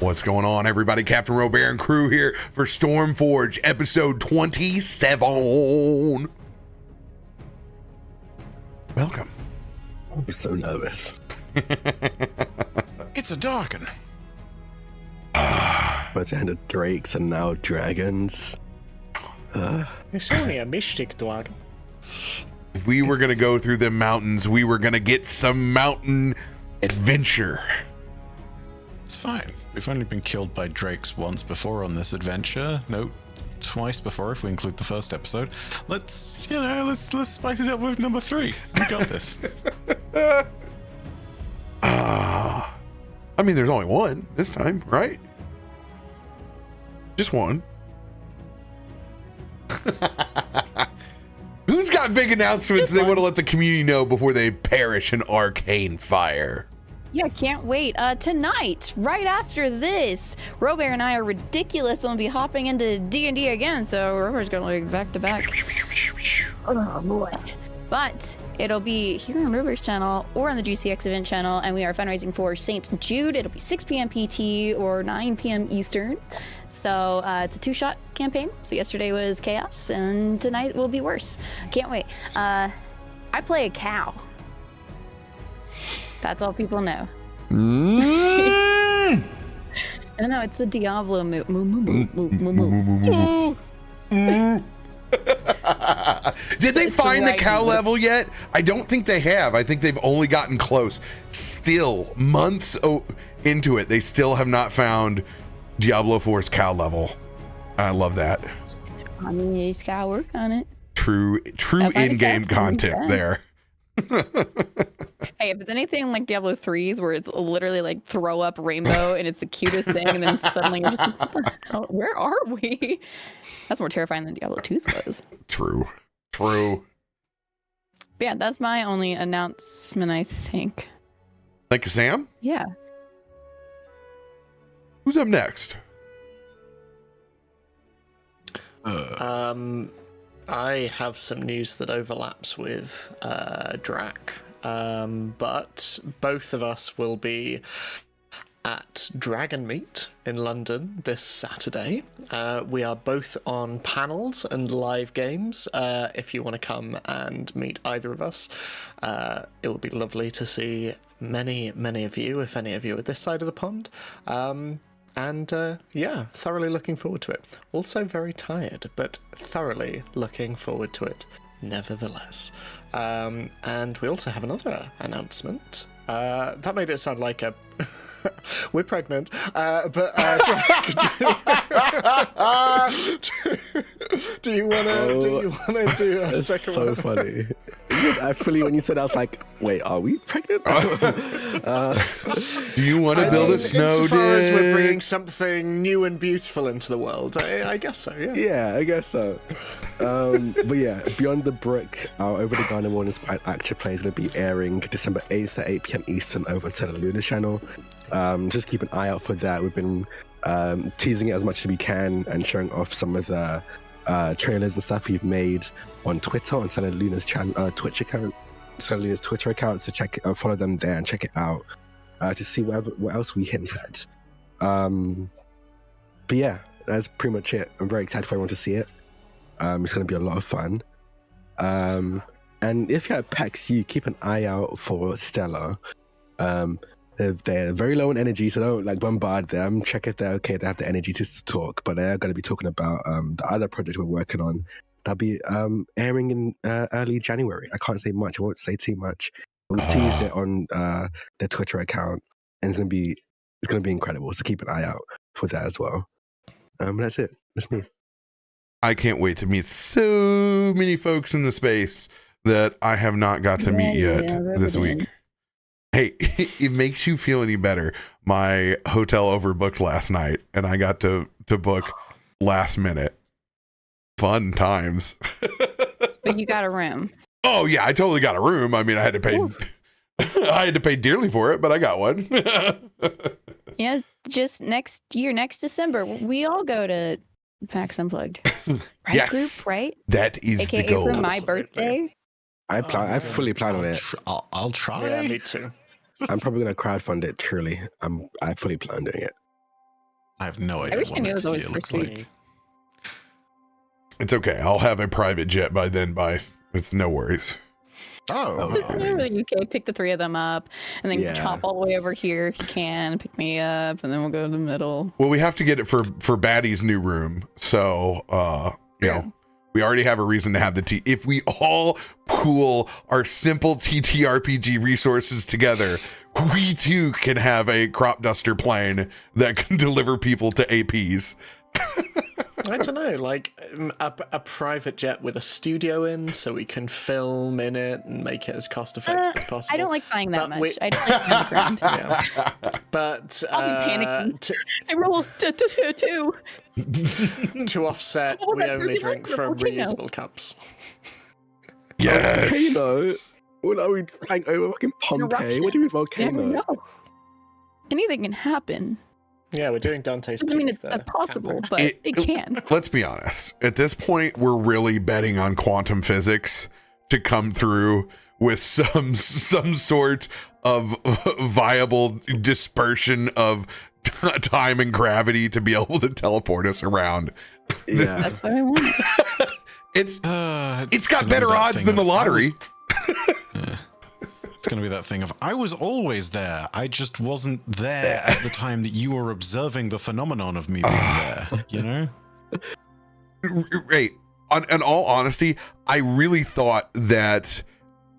What's going on, everybody? Captain RoBear and crew here for Stormforge, episode 27. Welcome. I'm so nervous. It's a darkin. What's the end of drakes and now dragons? It's only a mystic dog. If we were going to go through the mountains, we were going to get some mountain adventure. It's fine. We've only been killed by drakes once before on this adventure. No, twice before if we include the first episode. Let's spice it up with number 3. We got this. I mean, there's only one this time, right? Just one. Who's got big announcements they want to let the community know before they perish in arcane fire? Yeah, can't wait. Tonight, right after this, RoBear and I are ridiculous and we'll be hopping into D&D again, so RoBear's going to back to back. Oh boy. But it'll be here on RoBear's channel or on the GCX event channel, and we are fundraising for St. Jude. It'll be 6 p.m. PT or 9 p.m. Eastern. So it's a 2-shot campaign. So yesterday was chaos, and tonight will be worse. Can't wait. I play a cow. That's all people know. No, it's the Diablo move. Did they find the right cow move. level yet? I don't think they have. I think they've only gotten close. Still, months into it, they still have not found Diablo 4's cow level. I love that. I mean, you just gotta work on it. True in-game content there. Hey, if it's anything like Diablo 3's where it's literally like throw up rainbow and it's the cutest thing, and then suddenly you're just like, what the hell? Where are we? That's more terrifying than Diablo 2's was. True. But yeah, that's my only announcement, I think. Thank you, Sam. Yeah. Who's up next? I have some news that overlaps with Drak, but both of us will be at Dragon Meet in London this Saturday. We are both on panels and live games. If you want to come and meet either of us, it would be lovely to see many of you, if any of you are this side of the pond. Yeah, thoroughly looking forward to it. Also very tired, but thoroughly looking forward to it nevertheless. And we also have another announcement. That made it sound like a... We're pregnant, but do you wanna do a It's second so one? funny. Actually, when you said that, I was like, wait, are we pregnant? Do you want to build a snow insofar as we're bringing dick? something new and beautiful into the world, I guess so, yeah. Yeah, I guess so. But yeah, Beyond the Brick, our Over the Garden Wall inspired action play is going to be airing December 8th at 8 p.m. Eastern over to the Luna channel. Just keep an eye out for that. We've been teasing it as much as we can and showing off some of the trailers and stuff we've made on Twitter, on Selena Luna's Twitch account, Selena Luna's Twitter account. So follow them there and check it out to see what else we hint at. But yeah, that's pretty much it. I'm very excited for everyone to see it. It's going to be a lot of fun. And if you're at PAX U, keep an eye out for Stella. They're very low in energy, so don't bombard them. Check if they're okay. They have the energy to talk, but they're going to be talking about the other project we're working on. That'll be airing in early January. I can't say much. I won't say too much. We teased it on their Twitter account, and it's going to be incredible. So keep an eye out for that as well. That's it. That's me. I can't wait to meet so many folks in the space that I have not got to meet yet this week. Hey, it makes you feel any better. My hotel overbooked last night, and I got to book last minute. Fun times. But you got a room. Oh yeah, I totally got a room. I mean, I had to pay. I had to pay dearly for it, but I got one. Yeah, just next December, we all go to PAX Unplugged. Right, Yes. group, right? That is AKA the goal. for my Absolutely. birthday. I fully plan on it. I'll try. Yeah, me too. I'm probably going to crowdfund it. Truly, I fully plan on doing it. I have no I idea wish I what knew it was next always year looks first week. like. It's okay. I'll have a private jet by then. It's no worries. Just Okay. in the UK, pick the 3 of them up, and then Yeah. chop all the way over here if you can. Pick me up, and then we'll go to the middle. Well, we have to get it for Baddie's new room. So, you Yeah. know, we already have a reason to have the if we all pool our simple TTRPG resources together, we too can have a crop duster plane that can deliver people to APs. I don't know, like a private jet with a studio in, so we can film in it and make it as cost effective as possible. I don't like flying that But much. I don't like underground. Yeah. But I'll be panicking. I roll 2. to offset, What was we that only freaking drink like? from Volcano. reusable cups. Yes. Volcano? What are we flying over fucking Pompeii? What do you mean You never volcano? know. Anything can happen. Yeah, we're doing Dante's Doesn't mean Peak, that's the possible, campaign. but it can. Let's be honest. At this point, we're really betting on quantum physics to come through with some sort of viable dispersion of time and gravity to be able to teleport us around. Yeah. That's what I want. It's got gonna be better that odds thing than the of, lottery. Yeah. It's going to be that thing of, I was always there. I just wasn't there at the time that you were observing the phenomenon of me being there, you know? Right. In all honesty, I really thought that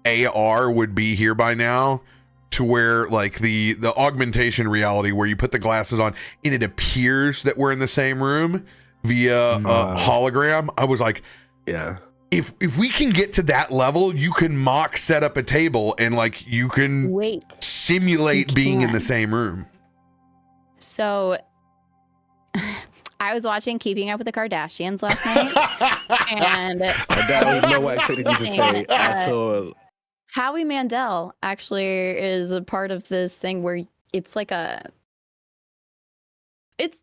AR would be here by now, to where like the augmentation reality where you put the glasses on and it appears that we're in the same room via a hologram. I was like, Yeah. if we can get to that level, you can mock set up a table and like you can Wait. simulate You being in the can. same room. So I was watching Keeping Up with the Kardashians last night, and That was not what I expected you to say at all. Howie Mandel actually is a part of this thing where it's like it's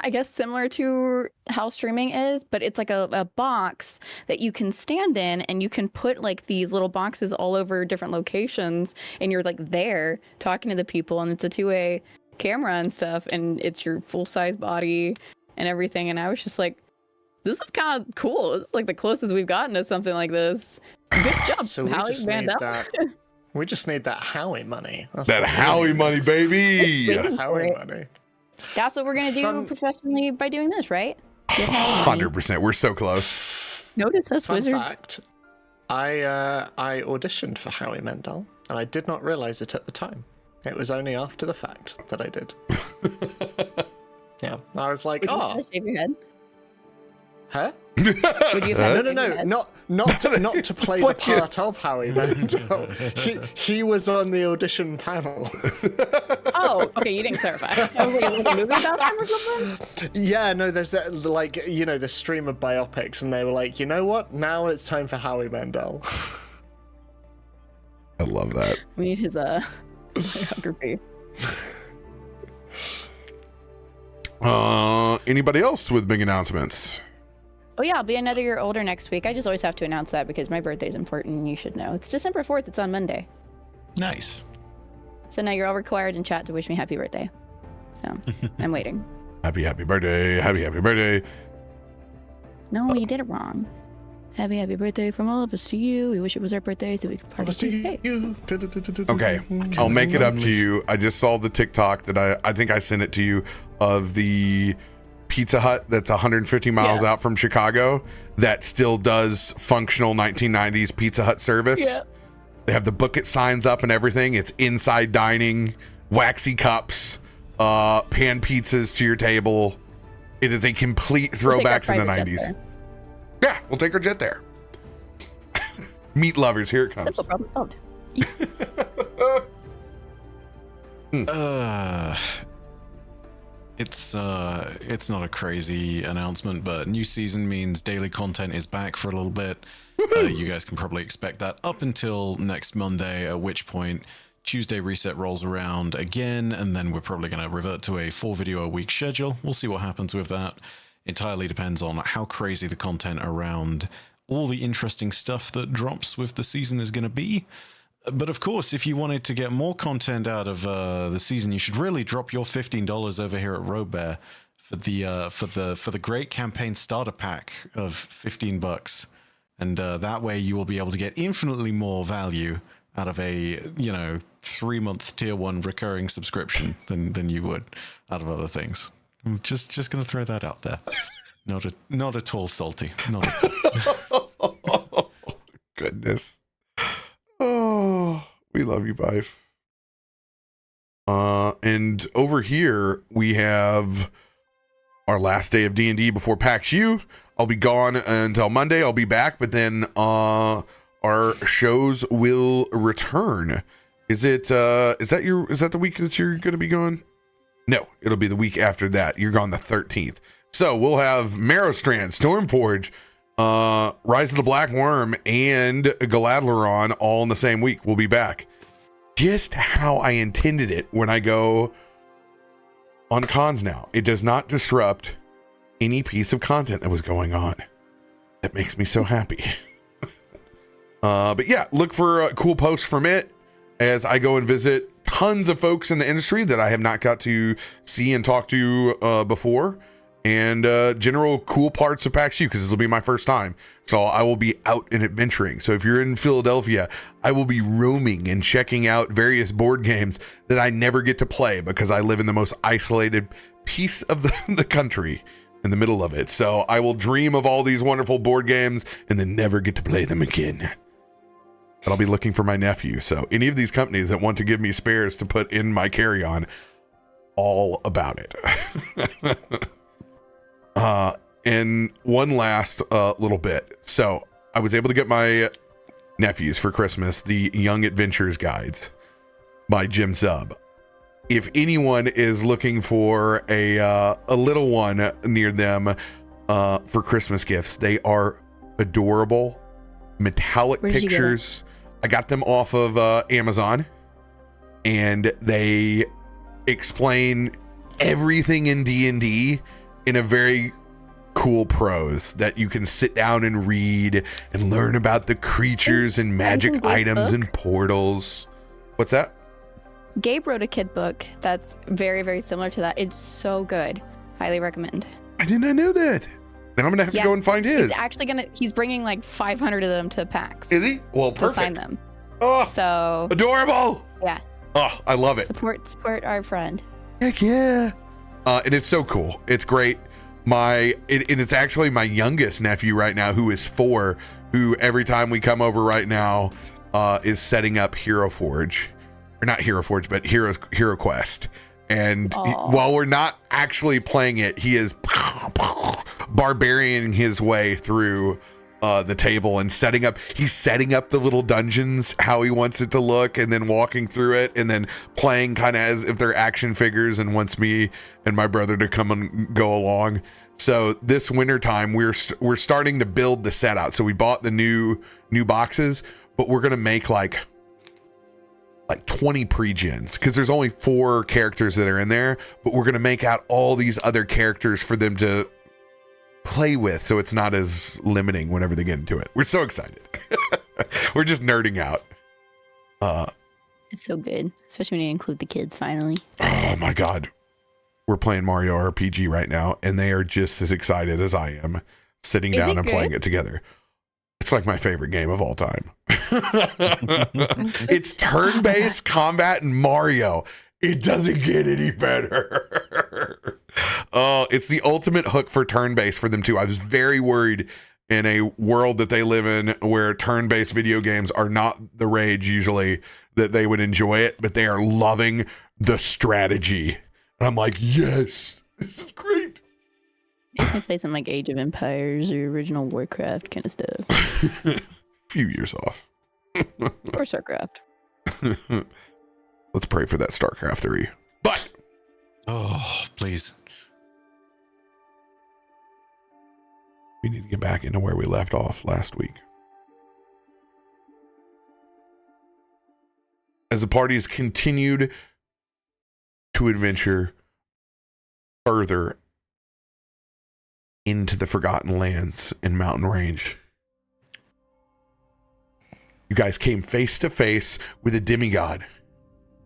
I guess similar to how streaming is, but it's like a box that you can stand in, and you can put like these little boxes all over different locations, and you're like there talking to the people, and it's a 2-way camera and stuff, and it's your full-size body and everything. And I was just like, this is kind of cool. It's like the closest we've gotten to something like this. Good job, So we Howie just need Mandel. that. We just need that Howie money. That's That what we Howie need money, next. baby. Wait. Howie Right. money. That's what we're gonna do Fun- professionally by doing this, right? Get Howie money. 100%. We're so close. Notice us, Fun wizards. fact: I auditioned for Howie Mandel, and I did not realize it at the time. It was only after the fact that I did. Yeah, I was like, Would you oh, shave your head? huh? Would you have No, shaved your head? not to play the part of Howie Mandel. He was on the audition panel. Oh, okay, you didn't clarify. I was like, a movie about him or something? Yeah, no, there's that, like, you know, the stream of biopics, and they were like, you know what? Now it's time for Howie Mandel. I love that. We need his biography. Anybody else with big announcements? Oh yeah, I'll be another year older next week. I just always have to announce that because my birthday's important and you should know. It's December 4th, it's on Monday. Nice. So now you're all required in chat to wish me happy birthday. So I'm waiting. Happy birthday. Happy birthday. No, you did it wrong. Happy birthday from all of us to you. We wish it was our birthday so we could party. Okay, I'll make it up to you. I just saw the TikTok that I think I sent it to you of the Pizza Hut that's 150 miles out from Chicago that still does functional 1990s Pizza Hut service. Yeah. They have the book it signs up and everything. It's inside dining, waxy cups, pan pizzas to your table. It is a complete throwback to the 90s. Yeah, we'll take our jet there. Meat lovers, here it comes. Simple, problem solved. It's not a crazy announcement, but new season means daily content is back for a little bit. You guys can probably expect that up until next Monday, at which point Tuesday reset rolls around again, and then we're probably going to revert to a 4-video-a-week schedule. We'll see what happens with that. Entirely depends on how crazy the content around all the interesting stuff that drops with the season is going to be. But of course, if you wanted to get more content out of the season, you should really drop your $15 over here at RoBear for the great campaign starter pack of $15, and that way you will be able to get infinitely more value out of a 3-month tier 1 recurring subscription than you would out of other things. I'm just gonna throw that out there. Not at all salty. Not at all. Oh, goodness. Oh, we love you, Bife. And over here we have our last day of D&D before PAX U. I'll be gone until Monday. I'll be back, but then our shows will return. Is that the week that you're going to be gone? No, it'll be the week after that. You're gone the 13th. So we'll have Marrowstrand, Stormforge, Rise of the Black Worm, and Galadleron all in the same week. We'll be back. Just how I intended it when I go on cons now. It does not disrupt any piece of content that was going on. That makes me so happy. But yeah, look for cool posts from it as I go and visit tons of folks in the industry that I have not got to see and talk to before, and general cool parts of PAX U, because this will be my first time. So I will be out and adventuring. So if you're in Philadelphia, I will be roaming and checking out various board games that I never get to play because I live in the most isolated piece of the country in the middle of it. So I will dream of all these wonderful board games and then never get to play them again. But I'll be looking for my nephew. So any of these companies that want to give me spares to put in my carry-on, all about it. And one last little bit. So I was able to get my nephews for Christmas the Young Adventures guides by Jim Zub. If anyone is looking for a little one near them for Christmas gifts, they are adorable, metallic pictures. I got them off of Amazon, and they explain everything in D&D in a very cool prose that you can sit down and read and learn about the creatures and magic items and portals. What's that? Gabe wrote a kid book that's very, very similar to that. It's so good. Highly recommend. I did not know that. Now I'm gonna have to go and find his. He's actually he's bringing like 500 of them to PAX. Is he? Well, perfect. To sign them. Oh, so adorable. Yeah. Oh, I love it. Support our friend. Heck yeah. And it's so cool. It's great. And it's actually my youngest nephew right now, who is 4, who every time we come over right now is setting up Hero Forge. Or not Hero Forge, but Hero Quest. And while we're not actually playing it, he is barbarianing his way through the table and he's setting up the little dungeons how he wants it to look, and then walking through it, and then playing kind of as if they're action figures, and wants me and my brother to come and go along. So this winter time we're starting to build the set out. So we bought the new boxes, but we're gonna make like 20 pre-gens, because there's only 4 characters that are in there, but we're gonna make out all these other characters for them to play with, so it's not as limiting whenever they get into it. We're so excited. We're just nerding out. It's so good, especially when you include the kids finally. Oh my god, we're playing Mario RPG right now, and they are just as excited as I am, sitting down and playing it together. It's like my favorite game of all time. It's turn-based combat in Mario. It doesn't get any better. Oh, it's the ultimate hook for turn-based for them too. I was very worried in a world that they live in where turn-based video games are not the rage usually, that they would enjoy it, but they are loving the strategy. And I'm like, yes, this is great. Makes me play something like Age of Empires or original Warcraft kind of stuff. Few years off. Or StarCraft. Let's pray for that StarCraft 3. But oh, please. We need to get back into where we left off last week. As the party has continued to adventure further into the Forgotten Lands and Mountain Range, you guys came face to face with a demigod,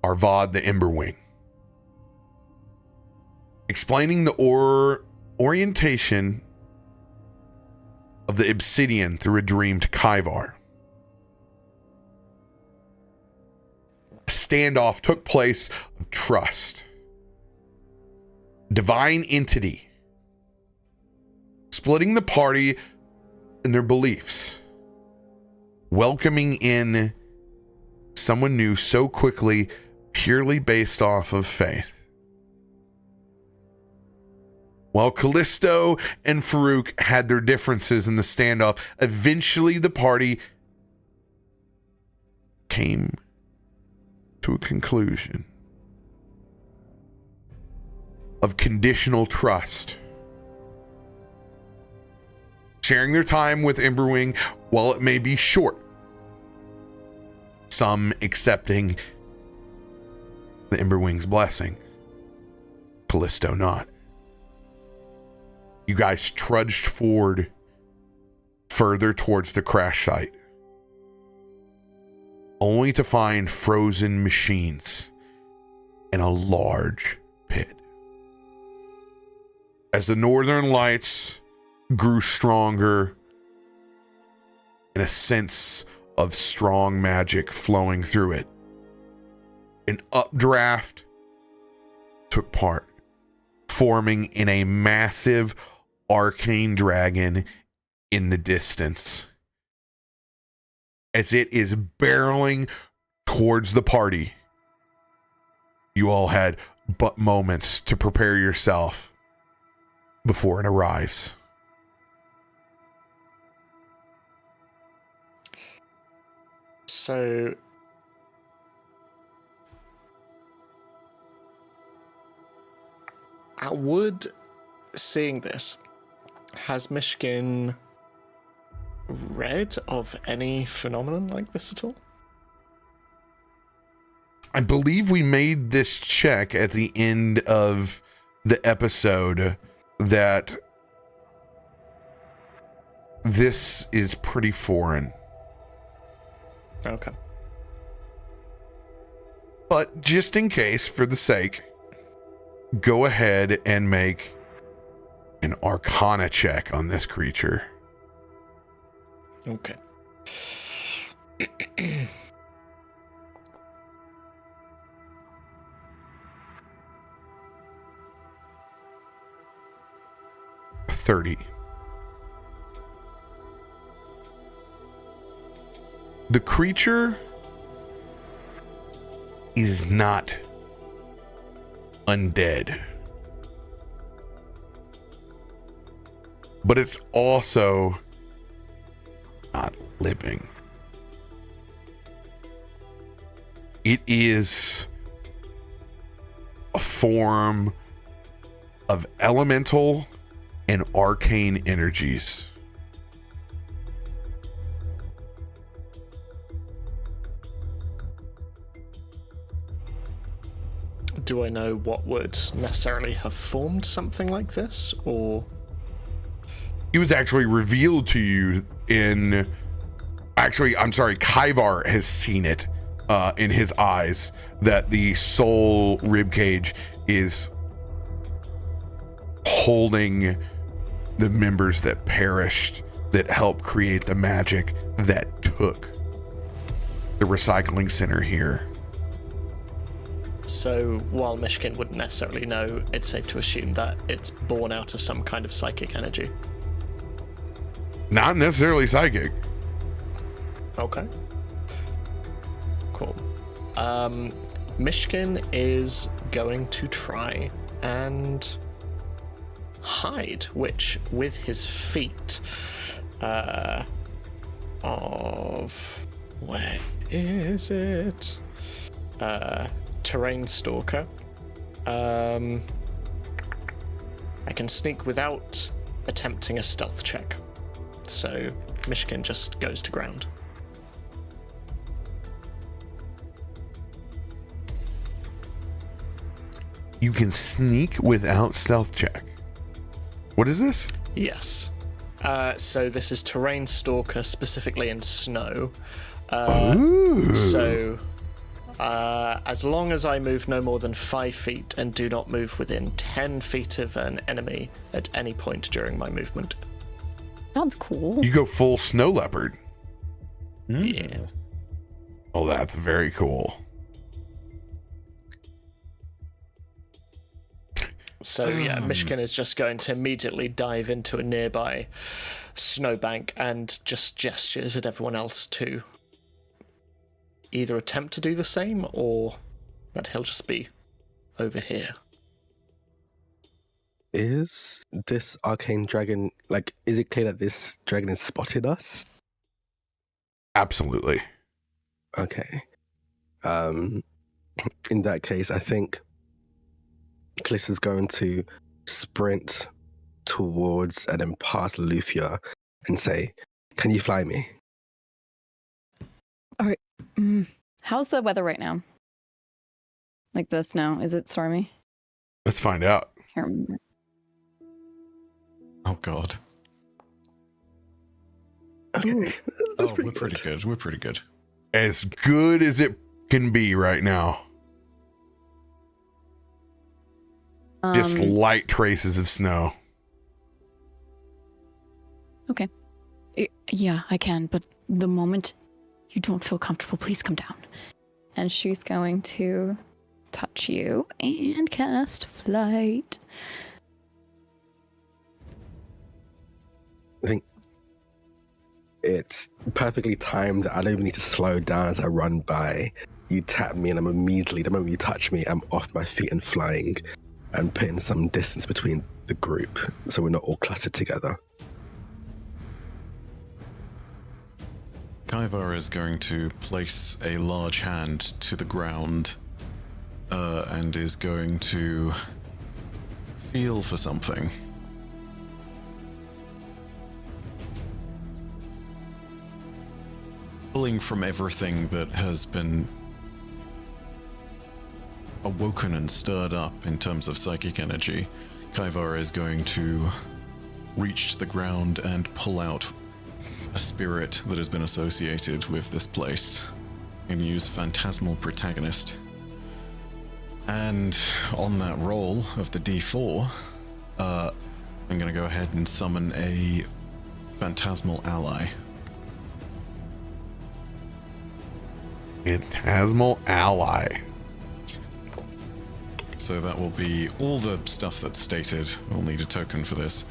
Arvad the Emberwing. explaining the orientation of the obsidian through a dream to Kaivar. A standoff took place of trust. Divine entity splitting the party in their beliefs, welcoming in someone new so quickly, purely based off of faith. While Kallisto and Faroük had their differences in the standoff, eventually the party came to a conclusion of conditional trust. Sharing their time with Emberwing, while it may be short, some accepting the Emberwing's blessing, Kallisto not. You guys trudged forward further towards the crash site, only to find frozen machines in a large pit. As the northern lights grew stronger and a sense of strong magic flowing through it, an updraft took part, forming in a massive arcane dragon in the distance. As it is barreling towards the party, you all had but moments to prepare yourself before it arrives. So seeing this, has Myshkin read of any phenomenon like this at all? I believe we made this check at the end of the episode that this is pretty foreign. Okay. But just in case, for the sake, go ahead and make an Arcana check on this creature. Okay. $30. The creature is not undead, but it's also not living. It is a form of elemental and arcane energies. Do I know what would necessarily have formed something like this, or? It was actually revealed to you in... Actually, I'm sorry, Kaivar has seen it in his eyes, that the soul ribcage is holding the members that perished, that helped create the magic that took the recycling center here. So while Myshkin wouldn't necessarily know, it's safe to assume that it's born out of some kind of psychic energy. Not necessarily psychic. Okay. Cool. Myshkin is going to try and hide, which with his feat of... where is it? Terrain Stalker. I can sneak without attempting a stealth check. So Myshkin just goes to ground. You can sneak without stealth check. What is this? Yes. So this is Terrain Stalker, specifically in snow. Ooh. So As long as I move no more than 5 feet and do not move within 10 feet of an enemy at any point during my movement. Sounds cool. You go full snow leopard. Yeah. Oh, that's very cool. So yeah, Myshkin is just going to immediately dive into a nearby snowbank and just gestures at everyone else to either attempt to do the same or that he'll just be over here. Is this arcane dragon, like, is it clear that this dragon has spotted us? Absolutely. Okay. In that case, I think Kallisto's going to sprint towards and then past Loluphia and say, "Can you fly me?" All right. How's the weather right now? Like the snow? Is it stormy? Let's find out. Can't remember. Oh god. Okay. That's We're pretty good. We're pretty good. As good as it can be right now. Just light traces of snow. Okay. Yeah, I can, but the moment you don't feel comfortable, please come down. And she's going to touch you and cast flight. I think it's perfectly timed. I don't even need to slow down as I run by. You tap me and I'm immediately, the moment you touch me, I'm off my feet and flying and putting some distance between the group so we're not all clustered together. Kaivar is going to place a large hand to the ground and is going to feel for something. Pulling from everything that has been awoken and stirred up in terms of psychic energy, Kaivar is going to reach to the ground and pull out a spirit that has been associated with this place and use Phantasmal Protagonist. And on that roll of the D4, I'm going to go ahead and summon a Phantasmal Ally. Phantasmal ally. So that will be all the stuff that's stated. We'll need a token for this.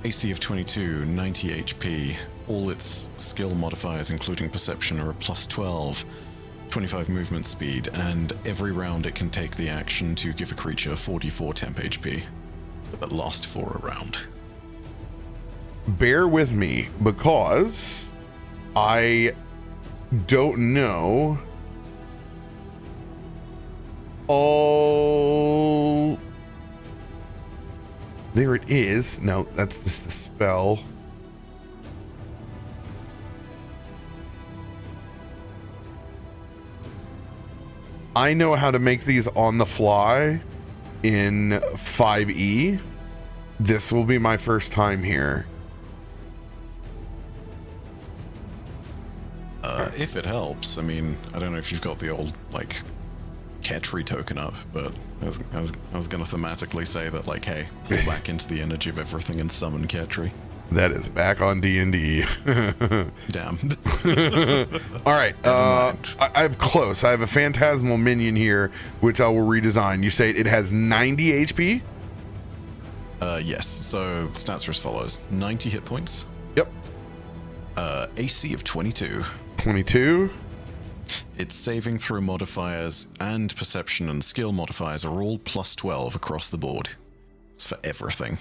AC of 22, 90 HP. All its skill modifiers, including perception, are a plus 12. 25 movement speed, and every round it can take the action to give a creature 44 temp HP. But that lasts for a round. Bear with me because I don't know. Oh, there it is. No, that's just the spell. I know how to make these on the fly in 5e. This will be my first time here. If it helps, I mean, I don't know if you've got the old, like, Ketri token up, but I was gonna thematically say that, like, hey, pull back into the energy of everything and summon Ketri. That is back on D&D. Damn. All right, I have close. I have a phantasmal minion here, which I will redesign. You say it has 90 HP? Yes, so the stats are as follows. 90 hit points. Yep. AC of 22. 22. Its saving throw modifiers and perception and skill modifiers are all plus 12 across the board. It's for everything.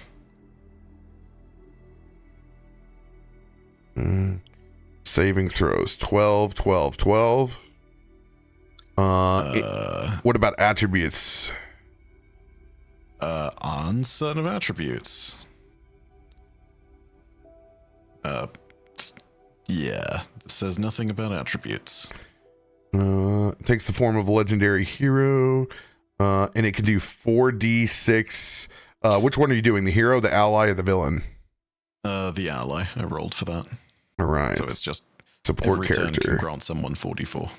Saving throws 12, 12, 12. What about attributes? Uncertain of attributes. Yeah, it says nothing about attributes. Takes the form of a legendary hero, and it can do 4d6. Which one are you doing? The hero, the ally, or the villain? The ally. I rolled for that. All right. So it's just support every turn character. can grant someone 44.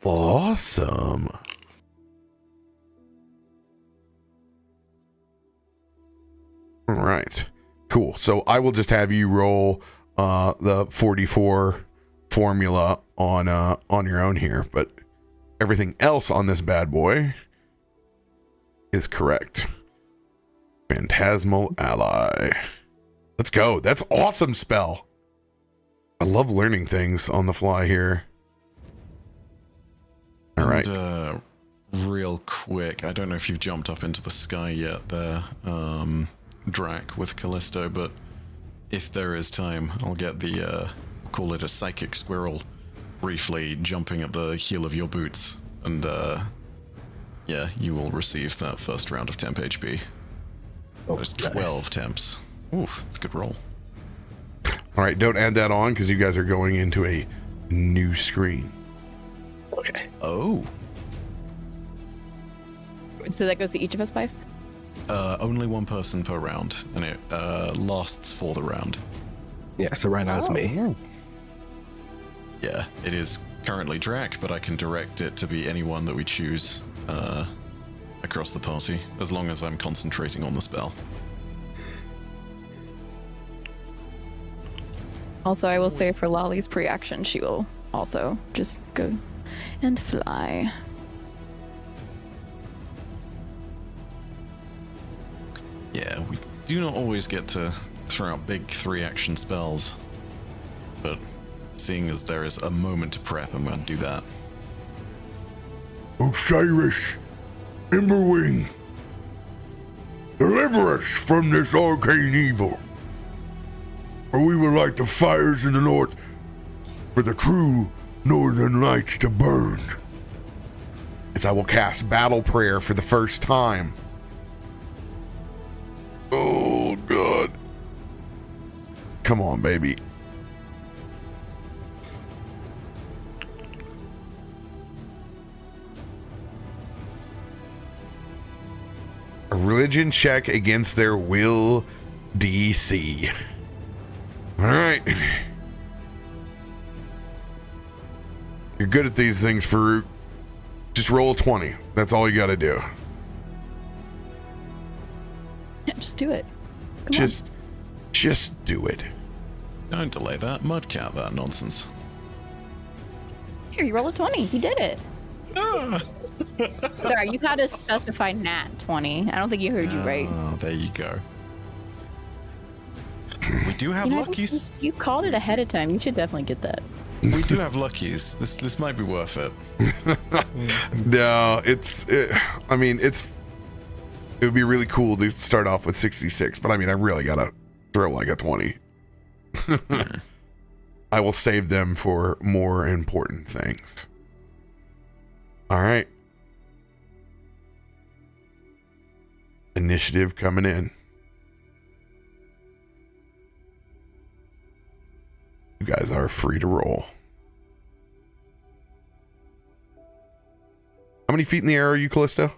Awesome. All right. Cool. So I will just have you roll the 44 formula on your own here, but everything else on this bad boy is correct. Phantasmal Ally. Let's go. That's awesome spell. I love learning things on the fly here. All right. And, real quick, I don't know if you've jumped up into the sky yet there, Drak with Kallisto, but if there is time, I'll get the, call it a psychic squirrel, briefly jumping at the heel of your boots, and yeah, you will receive that first round of temp HP. There's 12 temps. Oof, that's a good roll. All right, don't add that on because you guys are going into a new screen. Okay. Oh. So that goes to each of us, Pipe? Only one person per round, and it lasts for the round. Yeah, so right now it's me. Yeah, it is currently Drak, but I can direct it to be anyone that we choose across the party, as long as I'm concentrating on the spell. Also, I will say for Lolly's pre-action, she will also just go and fly. Yeah, we do not always get to throw out big 3-action spells, but seeing as there is a moment to prep, I'm going to do that. Osiris, Emberwing, deliver us from this arcane evil, or we will light the fires in the north for the true northern lights to burn. As I will cast Battle Prayer for the first time. Oh, God. Come on, baby. A religion check against their will DC. All right. You're good at these things, Farouk. Just roll a 20. That's all you got to do. Yeah, just do it. Come Just do it. Don't delay that. Mudcat that nonsense. on. Here, you roll a 20. He did it. Sorry, you had to specify nat 20. I don't think you heard you right. Oh, there you go. We do have You know, luckies. You called it ahead of time. You should definitely get that. We do have luckies. This might be worth it. No, it would be really cool to start off with 66, but I mean, I really gotta throw like a 20. I will save them for more important things. All right. Initiative coming in. You guys are free to roll. How many feet in the air are you, Kallisto?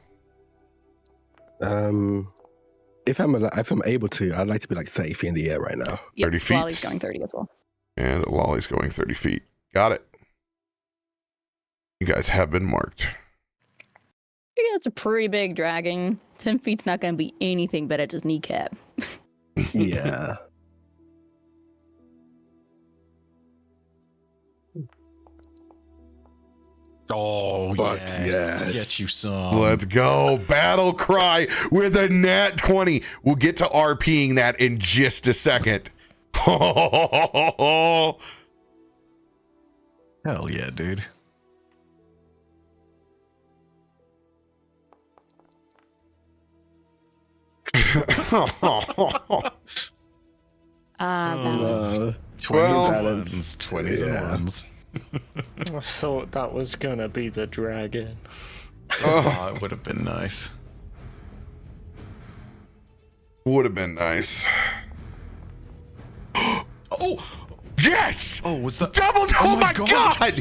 If I'm able to, I'd like to be like 30 feet in the air right now. Yep, 30 feet. Lolly's going 30 as well. And Lolly's going 30 feet. Got it. You guys have been marked. Yeah, it's a pretty big dragon. 10 feet's not going to be anything but at his kneecap. Yeah. Oh, Fuck yes. yes. Get you some. Let's go. Battle cry with a nat 20. We'll get to RPing that in just a second. Hell yeah, dude. Balance. 20s 20s Yeah. ones. I thought that was gonna be the dragon. Oh, it would have been nice. Would have been nice. Oh, Yes! oh, was that Double! Oh, my God! Wait,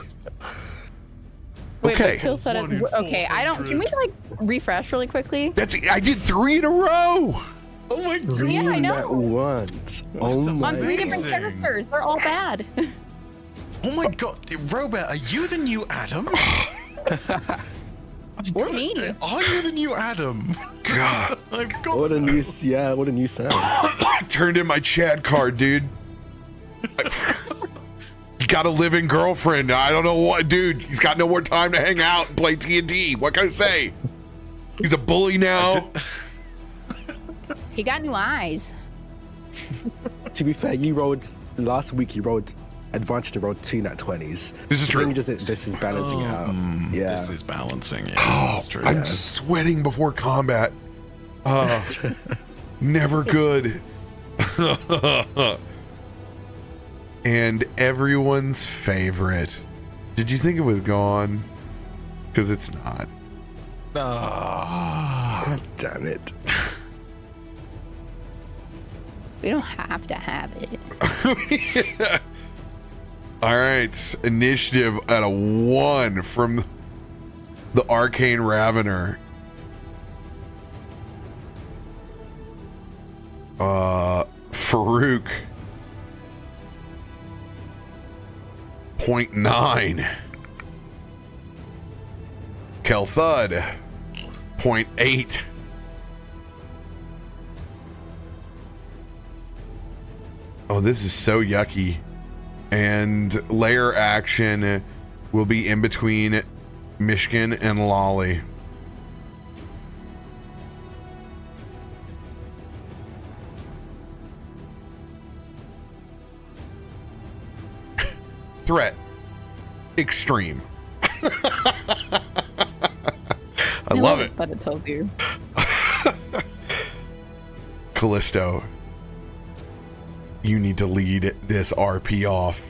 Okay. but kill set One in okay, I don't. Can we like refresh really quickly? I did 3 in a row. Oh my god. Yeah, I know. At once. That's Oh my On 3 different Amazing. characters. They're all bad. Oh my god, RoBear, are you the new Adam? Or me. Are you the new Adam? God. I've got What a new sound. I turned in my Chad card, dude. Got a living girlfriend. I don't know what, dude. He's got no more time to hang out and play D&D. What can I say? He's a bully now. He got new eyes. To be fair, last week you rolled advantage to roll 2 nat 20s. This is true. This is balancing out. Yeah. This is balancing. Yeah, Oh, that's true. I'm sweating before combat. Never good. And everyone's favorite. Did you think it was gone? Because it's not. God damn it. We don't have to have it. All right, initiative at a 1 from the Arcane Ravener. Farouk. 0.9. Kelthud. 0.8. Oh, this is so yucky. And layer action will be in between Myshkin and Lolly. Threat. Extreme. I love it. But it tells you. Kallisto, you need to lead this RP off.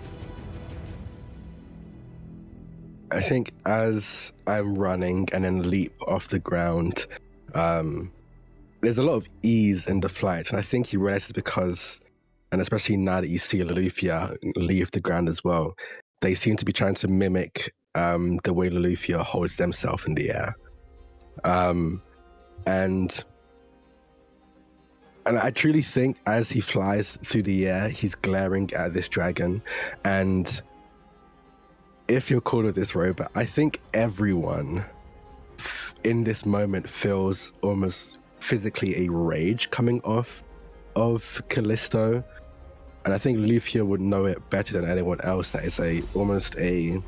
I think as I'm running and then leap off the ground, there's a lot of ease in the flight. And I think he realizes because, and especially now that you see Loluphia leave the ground as well, they seem to be trying to mimic the way Loluphia holds themselves in the air. And I truly think as he flies through the air, he's glaring at this dragon. And if you're cool with this, RoBear, I think everyone in this moment feels almost physically a rage coming off of Kallisto. And I think Loluphia would know it better than anyone else, that it's almost a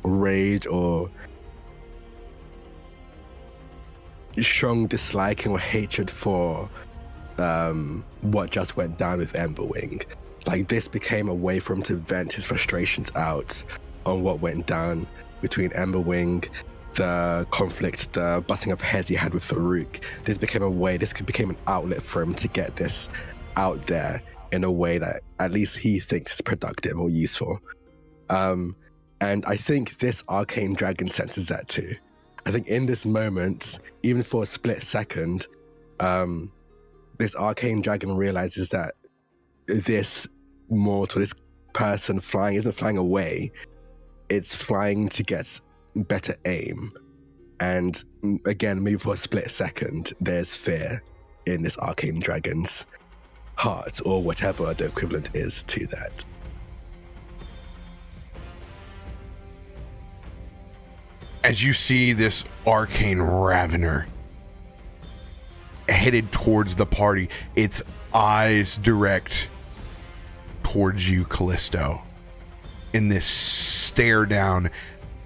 rage or strong disliking or hatred for what just went down with Emberwing. Like, this became a way for him to vent his frustrations out on what went down between Emberwing, the conflict, the butting of heads he had with Farouk. This became an outlet for him to get this out there in a way that at least he thinks is productive or useful. And I think this arcane dragon senses that too. I think in this moment, even for a split second, this arcane dragon realizes that this mortal, this person flying, isn't flying away. It's flying to get better aim. And again, maybe for a split second, there's fear in this arcane dragon's heart, or whatever the equivalent is to that. As you see this arcane ravener headed towards the party, its eyes direct towards you, Kallisto, in this stare down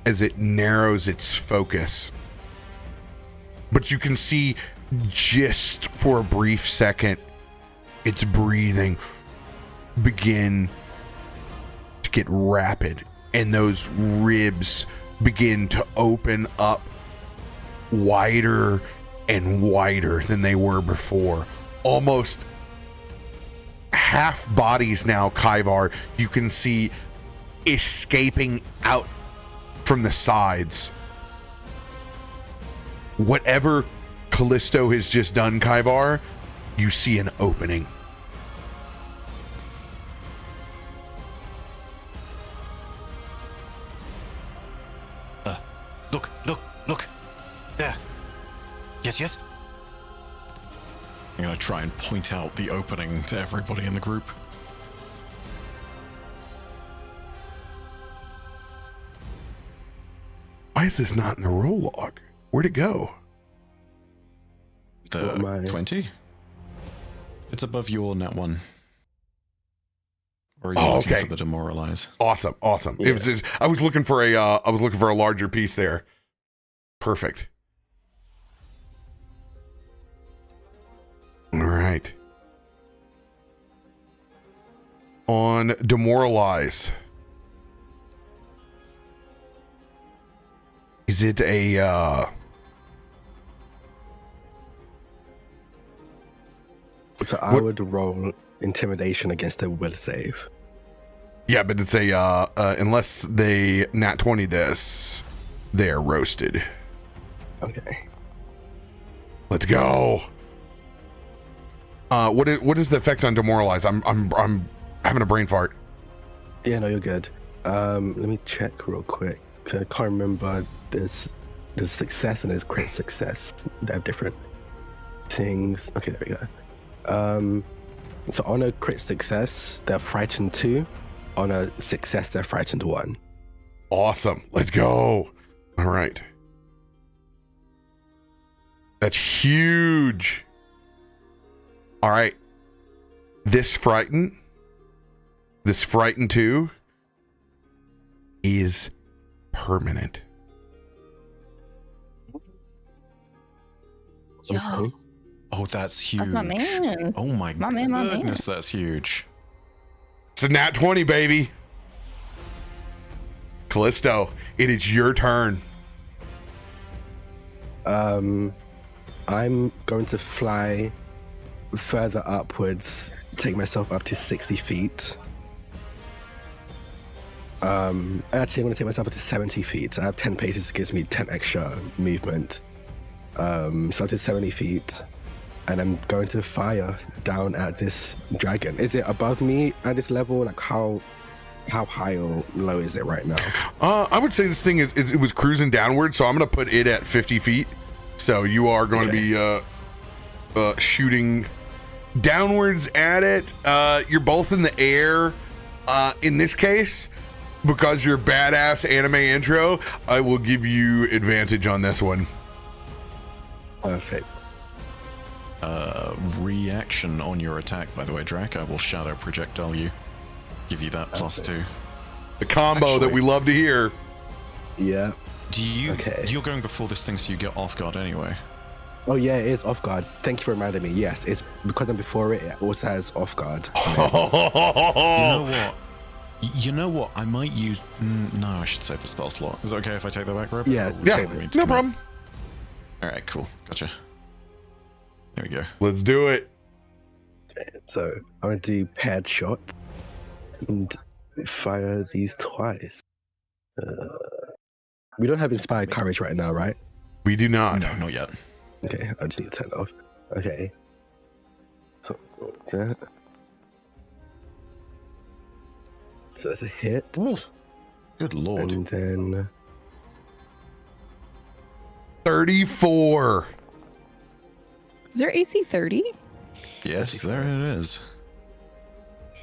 as it narrows its focus. But you can see just for a brief second its breathing begin to get rapid, and those ribs begin to open up wider and wider than they were before. Almost half bodies now, Kaivar, you can see escaping out from the sides. Whatever Kallisto has just done, Kaivar, you see an opening. Look. There. Yes. I'm gonna try and point out the opening to everybody in the group. Why is this not in the roll log? Where'd it go? The 20? It's above your net one. Or are you looking okay. for the demoralize? Awesome. Yeah. It was just, I was looking for a larger piece there. Perfect. All right. On demoralize. Is it a So I would roll intimidation against a will save. Yeah, but it's a unless they nat 20 this, they're roasted. Okay. Let's go. What is the effect on demoralize? I'm having a brain fart. Yeah, no, you're good. Let me check real quick. So I can't remember. There's success and there's crit success. They have different things. Okay, there we go. So on a crit success, they're frightened 2. On a success, they're frightened 1. Awesome. Let's go. All right. That's huge. All right. This frightened 2 is permanent. Yo, Oh, that's huge. that's my man. Oh my My man, my goodness, that's huge. It's a nat 20, baby. Kallisto, it is your turn. I'm going to fly further upwards, take myself up to 60 feet. Actually, I'm going to take myself up to 70 feet. I have 10 paces, gives me 10 extra movement. So up to 70 feet. And I'm going to fire down at this dragon. Is it above me at this level? Like how high or low is it right now? I would say this thing it was cruising downward, so I'm going to put it at 50 feet. So you are going to be shooting downwards at it. You're both in the air. In this case, because you're badass anime intro, I will give you advantage on this one. Perfect. Reaction on your attack, by the way, Drak. I will shadow projectile you. Give you that +2. The combo that we love to hear. Yeah. You're going before this thing, so you get off guard anyway. Oh yeah, it is off guard. Thank you for reminding me. Yes, it's because I'm before it. It also has off guard. You know what? I might use. No, I should save the spell slot. Is it okay if I take that back, Rob? Yeah, Yeah, no problem. All right, cool. Gotcha. There we go. Let's do it. Okay, so I'm gonna do paired shot and fire these twice. We don't have inspired courage right now, right? We do not. No, not yet. Okay, I just need to turn it off. Okay. So that's a hit. Ooh, good lord. And then 34. Is there AC 30? Yes, there it is.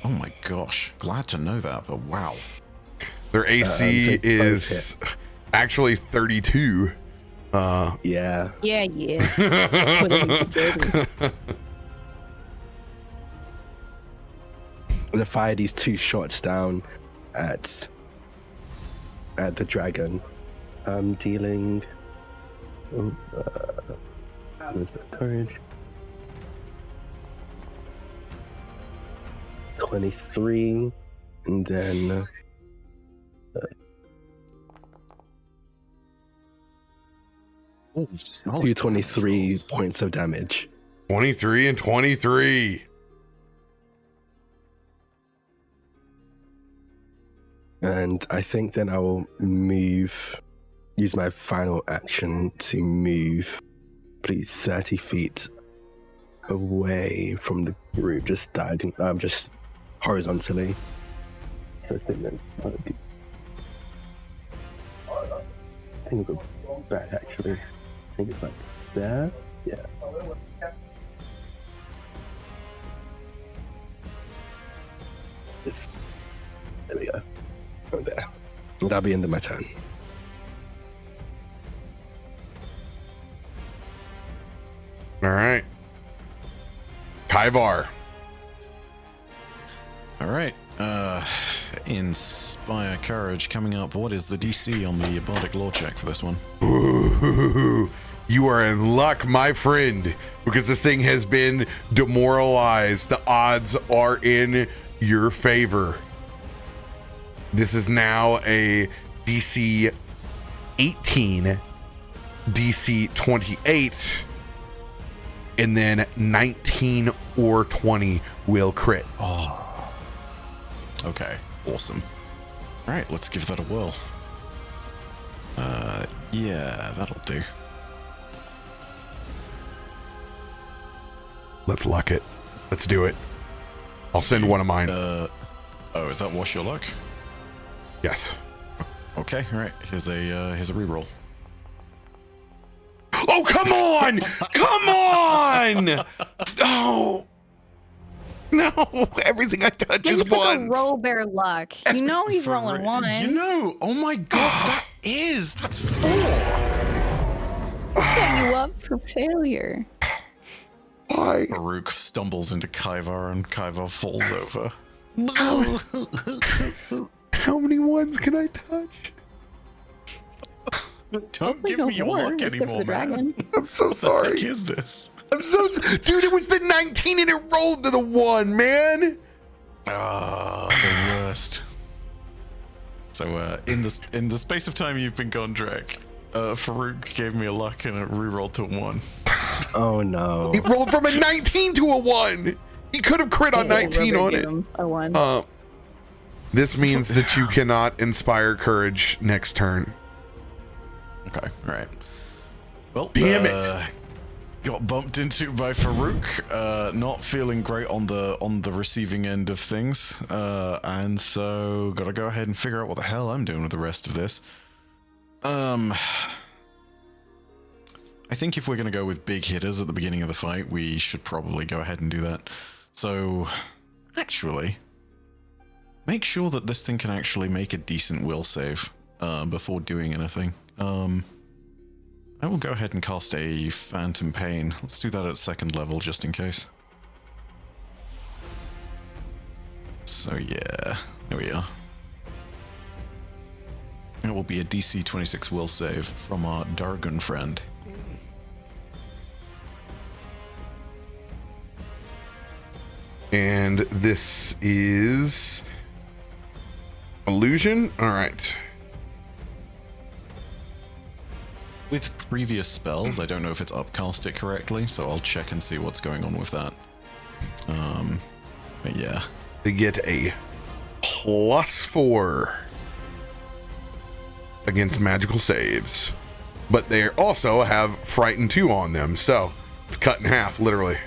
Oh my gosh. Glad to know that, but wow. Their AC is actually 32. yeah. Yeah. I fire these 2 shots down at the dragon. I'm dealing courage 23 and then 223 points of damage. 23 and 23. And I think then I will use my final action to move probably 30 feet away from the group, just horizontally. So I think that's I think we'll go back actually. I think it's like there. Yeah. There we go. There. That'll be end of my turn. All right. Kaivar. All right. Inspire Courage coming up. What is the DC on the Bardic Law check for this one? Ooh, you are in luck, my friend, because this thing has been demoralized. The odds are in your favor. This is now a DC 18, DC 28, and then 19 or 20 will crit. Oh. Okay, awesome. All right, let's give that a whirl. Yeah, that'll do. Let's luck it. Let's do it. I'll send one of mine. Oh, is that Wash Your Luck? Yes. Okay, all right. Here's a reroll. Oh, come on! Come on! No! No! Everything I touch is It's like ones. a RoBear luck. You know he's rolling ones. You know, oh my god, that's 4. Set you up for failure. Why? Farouk stumbles into Kaivar and Kaivar falls over. How many ones can I touch? Don't Hopefully give no me your more, luck except for anymore, the man. dragon. I'm so What the sorry. heck is this? Dude, it was the 19 and it rolled to the 1, man. Ah, the worst. So, in the space of time you've been gone, Drak, Farouk gave me a luck and it rerolled to 1. Oh no. It rolled from a 19 to a 1. He could have crit on 19 on it. A 1. This means that you cannot inspire courage next turn. Okay, all right. Well, Damn it. Got bumped into by Farouk, not feeling great on the receiving end of things, and so gotta go ahead and figure out what the hell I'm doing with the rest of this. I think if we're gonna go with big hitters at the beginning of the fight, we should probably go ahead and do that. So, actually, make sure that this thing can actually make a decent will save before doing anything. I will go ahead and cast a Phantom Pain. Let's do that at 2nd level, just in case. So yeah, there we are. It will be a DC 26 will save from our Dargon friend. And this is illusion. All right. With previous spells, I don't know if it's upcast it correctly, so I'll check and see what's going on with that. But yeah. They get a +4 against magical saves, but they also have Frighten 2 on them, so it's cut in half, literally.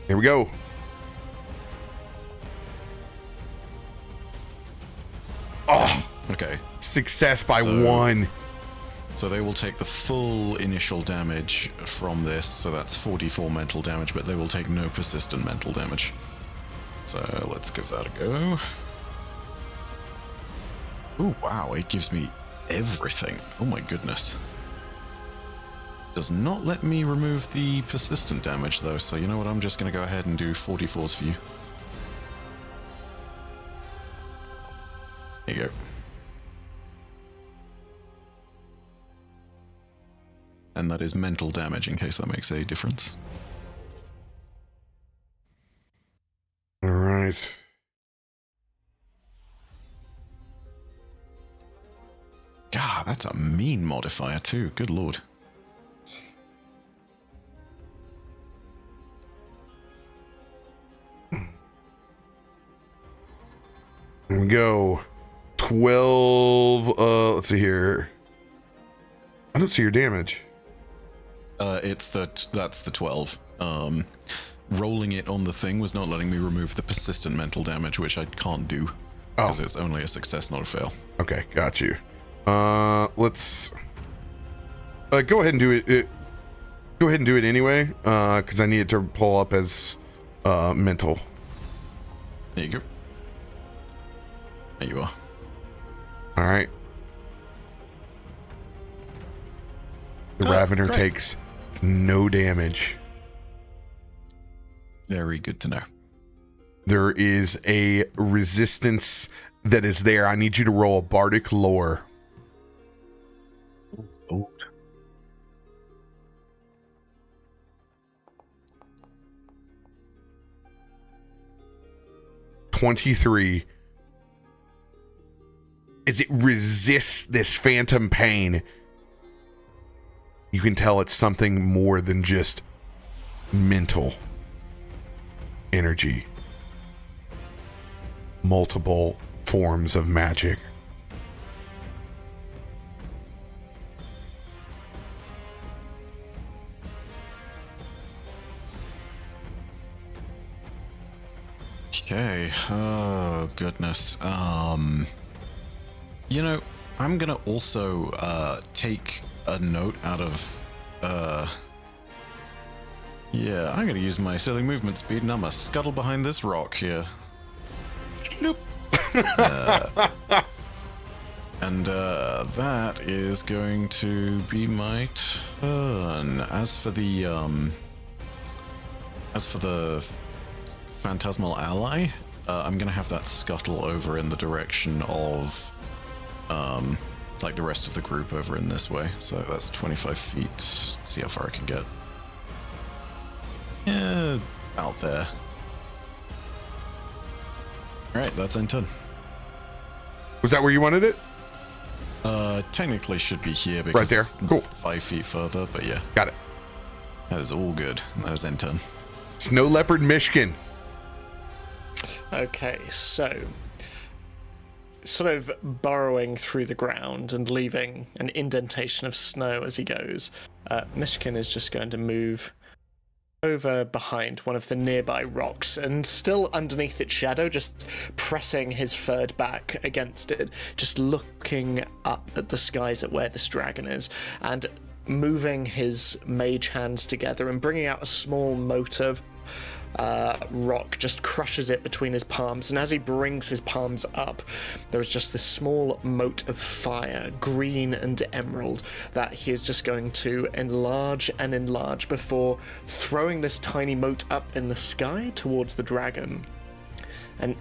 Here we go. Oh, Okay. success by So- 1. So they will take the full initial damage from this, so that's 44 mental damage, but they will take no persistent mental damage. So let's give that a go. Oh wow, it gives me everything. Oh my goodness. Does not let me remove the persistent damage though, so you know what, I'm just going to go ahead and do 44s for you. There you go. And that is mental damage, in case that makes a difference. All right. God, that's a mean modifier too. Good lord. Here we go. 12. Let's see here. I don't see your damage. That's the 12. Rolling it on the thing was not letting me remove the persistent mental damage, which I can't do because it's only a success, not a fail. Okay, got you. Let's go ahead and do it. Go ahead and do it anyway, because I need it to pull up as mental. There you go. There you are. All right. The Ravener great. takes No damage. Very good to know. There is a resistance that is there. I need you to roll a Bardic lore. Oh. $23. As it resists this phantom pain, you can tell it's something more than just mental energy. Multiple forms of magic. Okay. Oh goodness. You know, I'm gonna also take a note out of yeah, I'm gonna use my silly movement speed and I'm gonna scuttle behind this rock here. Nope. And that is going to be my turn. As for the phantasmal ally, I'm gonna have that scuttle over in the direction of like the rest of the group over in this way. So that's 25 feet. Let's see how far I can get. Yeah, out there. Alright, that's end turn. Was that where you wanted it? Technically should be here because right there. it's Cool. 5 feet further, but yeah. Got it. That is all good. That is end turn. Snow Leopard Myshkin. Okay, so sort of burrowing through the ground and leaving an indentation of snow as he goes, Myshkin is just going to move over behind one of the nearby rocks and still underneath its shadow, just pressing his furred back against it, just looking up at the skies at where this dragon is, and moving his mage hands together and bringing out a small mote of rock, just crushes it between his palms, and as he brings his palms up, there is just this small mote of fire, green and emerald, that he is just going to enlarge and enlarge before throwing this tiny mote up in the sky towards the dragon, and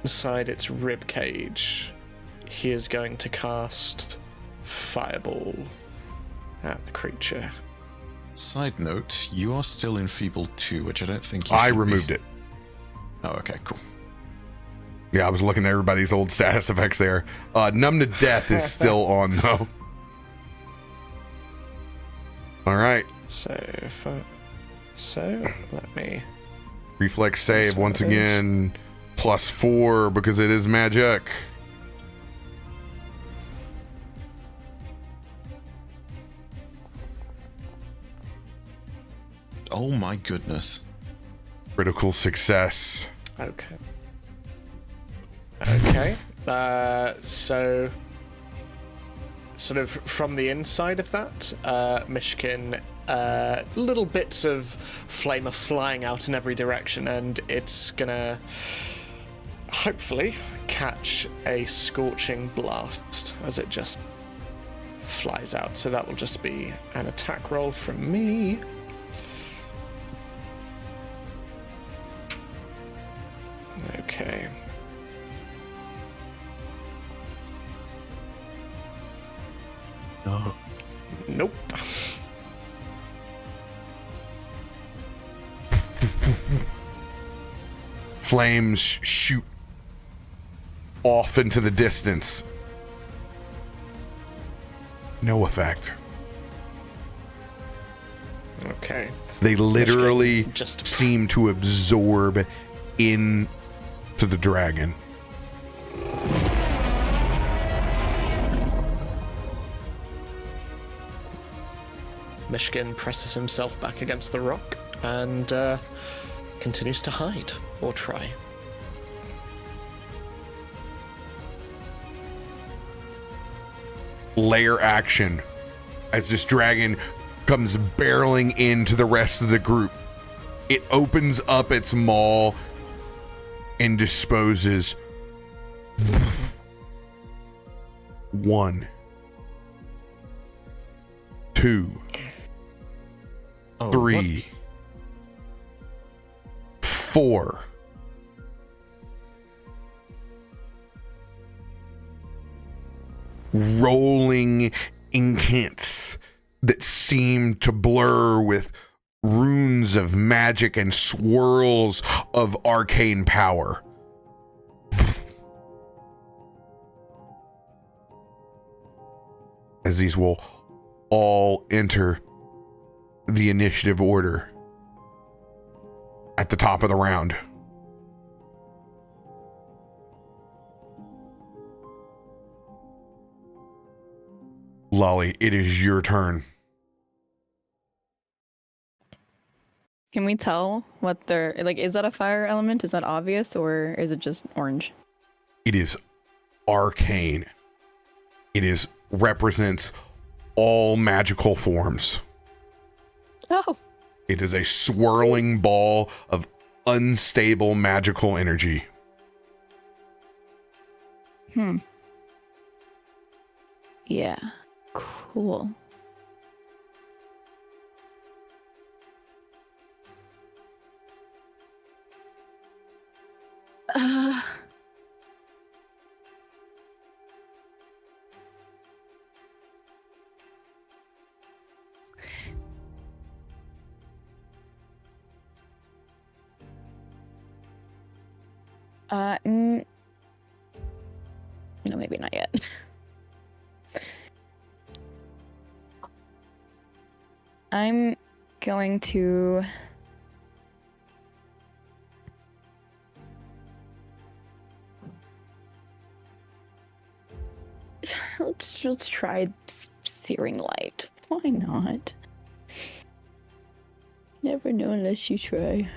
inside its rib cage he is going to cast Fireball at the creature. Side note, you are still enfeebled 2, which I don't think you I should removed be. it. Oh, okay, cool. Yeah, I was looking at everybody's old status effects there. Numb to Death is still on, though. All right. So let me... Reflex save once again. +4 because it is magic. Oh my goodness. Critical success. Okay. Okay. So, sort of from the inside of that, Myshkin, little bits of flame are flying out in every direction, and it's gonna hopefully catch a scorching blast as it just flies out. So that will just be an attack roll from me. Okay. No. Nope. Flames shoot off into the distance. No effect. Okay. They literally just seem to absorb into the dragon. Myshkin presses himself back against the rock and continues to hide, or try. Layer action as this dragon comes barreling into the rest of the group. It opens up its maw and disposes 1, 2, Oh, 3, 4. Rolling incants that seem to blur with runes of magic and swirls of arcane power. As these will all enter the initiative order at the top of the round. Lolly, it is your turn. Can we tell what they're like? Is that a fire element? Is that obvious, or is it just orange? It is arcane. It is represents all magical forms. Oh. It is a swirling ball of unstable magical energy. Yeah. Cool. No, maybe not yet. I'm going to let's try searing light. Why not? Never know unless you try.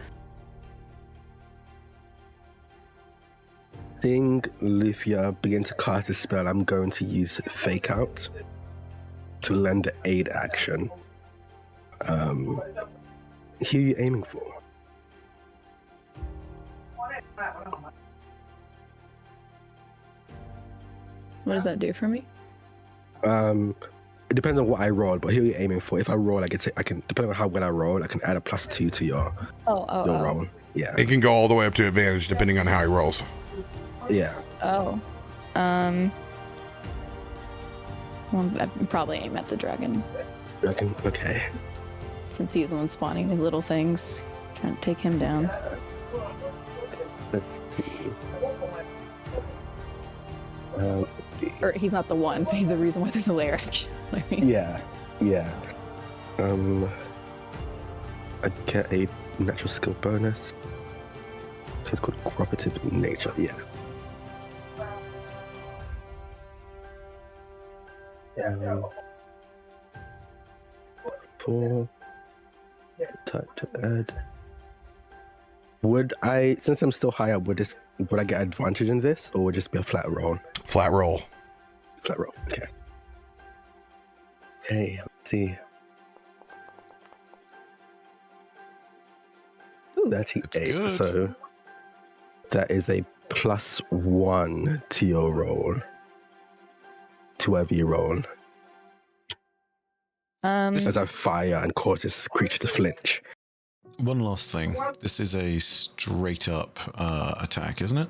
Seeing Loluphia begin to cast a spell, I'm going to use Fake Out to lend the aid action. Who are you aiming for? What does that do for me? It depends on what I roll, but who are you aiming for? If I roll, I can depending on how well I roll, I can add a +2 to your roll. Yeah. It can go all the way up to advantage depending on how he rolls. Yeah. Oh. Well, I'd probably aim at the dragon. Okay. Since he's the one spawning these little things. Trying to take him down. Let's see. Or he's not the one, but he's the reason why there's a layer action. I mean. Yeah. I get a natural skill bonus. So it's called cooperative nature. Yeah. 4. Type to add. Would I, since I'm still high up, would I get advantage in this, or would it just be a flat roll? Flat roll. Flat roll. Okay. Okay. Let's see. Ooh, 38. So that is a +1 to your roll. To whatever you roll. As I fire and causes creature to flinch. One last thing. This is a straight up attack, isn't it?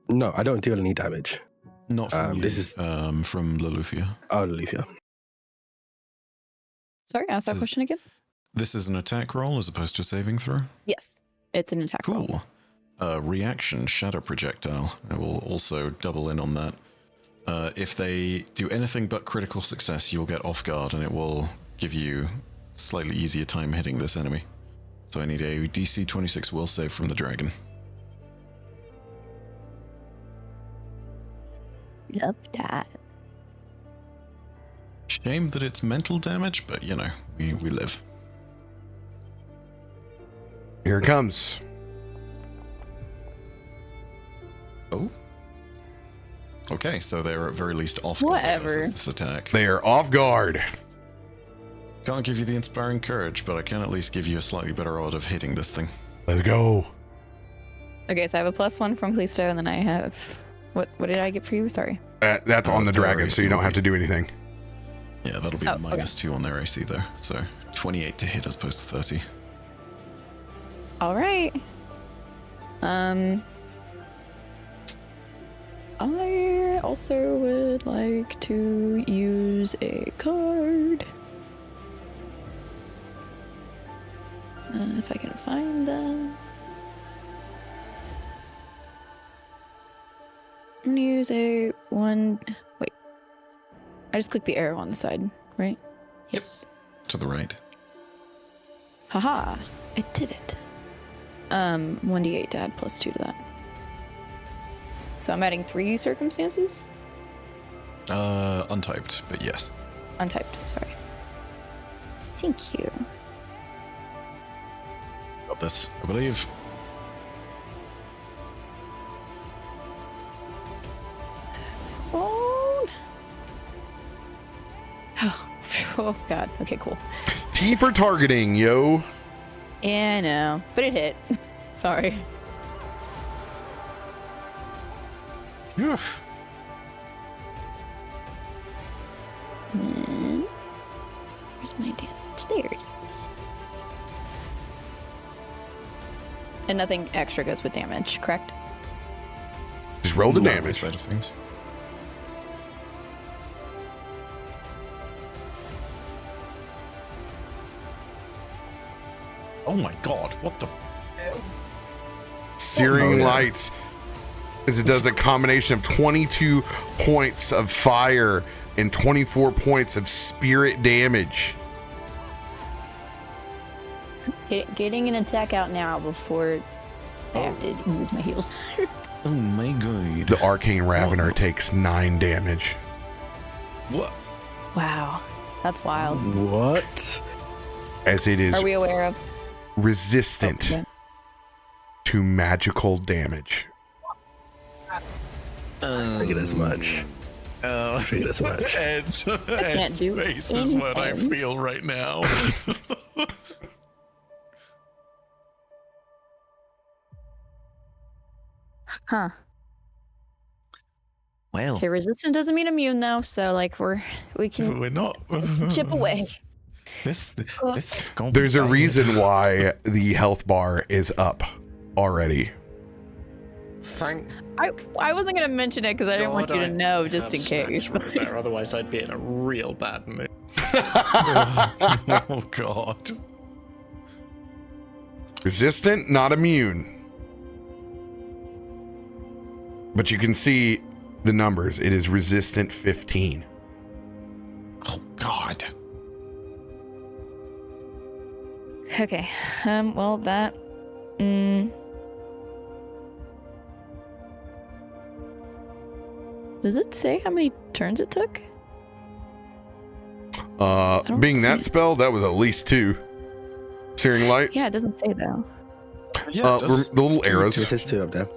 No, I don't deal any damage. Not from you, this is from Loluphia. Oh, Loluphia. Sorry, ask that question again? This is an attack roll as opposed to a saving throw? Yes, it's an attack roll. Cool. Reaction, Shadow Projectile. I will also double in on that. If they do anything but critical success, you'll get off guard and it will give you slightly easier time hitting this enemy. So I need a DC 26 will save from the dragon. Love that. Shame that it's mental damage, but you know, we live. Here it comes. Oh. Okay, so they're at very least off guard Whatever. versus this attack. They are off guard. Can't give you the inspiring courage, but I can at least give you a slightly better odd of hitting this thing. Let's go. Okay, so I have a +1 from Kallisto, and then I have... What did I get for you? Sorry. That's on the dragon, so you don't have to do anything. Yeah, that'll be -2 on their AC though. So 28 to hit as opposed to 30. All right. I also would like to use a card. If I can find them. I'm gonna use a one. Wait. I just clicked the arrow on the side, right? Yes. To the right. Haha. I did it. 1d8 to add +2 to that. So I'm adding 3 circumstances? Untyped, but yes. Untyped, sorry. Thank you. Got this, I believe. Oh. Oh god. Okay, cool. T for targeting, yo. Yeah, I know. But it hit. Sorry. Phew. And then, where's my damage? There it is. And nothing extra goes with damage, correct? Just roll the On damage. side of things. Oh my god, what the? Searing light, as it does a combination of 22 points of fire and 24 points of spirit damage. Getting an attack out now before I have to use my heals. Oh my god. The Arcane Ravener takes 9 damage. What? Wow, that's wild. What? As it is Are we aware of? resistant to magical damage. I think it as much. I think it as much. Ed's can't do face is what I anything. feel right now. Huh. Well, Okay, resistant doesn't mean immune though, so like we can we're not chip away. This is gonna be There's a bad. reason why the health bar is up already. Thank I wasn't gonna mention it because I didn't want you to know, just in case. RoBear, otherwise I'd be in a real bad mood. Oh god. Resistant, not immune. But you can see the numbers. It is resistant 15. Oh god. Okay. Well that. Does it say how many turns it took? don't Being see that it. spell, that was at least 2. Searing light. Yeah, it doesn't say though. Yeah, The little arrows. There's 2 up there.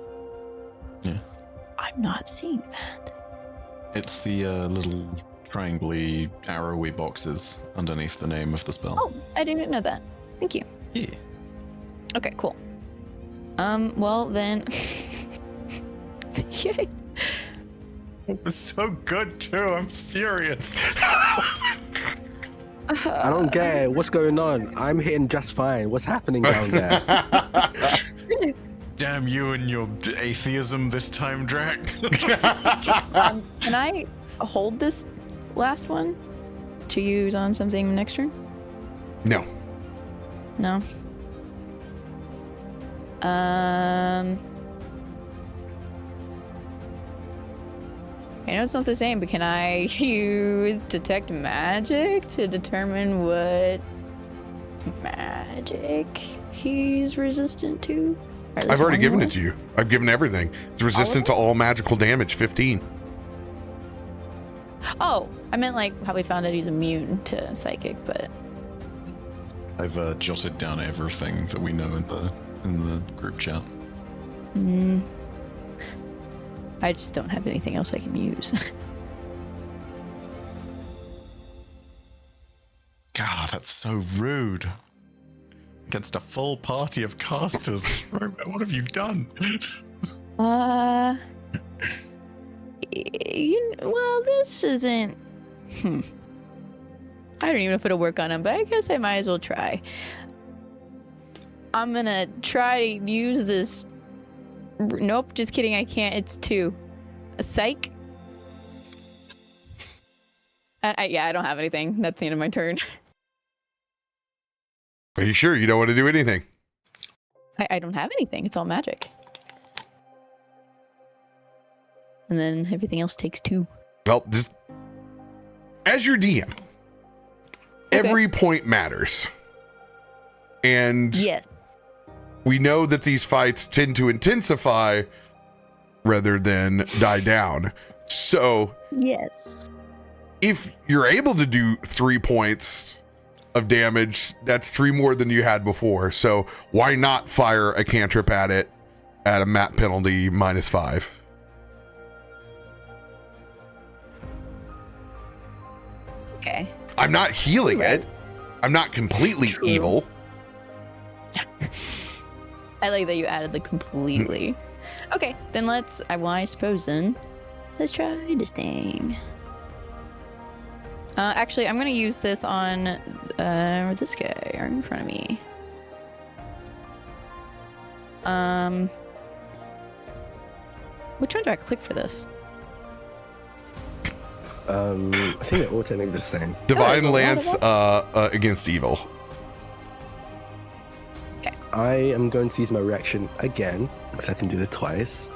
I'm not seeing that. it's the little triangle-y, arrowy boxes underneath the name of the spell. Oh, I didn't know that. Thank you. Yeah. Okay, cool. Well then. Yay. It was so good too. I'm furious. I don't get it. What's going on? I'm hitting just fine. What's happening down there? Damn you and your atheism this time, Drak. Can I hold this last one to use on something next turn? No. No. I know it's not the same, but can I use detect magic to determine what magic he's resistant to? Or this I've already one given was? it to you. I've given everything. It's resistant to all magical damage, 15. Oh, I meant like how we found out he's immune to psychic, but I've jotted down everything that we know in the group chat. I just don't have anything else I can use. God, that's so rude. Against a full party of casters. What have you done? Well, this isn't. I don't even know if it'll work on him, but I guess I might as well try. I'm gonna try to use this. Nope, just kidding. I can't. It's 2. A psych. Yeah, I don't have anything. That's the end of my turn. Are you sure you don't want to do anything? I don't have anything. It's all magic. And then everything else takes 2. Well, just as your DM, every point matters. And Yes. we know that these fights tend to intensify rather than die down. So Yes. if you're able to do 3 points of damage, that's 3 more than you had before. So why not fire a cantrip at it at a map penalty -5? Okay. I'm not healing it. I'm not completely True. evil. I like that you added the completely. Okay, then I suppose then, let's try this thing. Actually, I'm going to use this on this guy right in front of me. Which one do I click for this? I think they alternate the same. Divine Oh, Lance against evil. I am going to use my reaction again, because I can do this twice,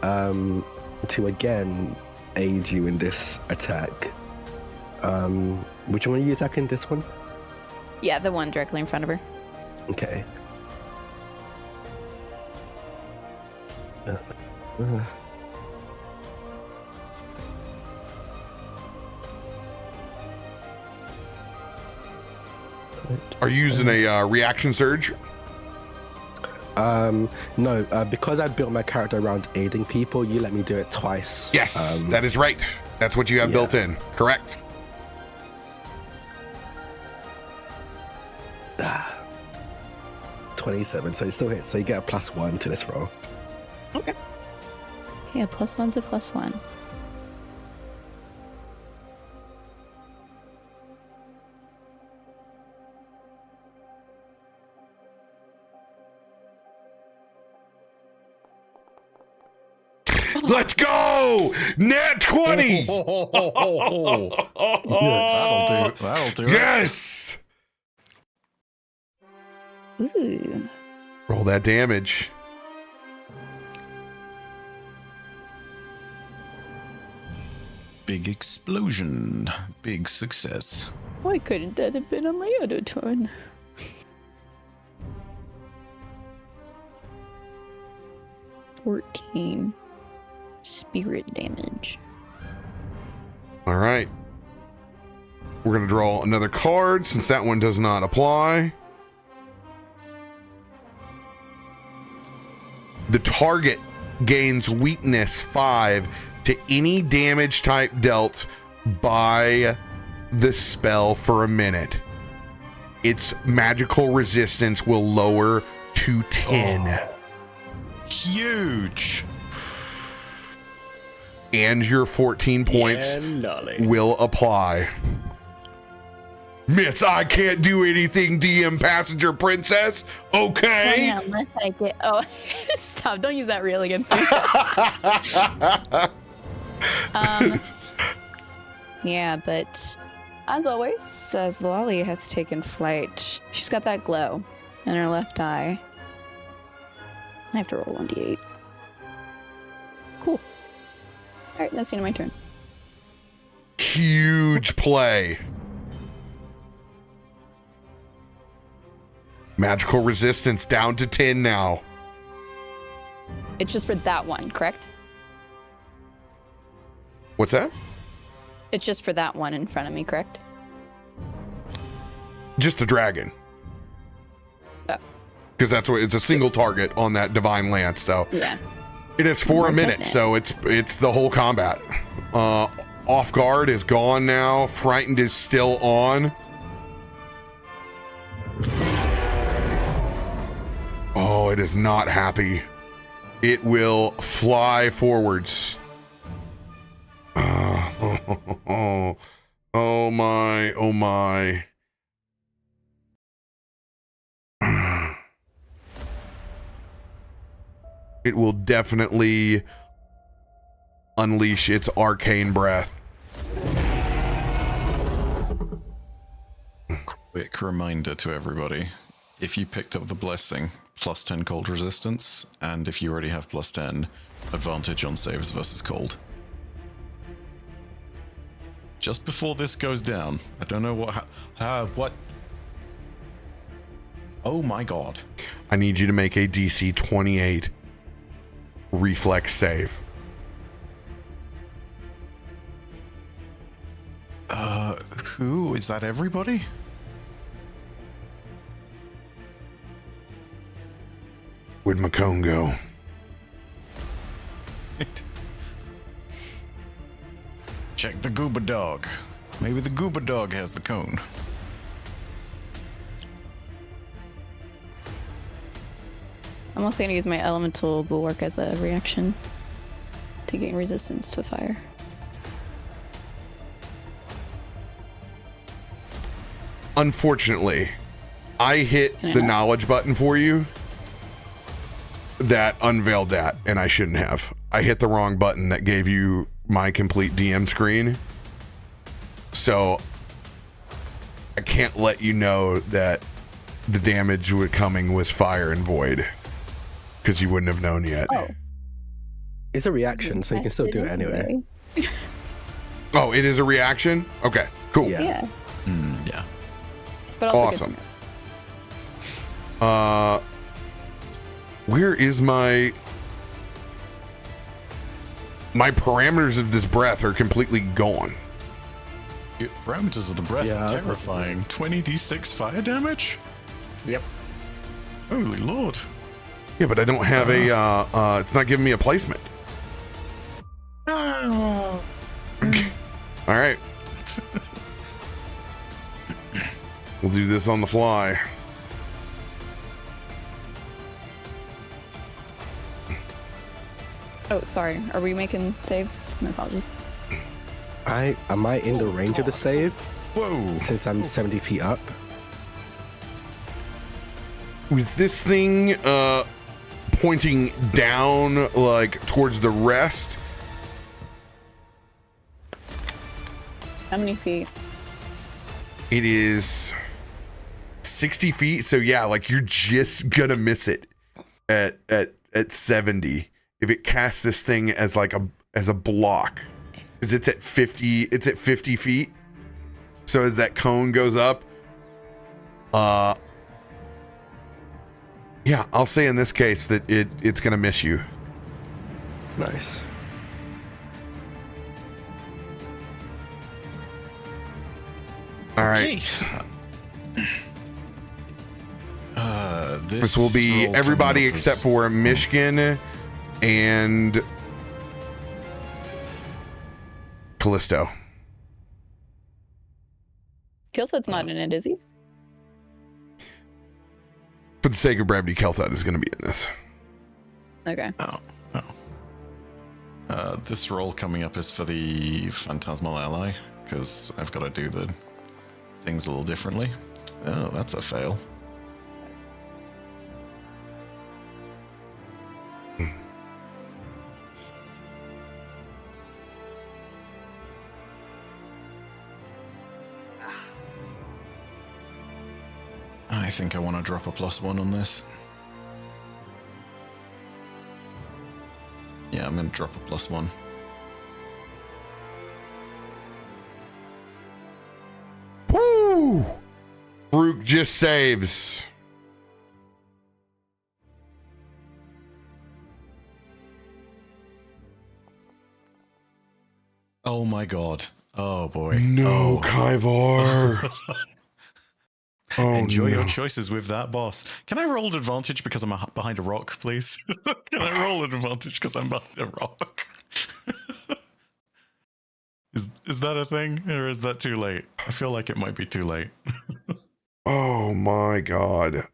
to again aid you in this attack. Which one are you attacking? This one? Yeah, the one directly in front of her. Okay. Are you using a reaction surge? No, because I built my character around aiding people, you let me do it twice. Yes, that is right. That's what you have built in. Correct. Ah, 27, so it still hits. So you get a +1 to this roll. Okay. Yeah, +1's a +1. Let's go! Nat 20! That'll do it. Yes! Ooh. Roll that damage. Big explosion. Big success. Why couldn't that have been on my other turn? $14 spirit damage. All right. We're going to draw another card since that one does not apply. The target gains weakness 5 to any damage type dealt by the spell for a minute. Its magical resistance will lower to 10. Huge. And your 14 points will apply. Miss, I can't do anything, DM Passenger Princess. Okay. Well, yeah, unless I get. Oh, stop! Don't use that reel against me. Yeah, but as always, as Lolly has taken flight, she's got that glow in her left eye. I have to roll 1d8. Cool. All right, that's the end of my turn. Huge play. Magical resistance down to 10 now. It's just for that one, correct? What's that? It's just for that one in front of me, correct? Just the dragon. Oh. Because that's what it's a single target on that divine lance. So Yeah. it is for Oh a my minute. goodness. So it's the whole combat. Off guard is gone now. Frightened is still on. Oh, it is not happy. It will fly forwards. Oh Oh my, oh my. It will definitely unleash its arcane breath. Quick reminder to everybody. If you picked up the blessing, plus 10 cold resistance, and if you already have plus 10, advantage on saves versus cold. Just before this goes down, I don't know what. Oh my god. I need you to make a DC 28 reflex save. Who? Is that everybody? Where'd my cone go? Check the Gooba Dog. Maybe the Gooba Dog has the cone. I'm also going to use my elemental bulwark as a reaction to gain resistance to fire. Unfortunately, I hit the knowledge button for you that unveiled that, and I shouldn't have. I hit the wrong button that gave you my complete DM screen. So I can't let you know that the damage coming was fire and void, because you wouldn't have known yet. Oh. It's a reaction, so you can still do it anyway. Oh, it is a reaction? Okay, cool. Yeah. Yeah. But also awesome. Where is my parameters of this breath are completely gone. Your parameters of the breath are terrifying. 20d6 fire damage? Yep. Holy lord. Yeah, but I don't have a it's not giving me a placement. Oh. All right. We'll do this on the fly. Oh, sorry. Are we making saves? My apologies. Am I in the range of the save? Whoa. Since I'm 70 feet up. Was this thing pointing down, like towards the rest? How many feet? It is 60 feet. So yeah, like you're just gonna miss it at 70 if it casts this thing as like a block, because it's at 50 feet. So as that cone goes up, yeah, I'll say in this case that it's gonna miss you. Nice. All right. This will be everybody except for Myshkin and Kallisto. Kilthud's not in it, is he? For the sake of brevity, Kelthud is going to be in this. Okay. This roll coming up is for the Phantasmal Ally, because I've got to do the things a little differently. Oh, that's a fail. I think I want to drop a +1 on this. Yeah, I'm going to drop a +1. Woo! Faroük just saves. Oh my god. Oh boy. No, Oh. Kaivar. Oh, Enjoy no. your choices with that boss. Can I roll an advantage because I'm behind a rock, please? Can I roll an advantage because I'm behind a rock? Is that a thing, or is that too late? I feel like it might be too late. Oh my god.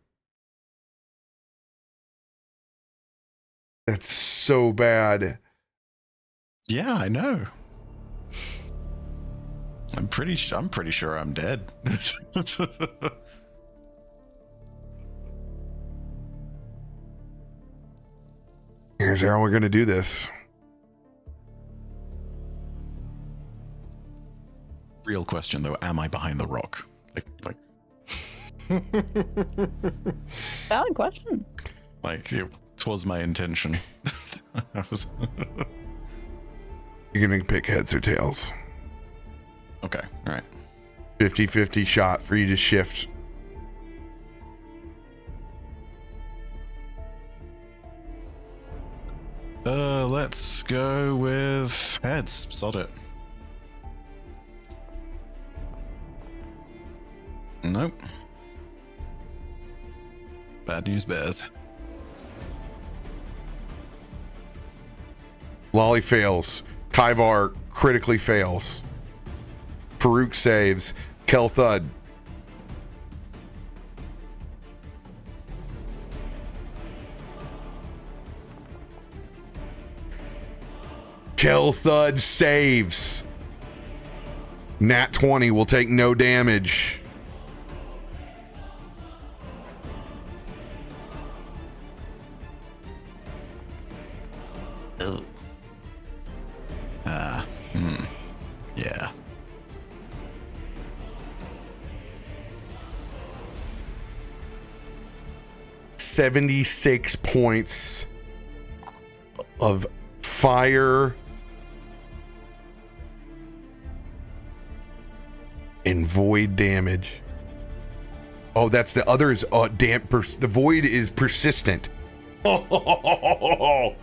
That's so bad. Yeah, I know. I'm pretty sure I'm dead. Here's how we're gonna do this. Real question though, am I behind the rock? Like Valid question. Like it was my intention. I was You're gonna pick heads or tails. Okay, all right. 50-50 shot for you to shift. Let's go with heads. Sod it. Nope. Bad news bears. Lolly fails. Kaivar critically fails. Farouk saves. Kel Thud. Kel Thud saves. Nat 20 will take no damage. Ugh. Yeah. $76 points of fire and void damage. Oh, that's the others. Oh, damn! The void is persistent. I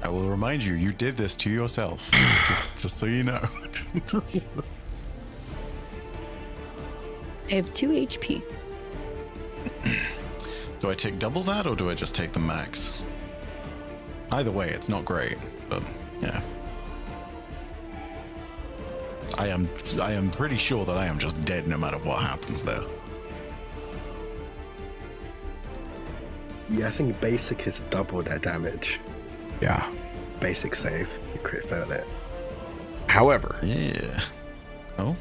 will remind you, you did this to yourself. just so you know. I have 2 HP. Do I take double that, or do I just take the max? Either way, it's not great, but yeah. I am pretty sure that I am just dead no matter what happens there. Yeah, I think basic is double their damage. Yeah. Basic save. You crit fail it. However, Yeah. Oh.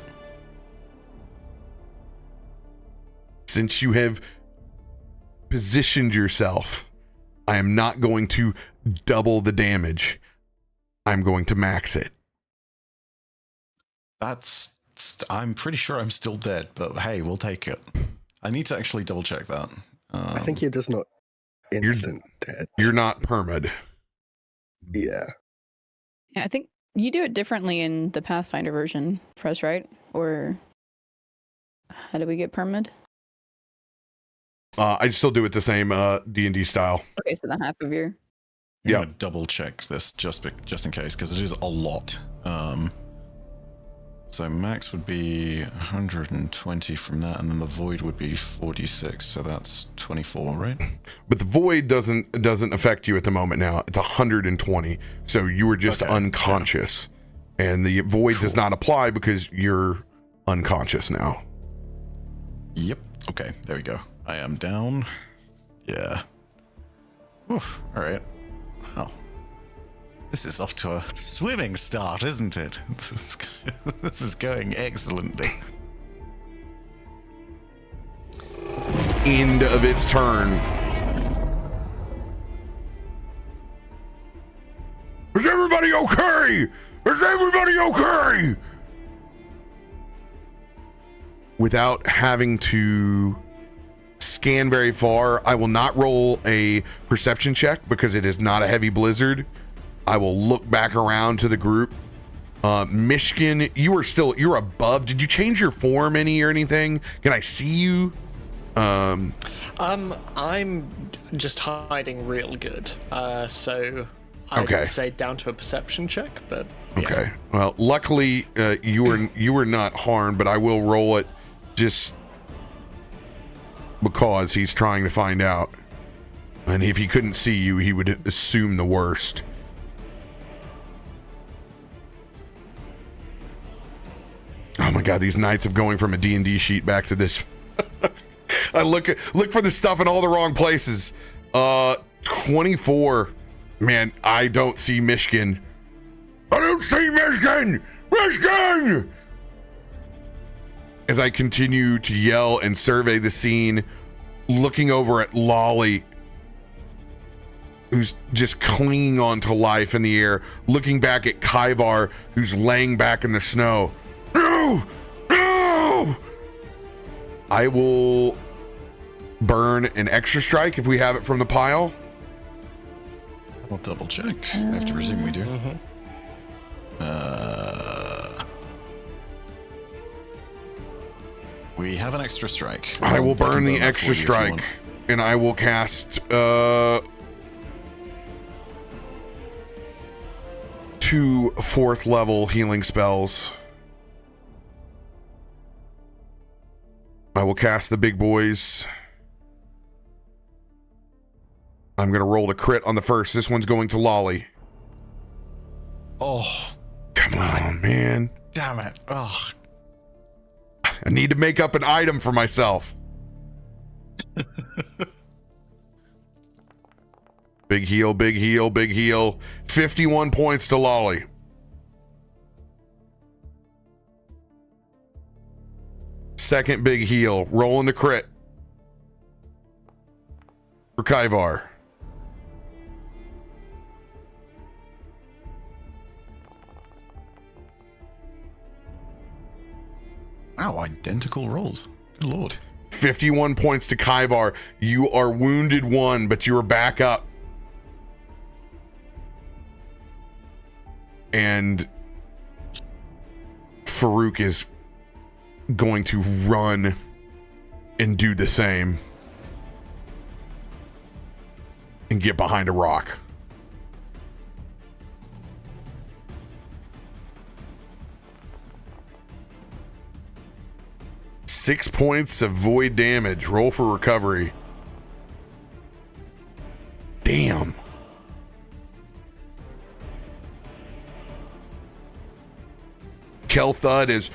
since you have positioned yourself, I am not going to double the damage. I'm going to max it. I'm pretty sure I'm still dead, but hey, we'll take it. I need to actually double check that. I think you're just not instant dead. You're not permed. Yeah. Yeah, I think you do it differently in the Pathfinder version for us, right? Or how do we get permed? I still do it the same D&D style. Okay, so the half of your... I'm Yeah. gonna double check this just in case, because it is a lot. So max would be 120 from that, and then the void would be 46, so that's 24, right? But the void doesn't affect you at the moment now. It's 120. So you were just Okay, unconscious. And the void does not apply because you're unconscious now. Yep. Okay, there we go. I am down. Yeah. Oof. All right. Wow. This is off to a swimming start, isn't it? This is going excellently. End of its turn. Is everybody okay? Is everybody okay? Without having to scan very far, I will not roll a perception check because it is not a heavy blizzard. I will look back around to the group. Myshkin, you're above. Did you change your form any or anything? Can I see you? I'm just hiding real good. So I Okay. would say down to a perception check, but yeah. Okay. Well, luckily you were not harmed, but I will roll it just because he's trying to find out. And if he couldn't see you, he would assume the worst. Oh my god, these nights of going from a D&D sheet back to this. I look for the stuff in all the wrong places. 24. Man, I don't see Myshkin. I don't see Myshkin! Myshkin! As I continue to yell and survey the scene, looking over at Lolly, who's just clinging on to life in the air, looking back at Kaivar, who's laying back in the snow. No! No! I will burn an extra strike if we have it from the pile. I'll double check. I have to presume we do. We have an extra strike. I will burn the extra strike, and I will cast 2 4th level healing spells. I will cast the big boys. I'm going to roll a crit on the first. This one's going to Lolly. Oh. Come on, man. Damn it. Oh. I need to make up an item for myself. Big heal, big heal, big heal. 51 points to Lolly. Second big heal. Rolling the crit. For Kaivar. Wow, identical rolls. Good lord. 51 points to Kaivar. You are wounded 1, but you are back up. And Farouk is going to run and do the same. And get behind a rock. Six points of void damage. Roll for recovery. Damn. Kelthud is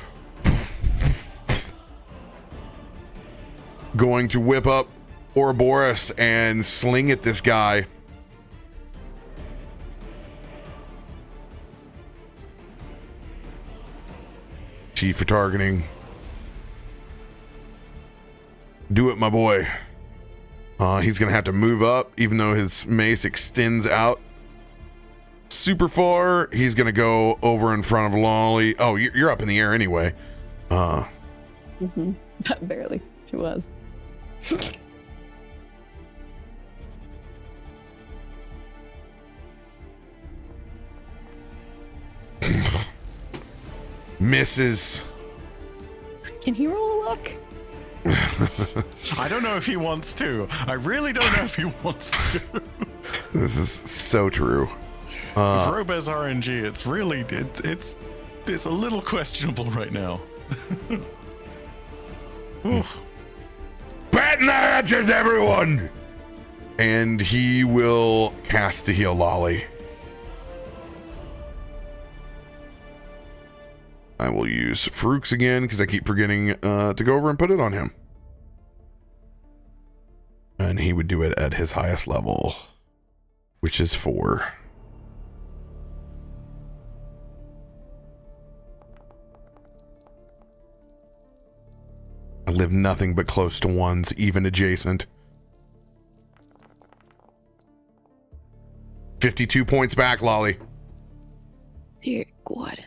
going to whip up Ouroboros and sling at this guy. T for targeting. Do it, my boy. He's gonna have to move up, even though his mace extends out super far. He's gonna go over in front of Lolly. Oh, you're up in the air anyway. Barely. She was. Misses. Can he roll a luck? I don't know if he wants to. I really don't know if he wants to. This is so true. With RoBear's RNG, it's really it's a little questionable right now. Batten the hatches, everyone! And he will cast to heal Lolly. I will use Farouk's again because I keep forgetting to go over and put it on him. And he would do it at his highest level, which is 4. I live nothing but close to 1s, even adjacent. 52 points back, Lolly. Dear God.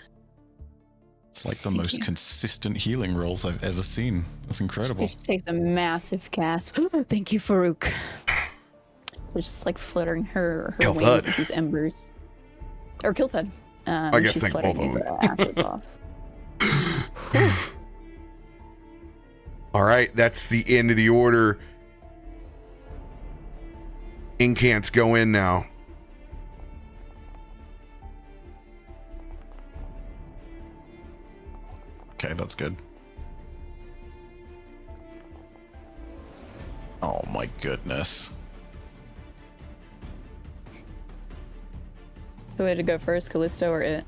It's like the most consistent healing rolls I've ever seen. That's incredible. She just takes a massive gasp. Thank you, Farouk. She's just like fluttering her wings as these embers. Or Kilthud. I guess she's think fluttering both of these them. ashes off. All right, that's the end of the order. Incants go in now. Okay, that's good. Oh my goodness. Who had to go first, Kallisto or it?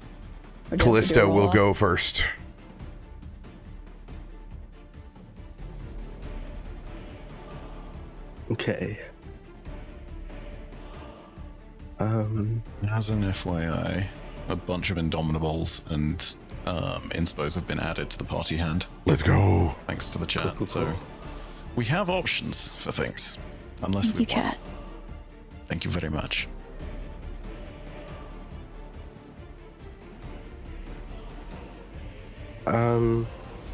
Or do you have to do Kallisto them all will off? go first. Okay. As an FYI, a bunch of Indomitables and Inspos have been added to the party hand. Let's go. Thanks to the chat. Cool. So we have options for things. Unless Thank we you, chat. Thank you very much.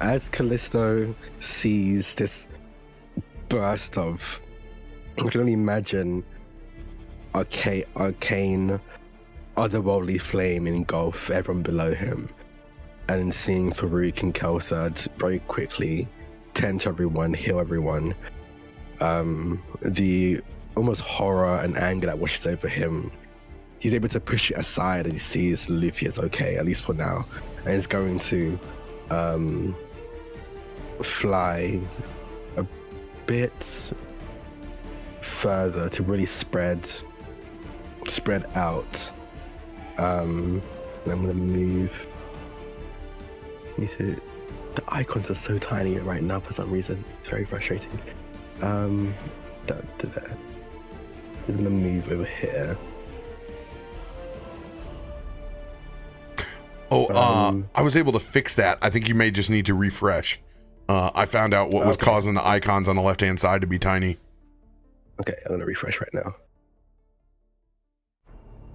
As Kallisto sees this burst of, I can only imagine, arcane, otherworldly flame engulf everyone below him, and seeing Faroük and Kelthard very quickly tend to everyone, heal everyone, the almost horror and anger that washes over him, he's able to push it aside as he sees Loluphia is okay, at least for now, and is going to fly a bit further to really spread out. And I'm gonna move. The icons are so tiny right now for some reason. It's very frustrating. I'm gonna move over here. I was able to fix that. I think you may just need to refresh. I found out what was causing the icons on the left-hand side to be tiny. Okay, I'm gonna refresh right now.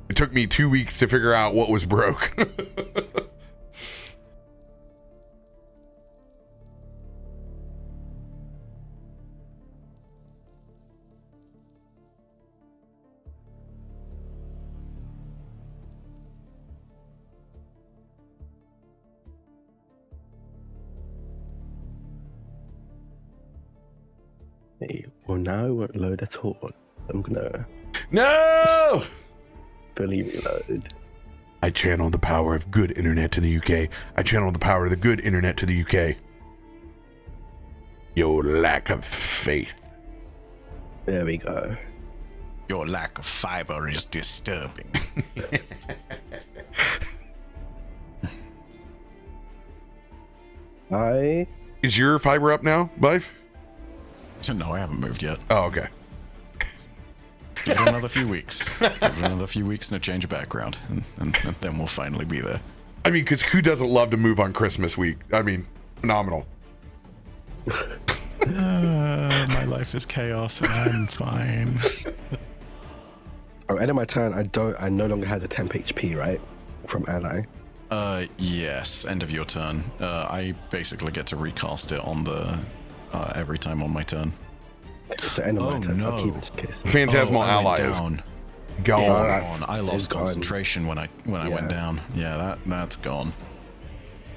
It took me 2 weeks to figure out what was broke. Well, now it won't load at all. I'm gonna No! fully reload. I channel the power of good internet to the UK. I channel the power of the good internet to the UK. Your lack of faith. There we go. Your lack of fiber is disturbing. Is your fiber up now, Bife? No, I haven't moved yet. Oh, okay. Give it another few weeks. Give it another few weeks and a change of background, and then we'll finally be there. I mean, because who doesn't love to move on Christmas week? I mean, phenomenal. My life is chaos, and I'm fine. Oh, end of my turn. I no longer have a temp HP, right? From ally. Yes. End of your turn. I basically get to recast it on the every time on my turn. Okay, so end of my turn. No. I'll keep it in case. Phantasmal ally is gone. It's gone. I lost gone. Concentration when I went down. Yeah, that's gone.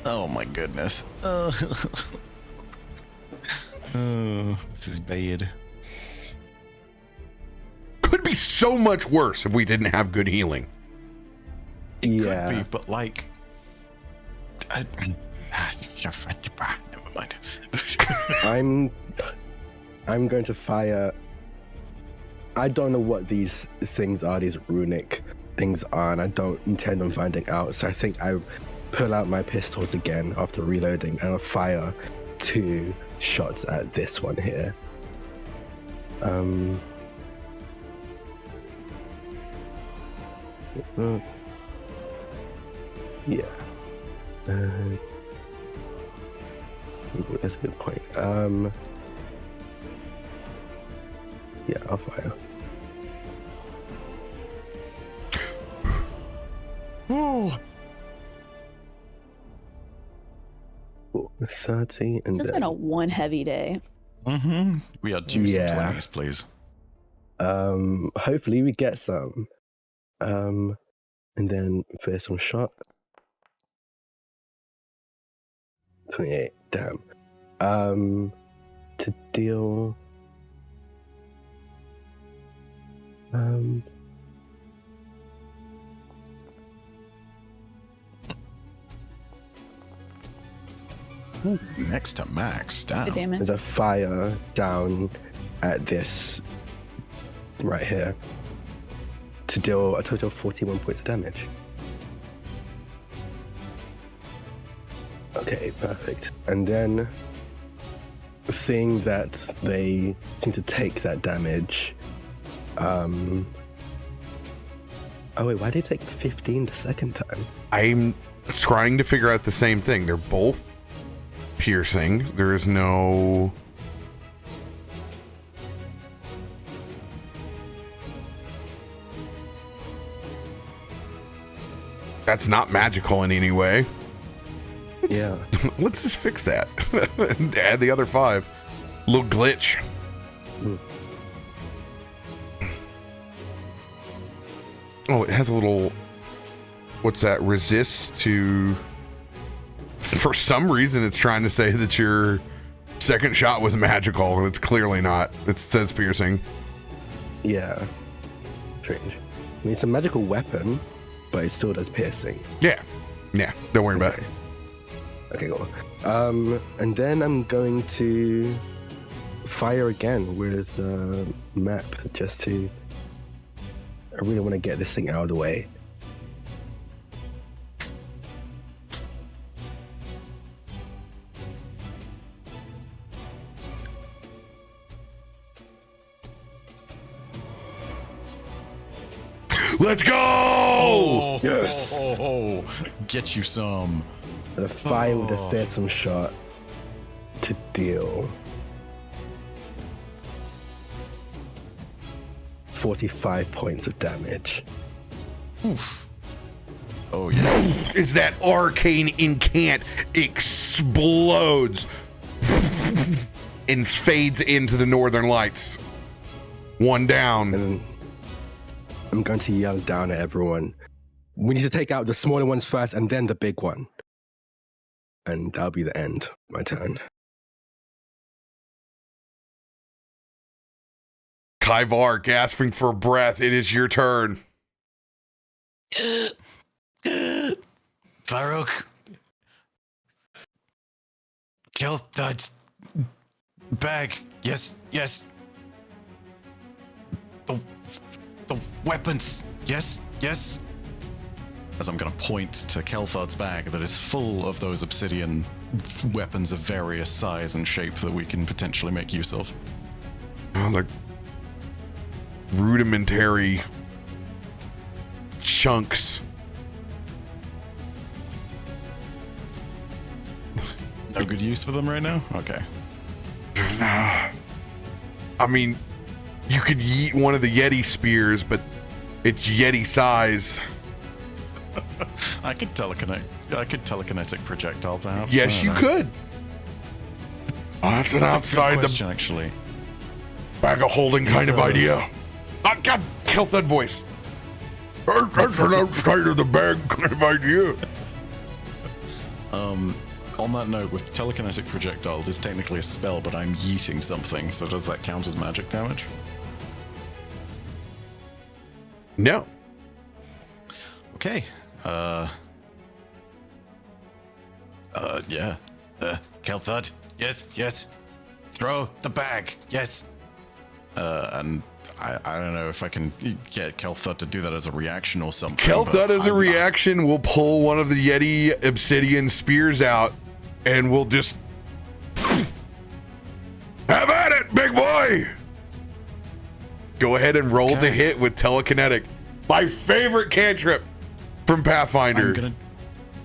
Oh my goodness. Oh, this is bad. Could be so much worse if we didn't have good healing. It could be, but like, never mind. I'm going to fire. I don't know what these things are, these runic things are, and I don't intend on finding out. So I think I pull out my pistols again after reloading, and I'll fire 2 shots at this one here. Yeah. That's a good point. Yeah, I'll fire. Oh. Cool. 30 and This has been a one heavy day. Mm-hmm. We are due some 20s, please. Hopefully we get some. And then first one shot. 28. Damn. To deal. Next to max. Damn. Good damage. The fire down at this right here to deal a total of 41 points of damage. Okay, perfect. And then seeing that they seem to take that damage, Oh wait, why did it take 15 the second time? I'm trying to figure out the same thing. They're both piercing. There is no... That's not magical in any way. Yeah. Let's just fix that. Add the other 5. Little glitch. Oh, it has a little... What's that? Resist to... For some reason, it's trying to say that your second shot was magical. It's clearly not. It says piercing. Yeah. Strange. I mean, it's a magical weapon, but it still does piercing. Yeah. Yeah. Don't worry about it. Okay, cool. And then I'm going to fire again with map just to... I really want to get this thing out of the way. Let's go! Yes. Get you some. The fire with a fearsome shot to deal 45 points of damage. Oof. Oh yeah. Is that arcane incant explodes and fades into the northern lights. One down. And I'm going to yell down at everyone. We need to take out the smaller ones first and then the big one. And that'll be the end. My turn. Kaivar gasping for breath. It is your turn. Farouk. Kill that bag. Yes, yes. The weapons. Yes, yes. As I'm going to point to Kelthard's bag that is full of those obsidian weapons of various size and shape that we can potentially make use of. Oh, the rudimentary chunks. No good use for them right now? Okay. I mean, you could yeet one of the Yeti spears, but it's Yeti size. I could telekinetic projectile perhaps. Yes, you could. Oh, that's an outside question, the actually. bag of holding kind of idea. Oh, God, kill that voice. That's an outside of the bag kind of idea. On that note, with telekinetic projectile, it is technically a spell, but I'm yeeting something, so does that count as magic damage? No. Okay. Yeah. Kelthard. Yes, yes. Throw the bag. Yes. And I don't know if I can get Kelthard to do that as a reaction or something. Kelthard as a reaction will pull one of the Yeti obsidian spears out and we'll just have at it, big boy. Go ahead and roll the hit with telekinetic. My favorite cantrip from Pathfinder.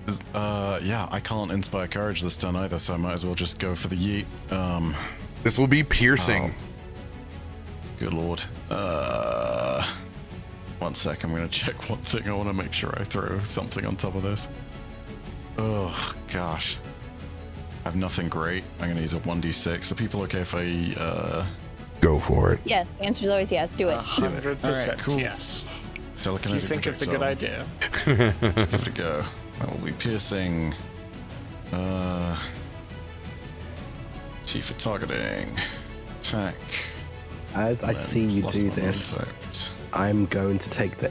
Yeah, I can't inspire courage this turn either, so I might as well just go for the yeet. This will be piercing. Good lord. 1 sec, I'm gonna check one thing. I want to make sure I throw something on top of this. Oh gosh, I have nothing great. I'm gonna use a 1d6. Are people okay if I Go for it? Yes, the answer is always yes. Do it. 100% cool. yes. telekinetic You think it's a good idea? Let's give it a go. That will be piercing. T for targeting. Attack. As I see you do this, I'm going to take the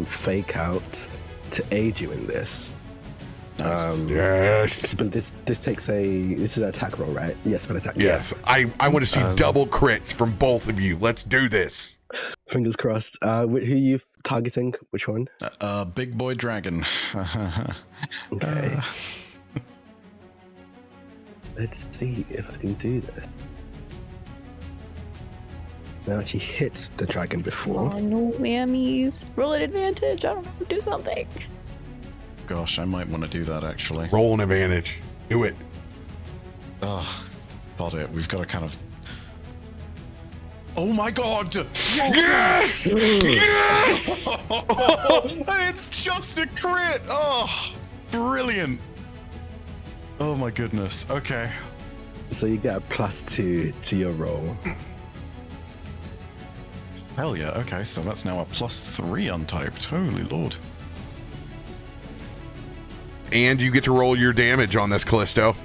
fake out to aid you in this. Nice. Yes. But this takes this is an attack roll, right? Yes, an attack. Yes. Yeah. I want to see double crits from both of you. Let's do this. Fingers crossed. Who are you targeting? Which one? Big boy dragon. Okay. Let's see if I can do this. Now she hit the dragon before. Oh, no whammies. Roll an advantage. I don't know. Do something. Gosh, I might want to do that actually. Roll an advantage. Do it. Oh, got it. We've got to kind of. Oh my god! Yes! Yes! It's just a crit! Oh, brilliant! Oh my goodness. Okay. So you get a +2 to your roll. Hell yeah. Okay, so that's now a +3 untyped. Holy lord. And you get to roll your damage on this, Kallisto.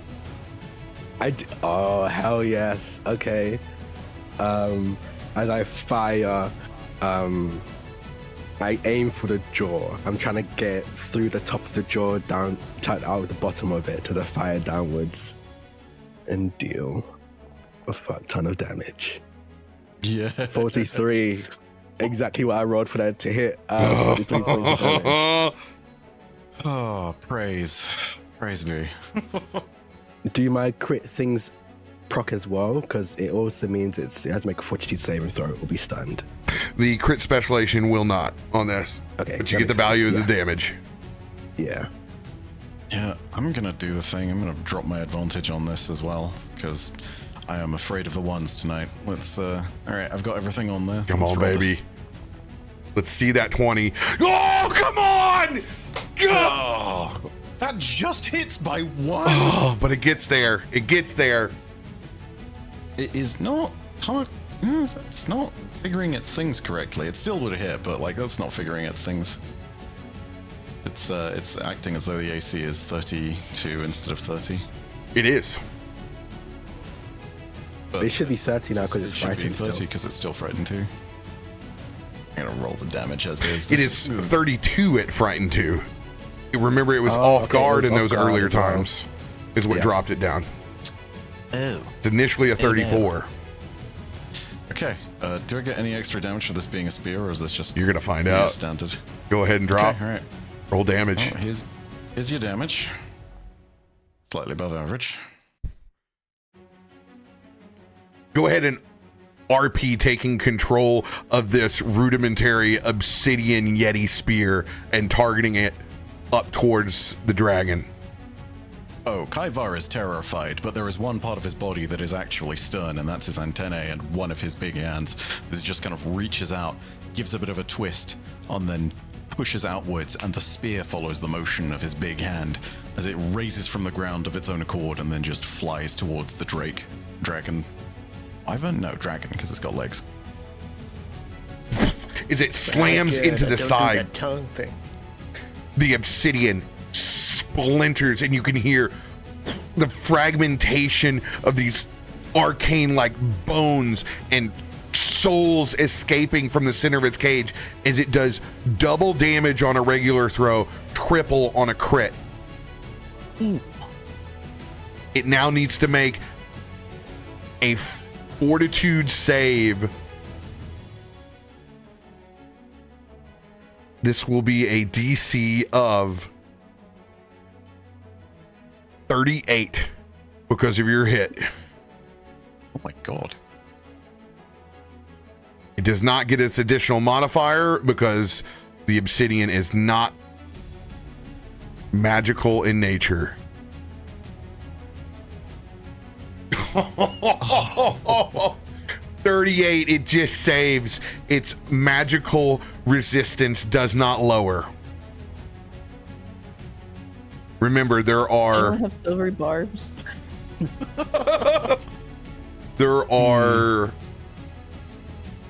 Oh, hell yes. Okay. As I fire, I aim for the jaw. I'm trying to get through the top of the jaw down, out of the bottom of it as I fire downwards and deal a fuck ton of damage. Yeah. 43. Exactly what I rolled for that to hit. 43 points of damage. Oh, praise be. Do my crit things proc as well? Because it also means it has to make a fortitude saving throw. It will be stunned. The crit specialization will not on this. Okay. But you get the value of the damage. Yeah. Yeah, I'm gonna do the thing. I'm gonna drop my advantage on this as well because I am afraid of the ones tonight. Let's. All right, I've got everything on there. Come Let's on, roll baby. this. Let's see that 20. Oh, come on! Oh, that just hits by 1. Oh, but it gets there. It gets there. It is not. It's not figuring its things correctly. It still would have hit, but like that's not figuring its things. It's acting as though the AC is 32 instead of 30. It is. But It should be 30 now because it's should be frightened 30 still. because it's still frightened too. I'm gonna roll the damage as is. It is 32 at Frightened 2. Remember, it was Oh, off okay, it guard was in off those guard earlier as well. times, is what Yeah. dropped it down. Oh. It's initially a 34. Okay. Do I get any extra damage for this being a spear, or is this just You're going to find yeah, out. standard? Go ahead and drop. Okay, all right. Roll damage. Oh, here's your damage. Slightly above average. Go ahead and RP taking control of this rudimentary obsidian yeti spear and targeting it up towards the dragon. Oh, Kaivar is terrified, but there is one part of his body that is actually stern, and that's his antennae and one of his big hands. This just kind of reaches out, gives a bit of a twist, and then pushes outwards, and the spear follows the motion of his big hand as it raises from the ground of its own accord and then just flies towards the dragon. Ivan? No, dragon, because it's got legs. As it slams into the Don't do side, that tongue thing. the obsidian splinters, and you can hear the fragmentation of these arcane like bones and souls escaping from the center of its cage as it does double damage on a regular throw, triple on a crit. Ooh. It now needs to make a fortitude save. This will be a DC of 38 because of your hit. Oh my god. It does not get its additional modifier because the obsidian is not magical in nature. 38, it just saves. Its magical resistance does not lower. Remember, there I are don't have silvery barbs. there are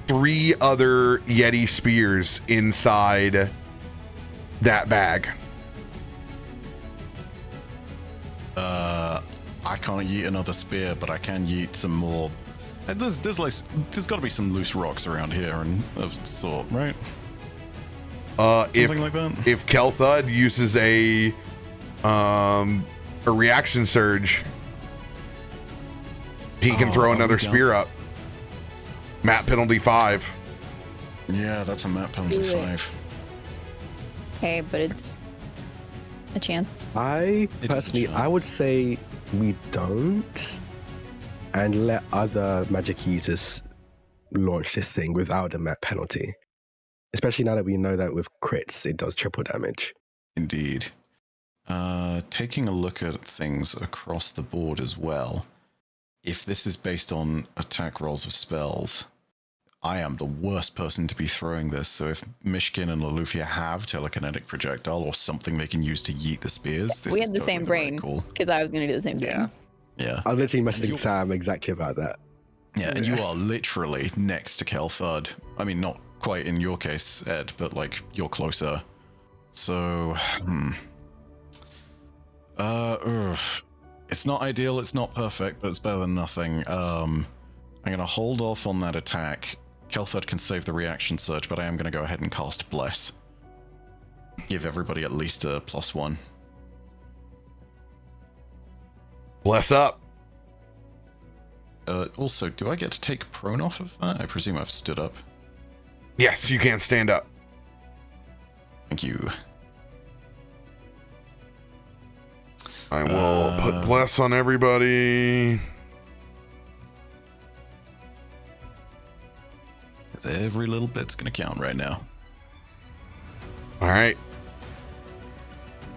3 other Yeti spears inside that bag. I can't yeet another spear, but I can yeet some more. There's got to be some loose rocks around here and of sort, right? If like that? if Kelthud uses a reaction surge, he can throw another we don't. spear up. Map penalty 5. Yeah, that's a map penalty Do it. 5. Okay, but it's a chance. I It is a personally, I chance. would say we don't, and let other magic users launch this thing without a map penalty. Especially now that we know that with crits, it does triple damage. Indeed. Taking a look at things across the board as well, if this is based on attack rolls of spells, I am the worst person to be throwing this, so if Myshkin and Loluphia have telekinetic projectile or something they can use to yeet the spears, this We is had the totally same right brain, call. because I was going to do the same thing. Yeah. I was literally messaging Sam exactly about that. Yeah, and you are literally next to Kelthud. I mean, not quite in your case, Ed, but like you're closer. So, it's not ideal, it's not perfect, but it's better than nothing. I'm gonna hold off on that attack. Kelthud can save the reaction surge, but I am gonna go ahead and cast Bless. Give everybody at least a +1. Bless up. Also, do I get to take prone off of that? I presume I've stood up. Yes, you can stand up. Thank you. I will put bless on everybody. Because every little bit's gonna count right now. All right.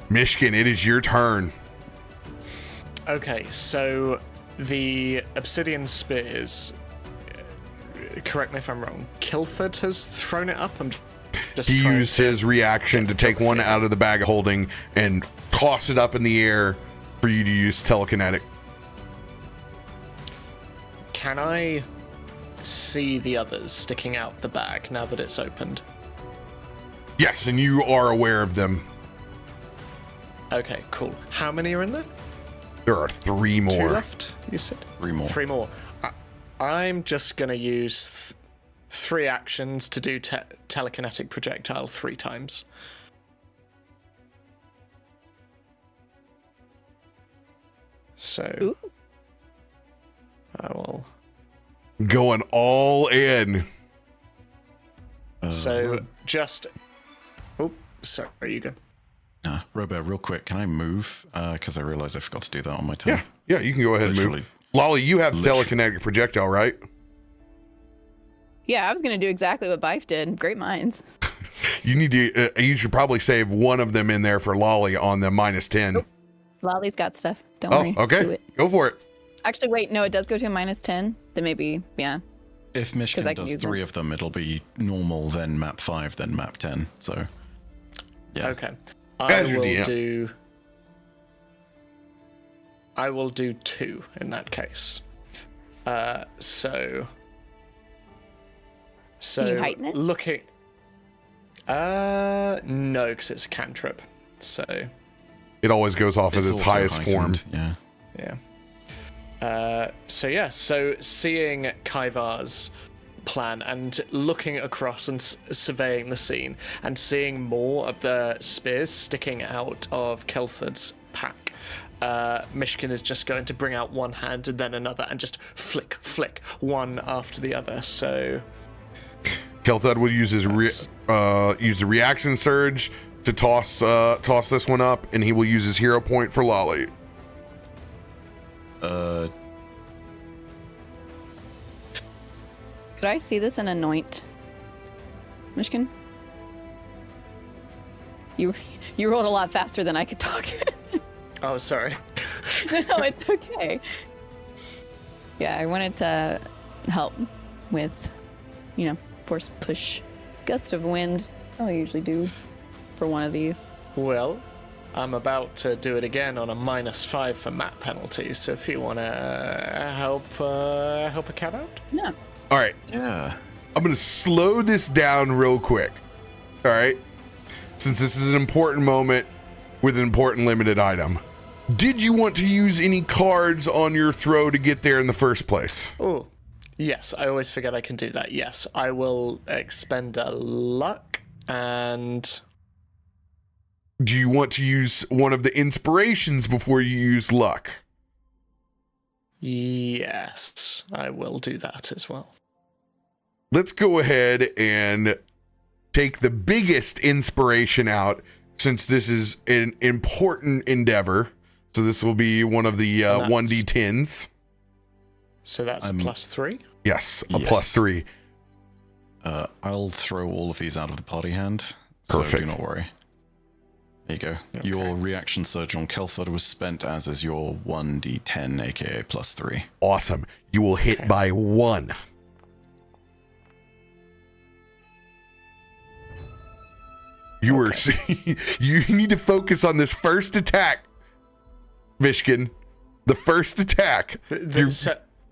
Myshkin, it is your turn. Okay, so the obsidian spears, correct me if I'm wrong, Kelthud has thrown it up and just He trying used to his reaction to take one out of the bag of holding and toss it up in the air for you to use telekinetic. Can I see the others sticking out the bag now that it's opened? Yes, and you are aware of them. Okay, cool. How many are in there? There are 3 Two more. left, you said? 3 more. 3 more. I'm just going to use 3 actions to do telekinetic projectile 3 times. So Ooh. I will. Going all in. So just. Oh, sorry, you go. RoBear, real quick, can I move? Because I realized I forgot to do that on my turn. Yeah, you can go ahead and move. Literally. Lolly, you have telekinetic projectile, right? Yeah, I was going to do exactly what Bife did. Great minds. You need to. You should probably save one of them in there for Lolly on the -10. Nope. Lolly's got stuff. Don't worry. Oh, Do okay. it. Go for it. Actually, wait. No, it does go to a -10. Then maybe, yeah. If 'Cause I Myshkin can does use 3 of them, it'll be normal, then map 5, then map 10. So, yeah. Okay. As your DM. I will do 2 in that case. So Can you heighten it? looking. No, because it's a cantrip. So It always goes off at its highest form. Yeah. yeah. So seeing Kaivar's plan and looking across and surveying the scene and seeing more of the spears sticking out of Kelthud's pack, Myshkin is just going to bring out one hand and then another and just flick one after the other. So Kelthud will use his use the reaction surge to toss this one up, and he will use his hero point for Lolly. Could I see this and anoint Myshkin? You rolled a lot faster than I could talk. oh, sorry. No, it's okay. Yeah, I wanted to help with, force push, gust of wind. I usually do for one of these. Well, I'm about to do it again on a -5 for map penalty. So if you want to help a cat out. Yeah. All right. Yeah. I'm going to slow this down real quick. All right. Since this is an important moment with an important limited item. Did you want to use any cards on your throw to get there in the first place? Oh, yes. I always forget I can do that. Yes, I will expend a luck and. Do you want to use one of the inspirations before you use luck? Yes, I will do that as well. Let's go ahead and take the biggest inspiration out, since this is an important endeavor. So this will be one of the 1d10s. So that's a +3? Yes, a Yes. +3. I'll throw all of these out of the party hand. So Perfect. do not worry. There you go. Okay. Your reaction surge on Kelford was spent, as is your 1d10, aka +3. Awesome. You will hit Okay. by 1. You were you need to focus on this first attack, Myshkin. The first attack.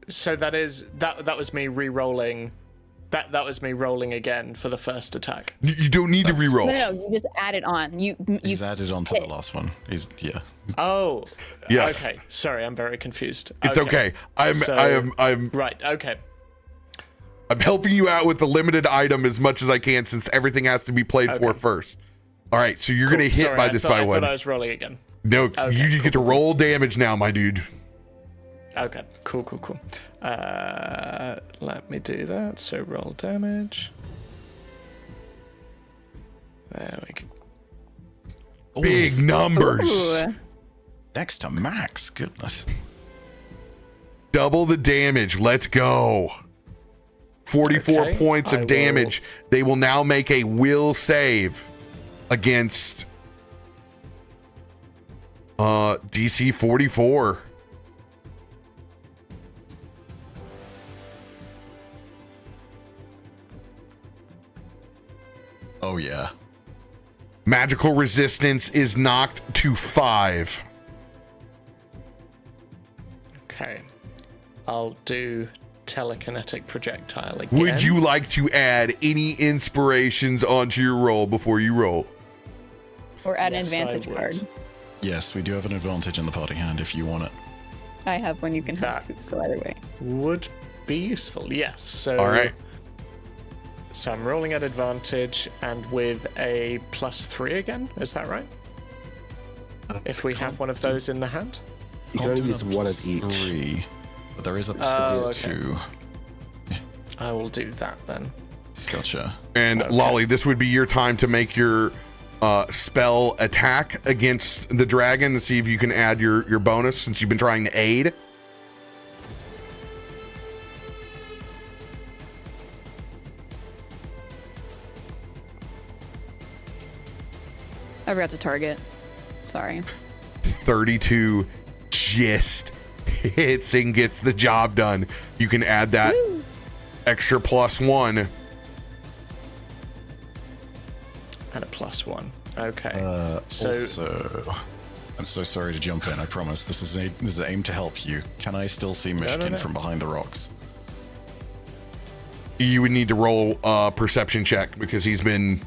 So that was me re-rolling. That was me rolling again for the first attack. You don't need to re-roll. No, you just add it on. You He's added on to the last one. Yeah. Oh. Yes. Okay. Sorry, I'm very confused. It's okay. I'm Right. Okay. I'm helping you out with the limited item as much as I can, since everything has to be played for first. All right, so you're gonna hit Sorry, by this by I one. thought I was rolling again. No, Okay, you get to roll damage now, my dude. Okay. Cool. Let me do that. So roll damage. There we go. Big numbers. Ooh. Next to max. Goodness. Double the damage. Let's go. 44 Okay, points of I damage. They will now make a will save against DC 44. Oh, yeah. Magical resistance is knocked to 5. Okay. I'll do telekinetic projectile again. Would you like to add any inspirations onto your roll before you roll? Or add Yes, an I advantage would. card. Yes, we do have an advantage in the party hand if you want it. I have one you can have too, so either way. Would be useful, yes. So All right. So I'm rolling at advantage and with a +3 again, is that right? If we have one of those in the hand? You can I'll only do use a one of each. +3, but there is a Oh, +2. I will do that then. Gotcha. And Okay. Lolly, this would be your time to make your spell attack against the dragon to see if you can add your bonus, since you've been trying to aid. I forgot to target. Sorry. 32 just hits and gets the job done. You can add that extra +1. And a +1. Okay. So Also, I'm so sorry to jump in. I promise this is aimed to help you. Can I still see Myshkin no. from behind the rocks? You would need to roll a perception check because he's been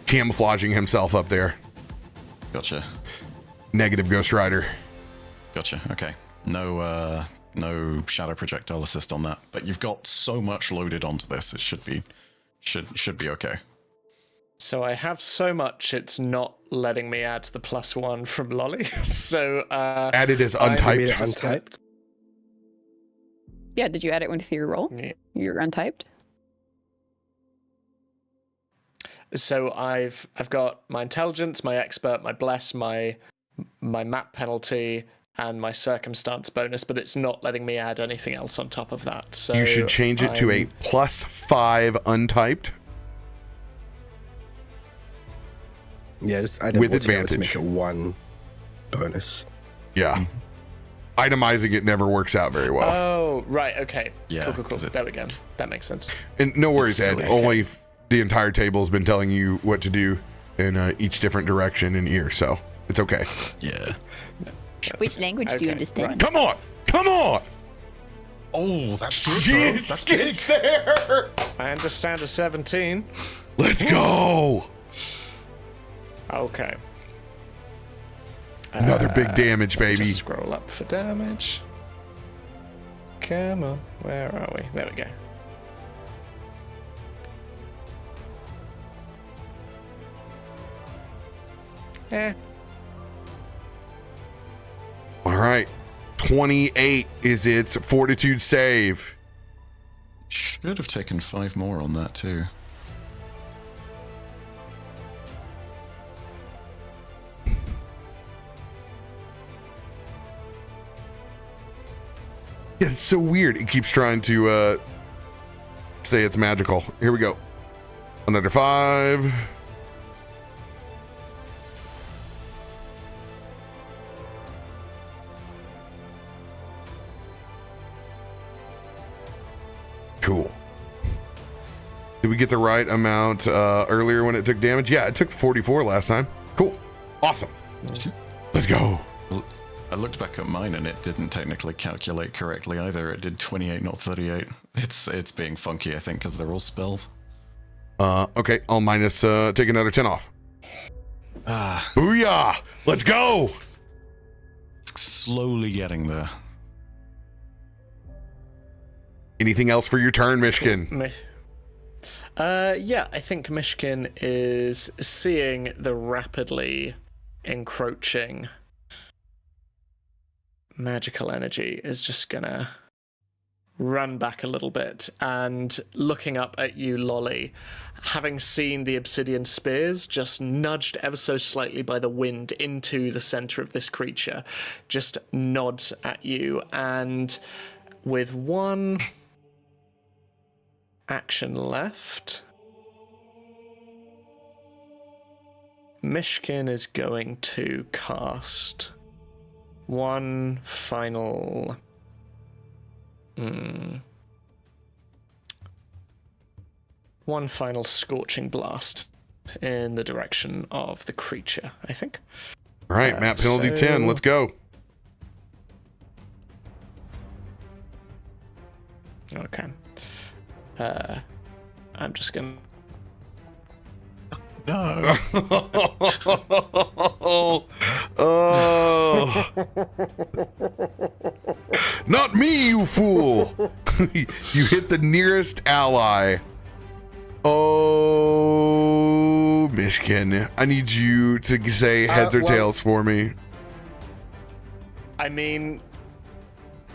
camouflaging himself up there. Gotcha. Negative, Ghost Rider. Gotcha. Okay. No shadow projectile assist on that. But you've got so much loaded onto this. It should be okay. So I have so much, it's not letting me add the +1 from Lolly. So Add it as I made it untyped. untyped. Yeah, did you add it with your roll? Yeah. You're untyped? So I've got my intelligence, my expert, my bless, my map penalty, and my circumstance bonus, but it's not letting me add anything else on top of that. So You should change it to a +5 untyped. Yeah, just add With it altogether to advantage. make it 1 bonus. Yeah. Itemizing it never works out very well. Oh, right, okay. Yeah, Cool. 'cause it- There we go. That makes sense. And no worries, It's Ed. silly. Only the entire table has been telling you what to do in each different direction and ear, so it's okay. Yeah. Which language do you Okay, understand? right. Come on! Come on! Oh, that's good. Though. Jeez, That's big. it's there! I understand a 17. Let's go! Okay. Another big damage, baby. Just scroll up for damage. Come on. Where are we? There we go. All right. 28 is its fortitude save. Should have taken 5 more on that too. Yeah, it's so weird. It keeps trying to say it's magical. Here we go. Another 5. Cool. Did we get the right amount earlier when it took damage? Yeah, it took 44 last time. Cool. Awesome. Let's go. I looked back at mine and it didn't technically calculate correctly either. It did 28, not 38. It's being funky, I think, because they're all spells. Okay, I'll minus take another 10 off. Booyah! Let's go! It's slowly getting there. Anything else for your turn, Myshkin? Yeah, I think Myshkin is seeing the rapidly encroaching magical energy, is just gonna run back a little bit and looking up at you, Lolly, having seen the obsidian spears just nudged ever so slightly by the wind into the center of this creature, just nods at you, and with one action left, Myshkin is going to cast one final scorching blast in the direction of the creature, I think. All right, map penalty 10. Let's go. Okay. I'm just gonna. No. Oh. Not me, you fool. You hit the nearest ally. Oh, Myshkin, I need you to say heads or tails for me. I mean,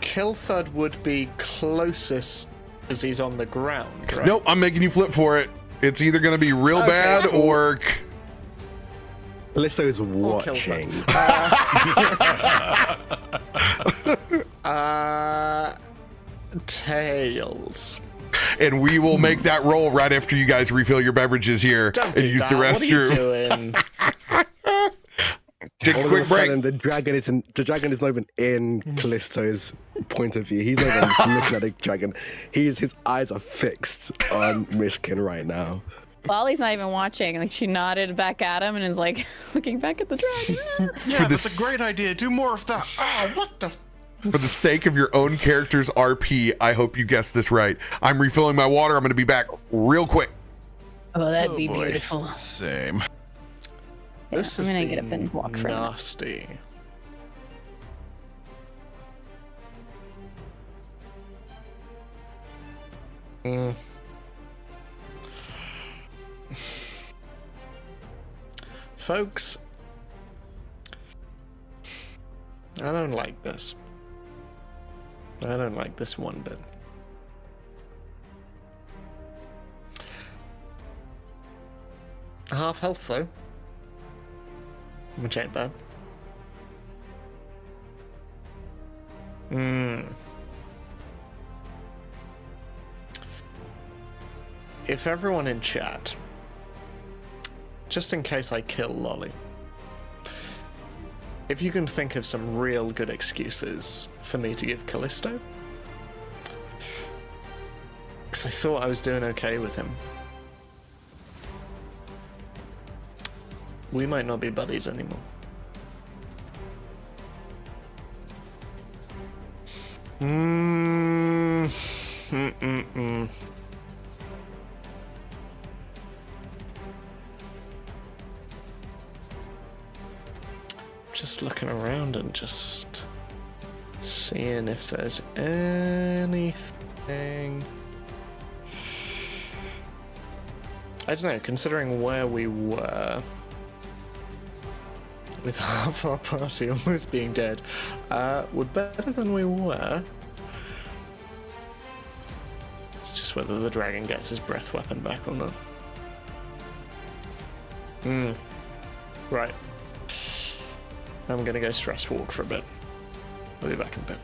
Kilthud would be closest as he's on the ground, right? Nope, I'm making you flip for it. It's either going to be real bad or... Kallisto is watching. Tails. And we will make that roll right after you guys refill your beverages here and use the restroom. What are you doing? Take a quick break. The dragon is not even in Kallisto's point of view. He's not even looking at the dragon. His eyes are fixed on Myshkin right now. Lolly's not even watching. Like, she nodded back at him and is like looking back at the dragon. Yeah, that's a great idea. Do more of that. Oh, what the? For the sake of your own character's RP, I hope you guessed this right. I'm refilling my water. I'm going to be back real quick. Oh, that'd be beautiful. Same. Yeah, This I'm is gonna get up and walk for a minute. nasty. Folks, I don't like this. I don't like this one bit. Half health though, which ain't bad. If everyone in chat, just in case I kill Lolly, if you can think of some real good excuses for me to give Kallisto, because I thought I was doing okay with him. We might not be buddies anymore. Just looking around and just seeing if there's anything. I don't know, considering where we were, with half our party almost being dead, we're better than we were. It's just whether the dragon gets his breath weapon back or not. Right. I'm gonna go stress walk for a bit. I'll be back in a bit.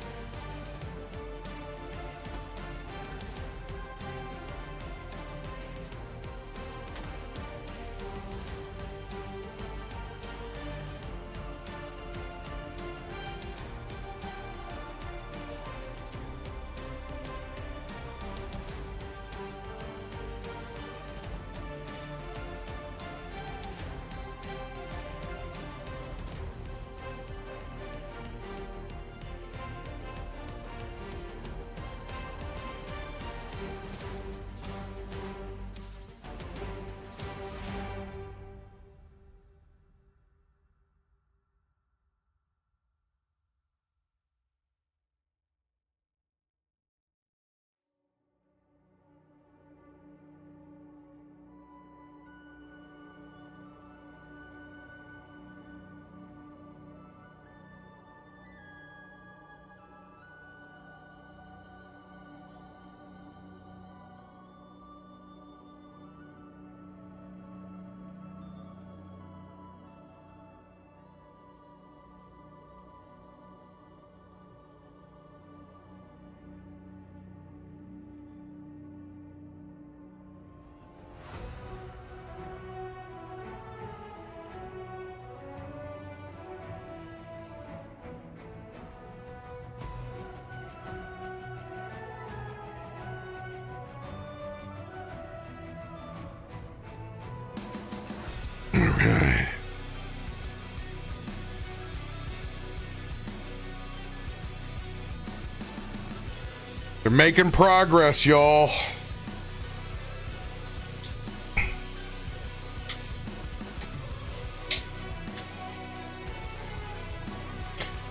They're making progress, y'all.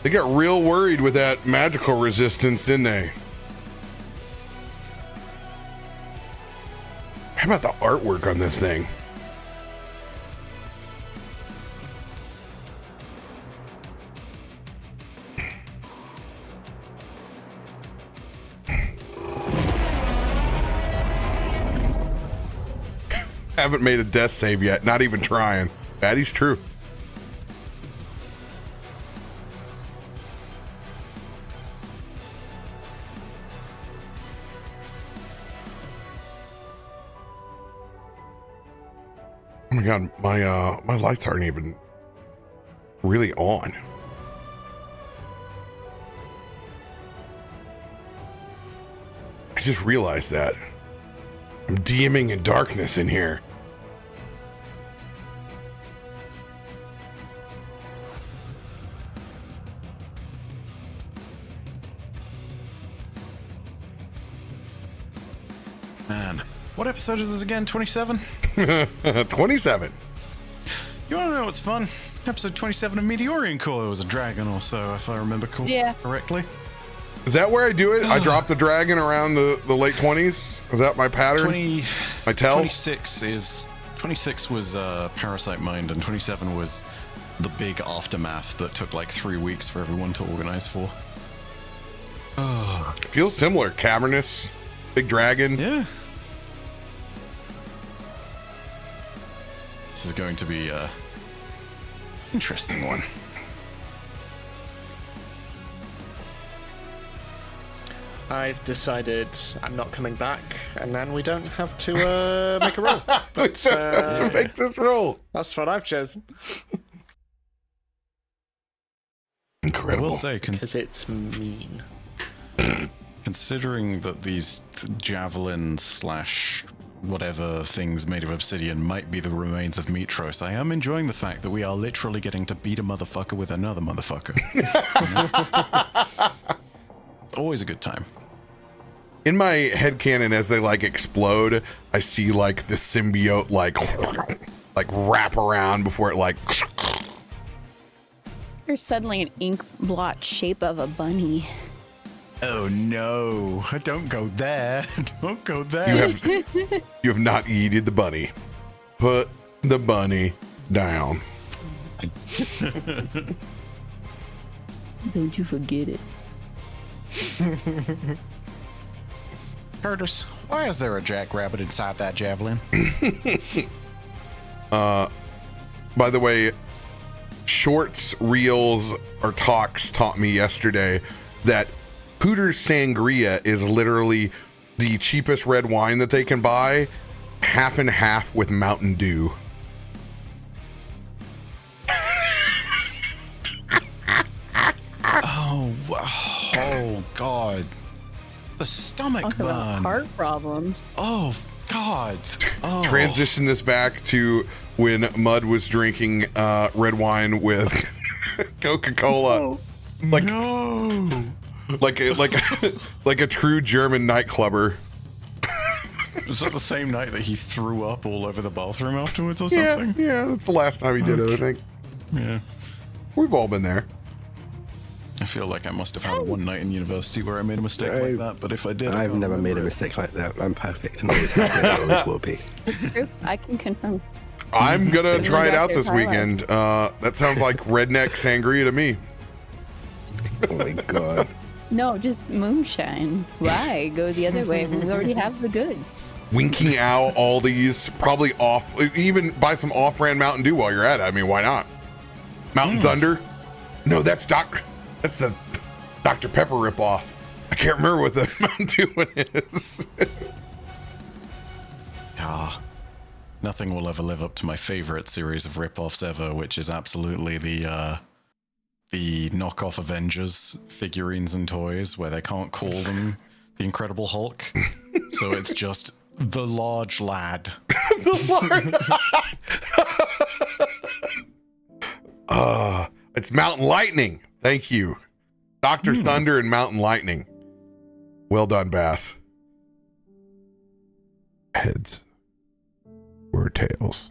They got real worried with that magical resistance, didn't they? How about the artwork on this thing? Haven't made a death save yet, not even trying. Patty's true. Oh my god, my lights aren't even really on. I just realized that. I'm DMing in darkness in here. Man, what episode is this again? 27? 27. You want to know what's fun? Episode 27 of Meteorian Core was a dragon or so, if I remember correctly. Is that where I do it? I drop the dragon around the late 20s? Is that my pattern? My tell? 26 was Parasite Mind, and 27 was the big aftermath that took like 3 weeks for everyone to organize for. Oh. Feels similar. Cavernous, big dragon. Yeah. This is going to be a interesting one. I've decided I'm not coming back, and then we don't have to make a roll. But make this roll. That's what I've chosen. Incredible. I will say, because it's mean. Considering that these javelin / whatever things made of obsidian might be the remains of Mitros, I am enjoying the fact that we are literally getting to beat a motherfucker with another motherfucker. Always a good time. In my headcanon, as they like explode, I see like the symbiote like wrap around before it like. You're suddenly an ink blot shape of a bunny. Oh no! Don't go there! Don't go there! You have not yeeted the bunny. Put the bunny down. Don't you forget it. Curtis, why is there a jackrabbit inside that javelin? By the way, shorts, reels, or talks taught me yesterday that Hooters Sangria is literally the cheapest red wine that they can buy, half and half with Mountain Dew. Oh God. The stomach burn. Heart problems. Oh God. Oh. Transition this back to when Mud was drinking red wine with Coca-Cola. Like no. like a true German nightclubber. Was that the same night that he threw up all over the bathroom afterwards or something? Yeah, that's the last time he did it, I think. Yeah. We've all been there. I feel like I must have had one night in university where I made a mistake like that, but if I did, I've never made a mistake like that. I'm perfect and always have been, always will be. It's true. I can confirm. I'm gonna try it out this weekend. That sounds like redneck sangria to me. Oh my God. No, just moonshine. Why go the other way? We already have the goods. Winking out all these, probably off, even buy some off-brand Mountain Dew while you're at it. I mean, why not? Mountain Thunder? No, that's the Dr. Pepper ripoff. I can't remember what the Mountain Dew one is. Nothing will ever live up to my favorite series of ripoffs ever, which is absolutely the knockoff Avengers figurines and toys, where they can't call them the Incredible Hulk, so it's just the large lad. It's Mountain Lightning. Thank you. Dr. Thunder and Mountain Lightning. Well done, Bass. Heads or tails?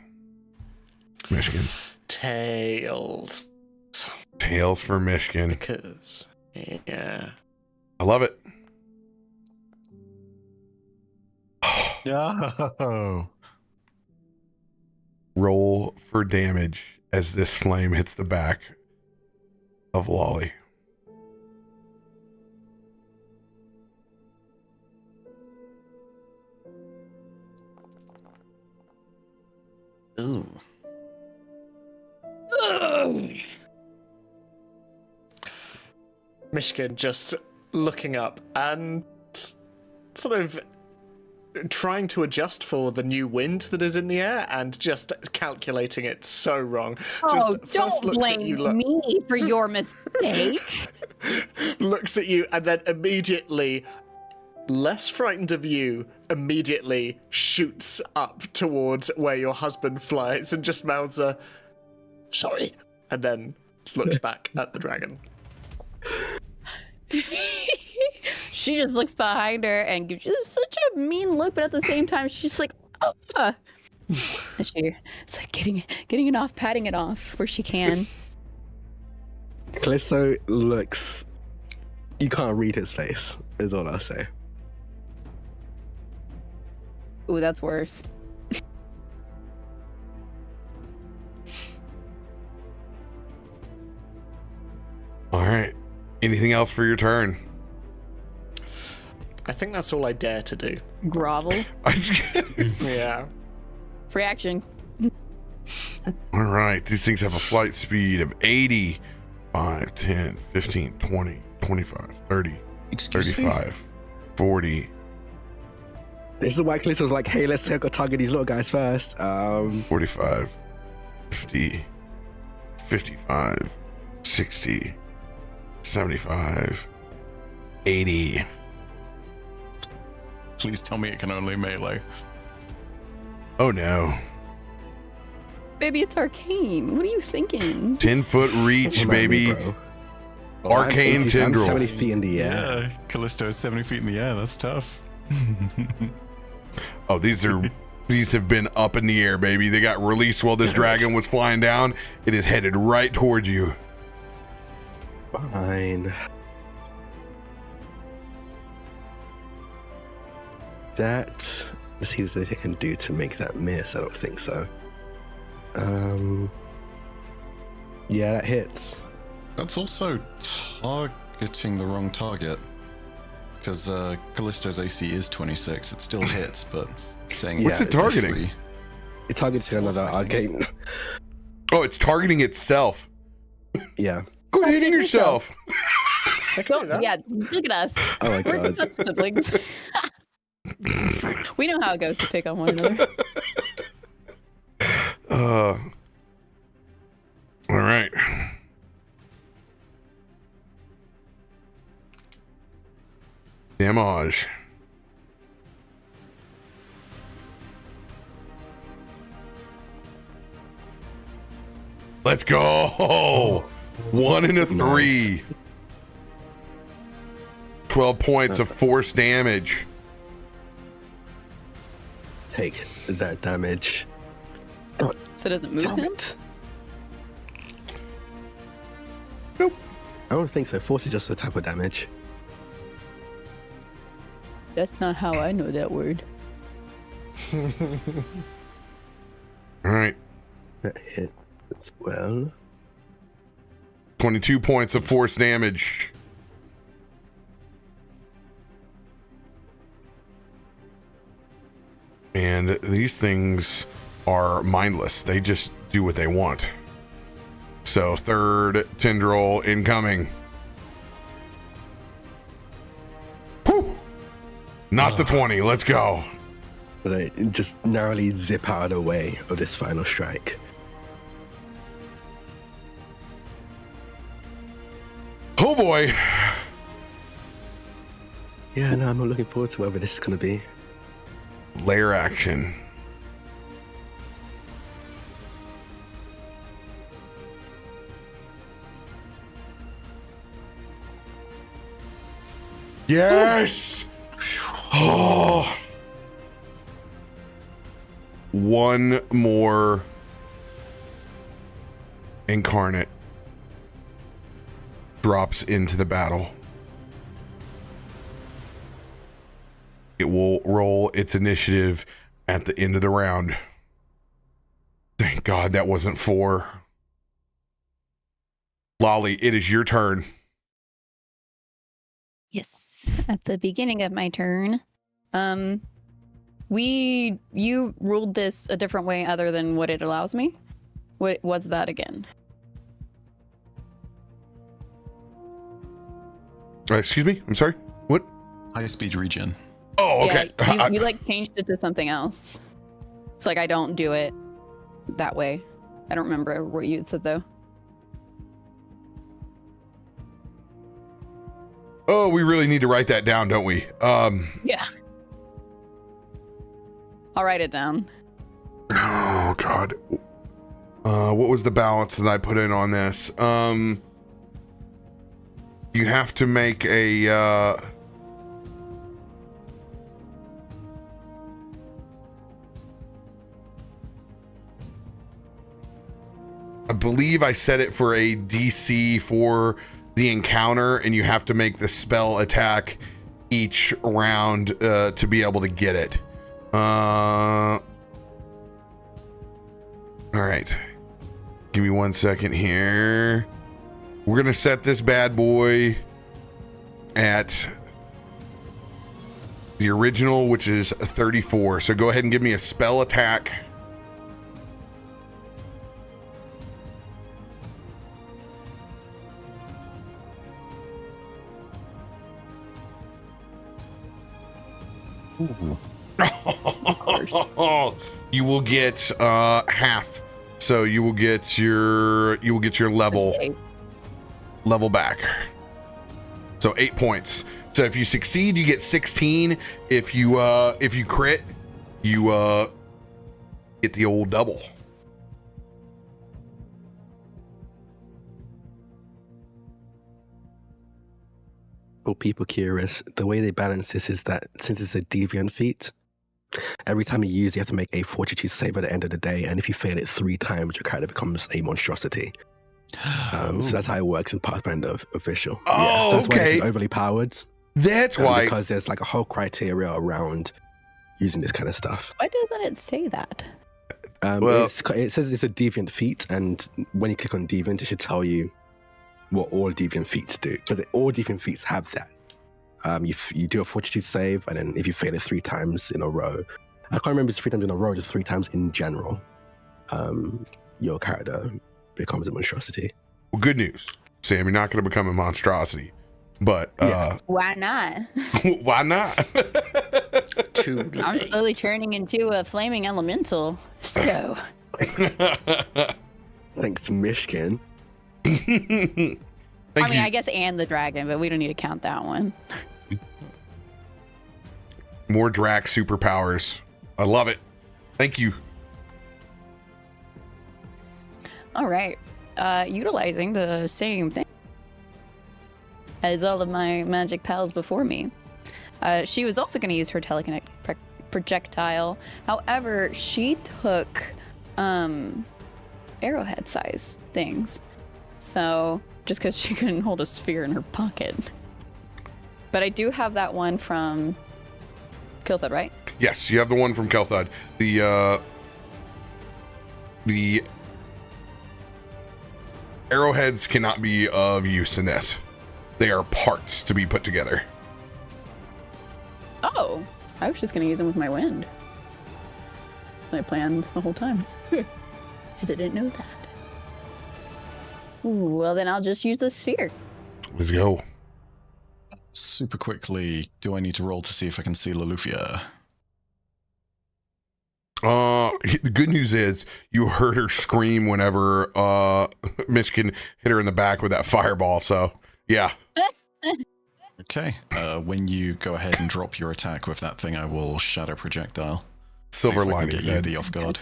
Myshkin. Tails. Tails for Myshkin. Because, yeah. I love it. No. Roll for damage as this flame hits the back of Lolly. Ooh. Myshkin just looking up and sort of trying to adjust for the new wind that is in the air and just calculating it so wrong. Oh, Just don't first looks at blame you, me for your mistake. looks at you, and then immediately, less frightened of you, immediately shoots up towards where your husband flies and just mouths a sorry, and then looks back at the dragon. She just looks behind her and gives you such a mean look, but at the same time, she's just like, oh, it's like getting it off, patting it off where she can. Kallisto looks. You can't read his face, is all I'll say. Ooh, that's worse. All right. Anything else for your turn? I think that's all I dare to do. Grovel. Yeah. Free action. All right. These things have a flight speed of 80, 5, 10, 15, 20, 25, 30, Excuse me? 35, 40. This is why Kallisto was like, hey, let's go target these little guys first. 45, 50, 55, 60, 75, 80. Please tell me it can only melee. Oh no. Baby, it's arcane. What are you thinking? 10-foot reach, baby. bro. Arcane I'm tendril. 70 feet in the air. Yeah, Kallisto is 70 feet in the air. That's tough. Oh, these have been up in the air, baby. They got released while this dragon was flying down. It is headed right towards you. Fine. Let's see what they can do to make that miss. I don't think so. Yeah, that hits. That's also targeting the wrong target. Because Kallisto's AC is 26. It still hits, but saying What's it targeting? officially- It targets another arcane. Oh, it's targeting itself. Yeah. Quit hitting yourself. I can do that. Yeah, look at us. Oh my We're god. such siblings. We know how it goes to pick on one another. All right. Damage. Let's go. 1 and a 3. 12 points of force damage. Take that damage. So does it move Damn him? it. Nope. I don't think so. Force is just a type of damage. That's not how I know that word. All right. That hit as well. 22 points of force damage. And these things are mindless. They just do what they want. So third tendril incoming. Whew. Not the 20. Let's go. But they just narrowly zip out of the way of this final strike. Oh boy. Yeah, no, I'm not looking forward to whatever this is going to be. Lair action. Yes! Oh. One more incarnate drops into the battle. It will roll its initiative at the end of the round. Thank God that wasn't 4. Lolly, it is your turn. Yes, at the beginning of my turn, you ruled this a different way other than what it allows me. What was that again? Excuse me? I'm sorry? What? High speed regen. Oh, okay. Yeah, you like changed it to something else. So like I don't do it that way. I don't remember what you had said though. Oh, we really need to write that down, don't we? Yeah. I'll write it down. Oh God. What was the balance that I put in on this? You have to make a I believe I set it for a DC for the encounter, and you have to make the spell attack each round to be able to get it. All right. Give me 1 second here. We're going to set this bad boy at the original, which is a 34. So go ahead and give me a spell attack. You will get half, so you will get your level back. So 8 points. So if you succeed, you get 16. If you crit, you get the old double. For people curious, the way they balance this is that since it's a deviant feat, every time you use it, you have to make a fortitude save at the end of the day, and if you fail it 3 times, your character becomes a monstrosity. So that's how it works in Pathfinder official. Oh, so that's why okay. it's overly powered. That's why. Because there's like a whole criteria around using this kind of stuff. Why doesn't it say that? Well- it says it's a deviant feat, and when you click on deviant, it should tell you what all deviant feats do, because all deviant feats have that. You do a fortitude save, and then if you fail it 3 times in a row, I can't remember if it's 3 times in a row, just 3 times in general, your character becomes a monstrosity. Well, good news, Sam. You're not going to become a monstrosity, but Why not? why not? Too I'm late. slowly turning into a flaming elemental. So Thanks to Myshkin. Thank you. I guess and the dragon, but we don't need to count that one. More Drak superpowers. I love it. Thank you. All right. Utilizing the same thing as all of my magic pals before me. She was also going to use her telekinetic projectile. However, she took arrowhead size things. So just because she couldn't hold a sphere in her pocket. But I do have that one from Kilthud, right? Yes, you have the one from Kelthud. The arrowheads cannot be of use in this. They are parts to be put together. Oh, I was just going to use them with my wind. I planned the whole time. I didn't know that. Ooh, well, then I'll just use the sphere. Let's go. Super quickly, do I need to roll to see if I can see Loluphia? The good news is you heard her scream whenever Myshkin hit her in the back with that fireball. So yeah. Okay. When you go ahead and drop your attack with that thing, I will shadow projectile. Silver See if I can lining. get you the off guard.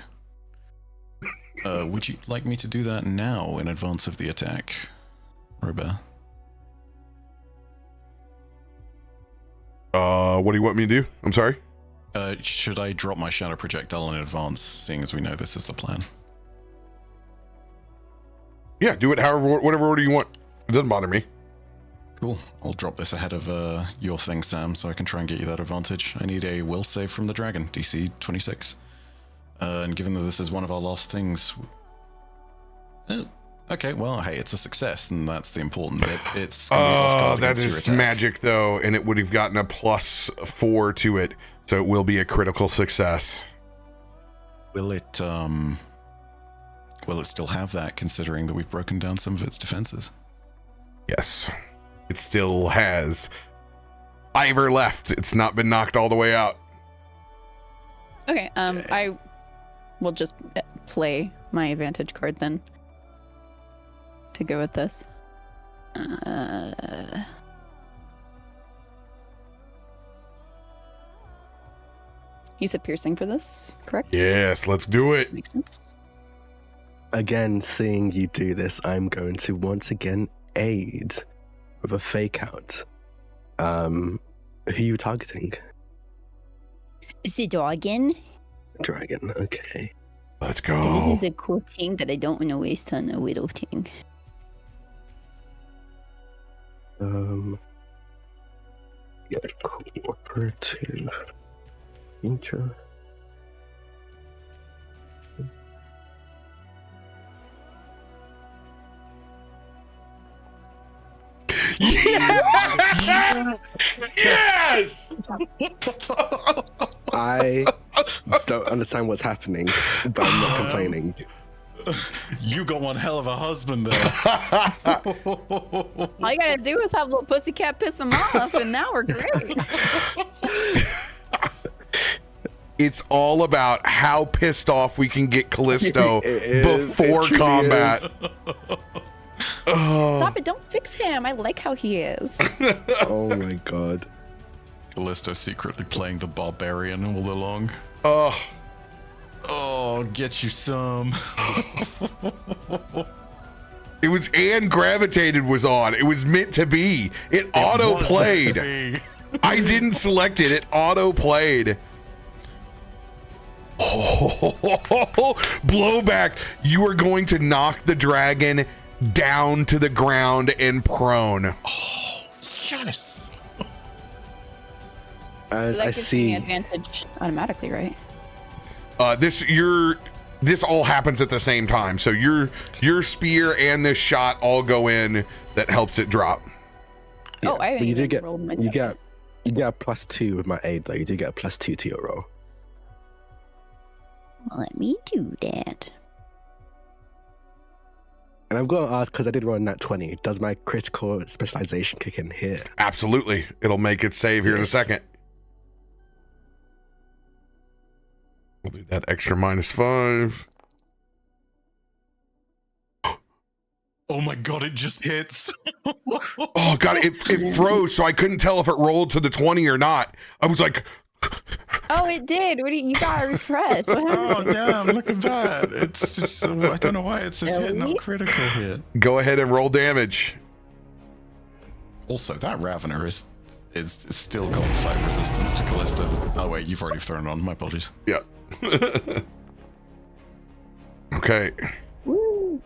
Would you like me to do that now in advance of the attack, RoBear? What do you want me to do? I'm sorry. Should I drop my shadow projectile in advance, seeing as we know this is the plan? Yeah, do it whatever order you want. It doesn't bother me. Cool. I'll drop this ahead of your thing, Sam, so I can try and get you that advantage. I need a will save from the dragon, DC 26. And given that this is one of our last things... okay, well, hey, it's a success, and that's the important bit. It's that is magic, though, and it would have gotten a +4 to it, so it will be a critical success. Will it still have that, considering that we've broken down some of its defenses? Yes. It still has Ivor left. It's not been knocked all the way out. Okay, I will just play my advantage card then to go with this. You said piercing for this, correct? Yes, let's do it. Makes sense. Again, seeing you do this, I'm going to once again aid with a fake out. Who are you targeting? Is it dragon? Dragon, okay. Let's go. This is a cool thing that I don't want to waste on a widow thing. Yeah, cooperative. Intro. Yes! Yes! I don't understand what's happening, but I'm not complaining. You got one hell of a husband there. All you gotta do is have little pussycat piss him off, and now we're great. It's all about how pissed off we can get Kallisto before combat. Stop it, don't fix him. I like how he is. Oh my god. Kallisto secretly playing the barbarian all along. Oh, get you some. It was and Gravitated was on. It was meant to be. It auto played. I didn't select it. It auto played. Oh, blowback. You are going to knock the dragon down to the ground and prone. Oh, yes. As So that I gives see me advantage automatically, right? This all happens at the same time. So your spear and this shot all go in. That helps it drop. Oh, I haven't but you do even get rolled my you get a +2 with my aid though. You do get a +2 to your roll. Well, let me do that. And I've got to ask, because I did roll a nat 20, does my critical specialization kick in here? Absolutely. It'll make it save here in a second. We'll do that extra -5. Oh my god, it just hits. Oh god, it froze, so I couldn't tell if it rolled to the 20 or not. I was like, Oh, it did. What do you got to refresh? What Oh happened? damn, look at that. It's just, I don't know why it says hit, not critical hit. go ahead and roll damage. Also, that Ravener is still got 5 resistance to Kallisto's. Oh wait, you've already thrown it on. My apologies. Yeah. Okay. Woo.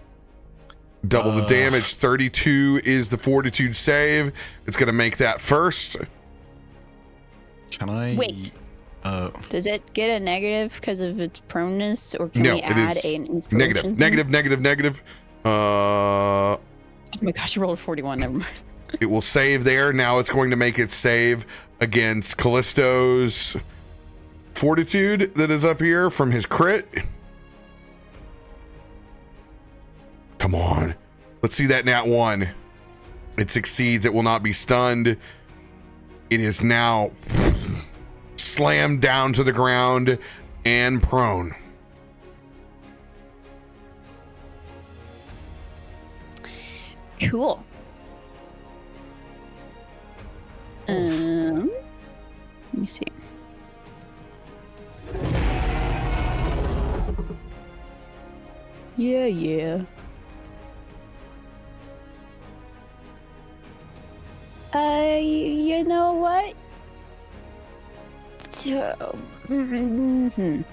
Double the damage. 32 is the fortitude save. It's going to make that first. Can I... Wait. Does it get a negative because of its proneness, or can No, we it add is an inspiration negative. thing? Negative. Oh my gosh, I rolled a 41. Never mind. It will save there. Now it's going to make it save against Kallisto's fortitude that is up here from his crit. Come on. Let's see that nat 1. It succeeds. It will not be stunned. It is now slammed down to the ground and prone. Cool. Let me see. Yeah. You know what? So, it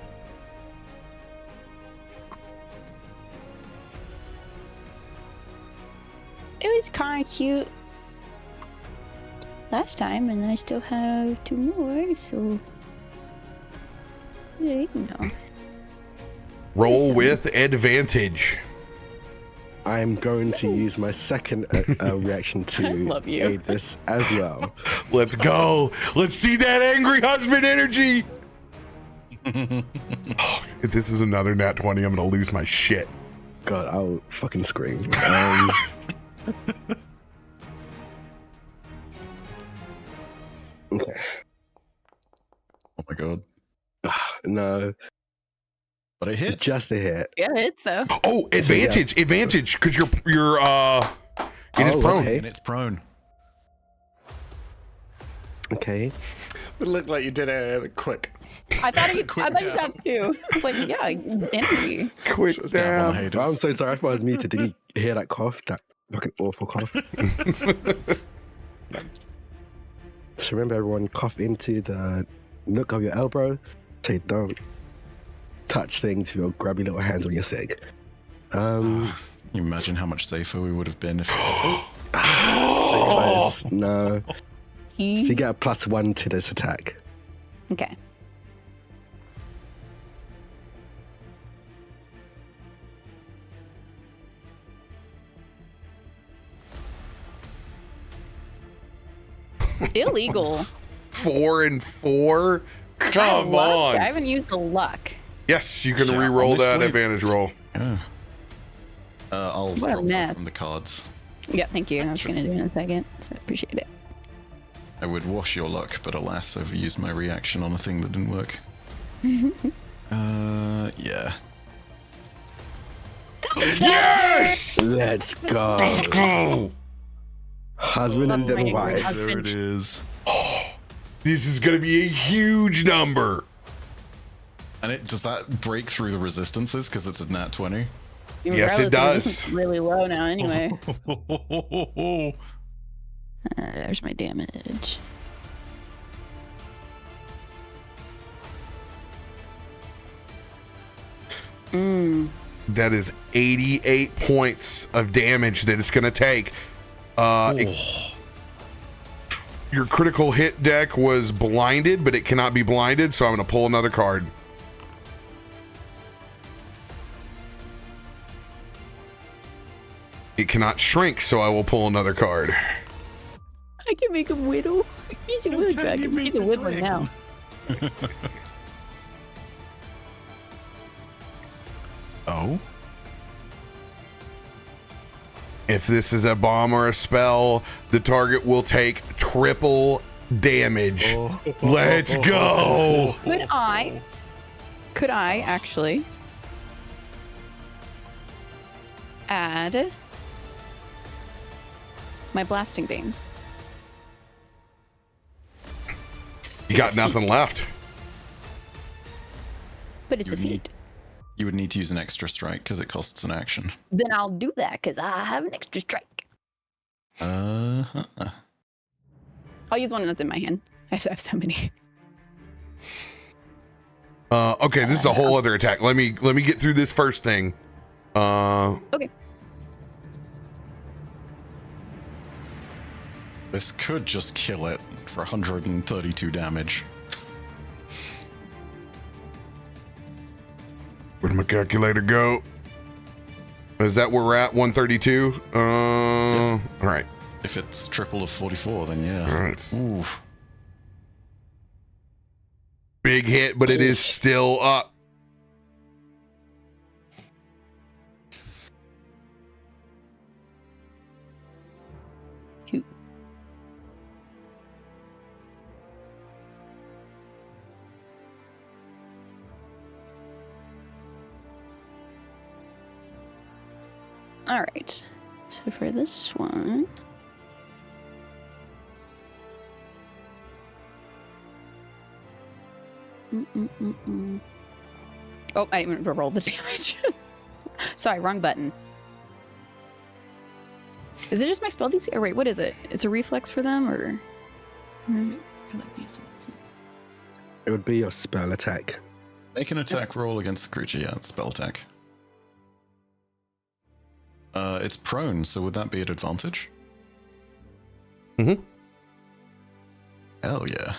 was kind of cute last time, and I still have 2 more, so there you go. Roll with advantage. I'm going to use my second reaction to love you. aid this as well. Let's go. Let's see that angry husband energy. Oh, if this is another nat 20, I'm going to lose my shit. God, I'll fucking scream. Okay. Oh my god. No, But it hits. just a hit. Yeah, it's though. Oh, advantage, advantage, because you're it is prone. okay. And it's prone. Okay. It looked like you did it quick. I thought you Quick got 2. I was like, yeah, energy. Quick Down on down. haters. Well, I'm so sorry. I thought I was muted. Did you hear that cough? That fucking awful cough. Just remember, everyone, cough into the nook of your elbow so you don't touch things with your grubby little hands when you're sick. Can you imagine how much safer we would have been if... So close. No. So you get a +1 to this attack. Okay. Illegal. 4 and 4. Come Luck? on. I haven't used the luck. Yes, you can Yeah, re-roll that honestly- advantage roll. Yeah. I'll What a drop that mess. from the cards. Yeah, thank you. I was gonna do it in a second, so I appreciate it. I would wash your luck, but alas, I've used my reaction on a thing that didn't work. Yeah. Yes! Let's go. Go! Husband and That's then my wife. husband. There it is. This is going to be a huge number. And it does that break through the resistances because it's a nat 20? Yes, it Regardless, does. it's really low now anyway. There's my damage. That is 88 points of damage that it's going to take. Your critical hit deck was blinded, but it cannot be blinded, so I'm going to pull another card. It cannot shrink, so I will pull another card. I can make him whittle. He's a wood dragon. He's a whittling now. Oh? If this is a bomb or a spell, the target will take triple damage. Let's go. Could I actually add my blasting beams? You got nothing left. But it's You a would need- feat. You would need to use an extra strike because it costs an action. Then I'll do that because I have an extra strike. Uh-huh. I'll use one that's in my hand. I have so many. Okay, this is a whole other attack. Let me get through this first thing. Okay. This could just kill it for 132 damage. Where'd my calculator go? Is that where we're at? 132? All right. If it's triple of 44, then yeah. All right. Ooh. Big hit, but it is still up. Shoot. All right. So for this one, oh, I didn't even roll the damage. Sorry, wrong button. Is it just my spell DC? Or wait, what is it? It's a reflex for them, or? It would be your spell attack. Make an attack roll against the creature. Yeah, it's spell attack. It's prone, so would that be at advantage? Mm-hmm. Hell yeah.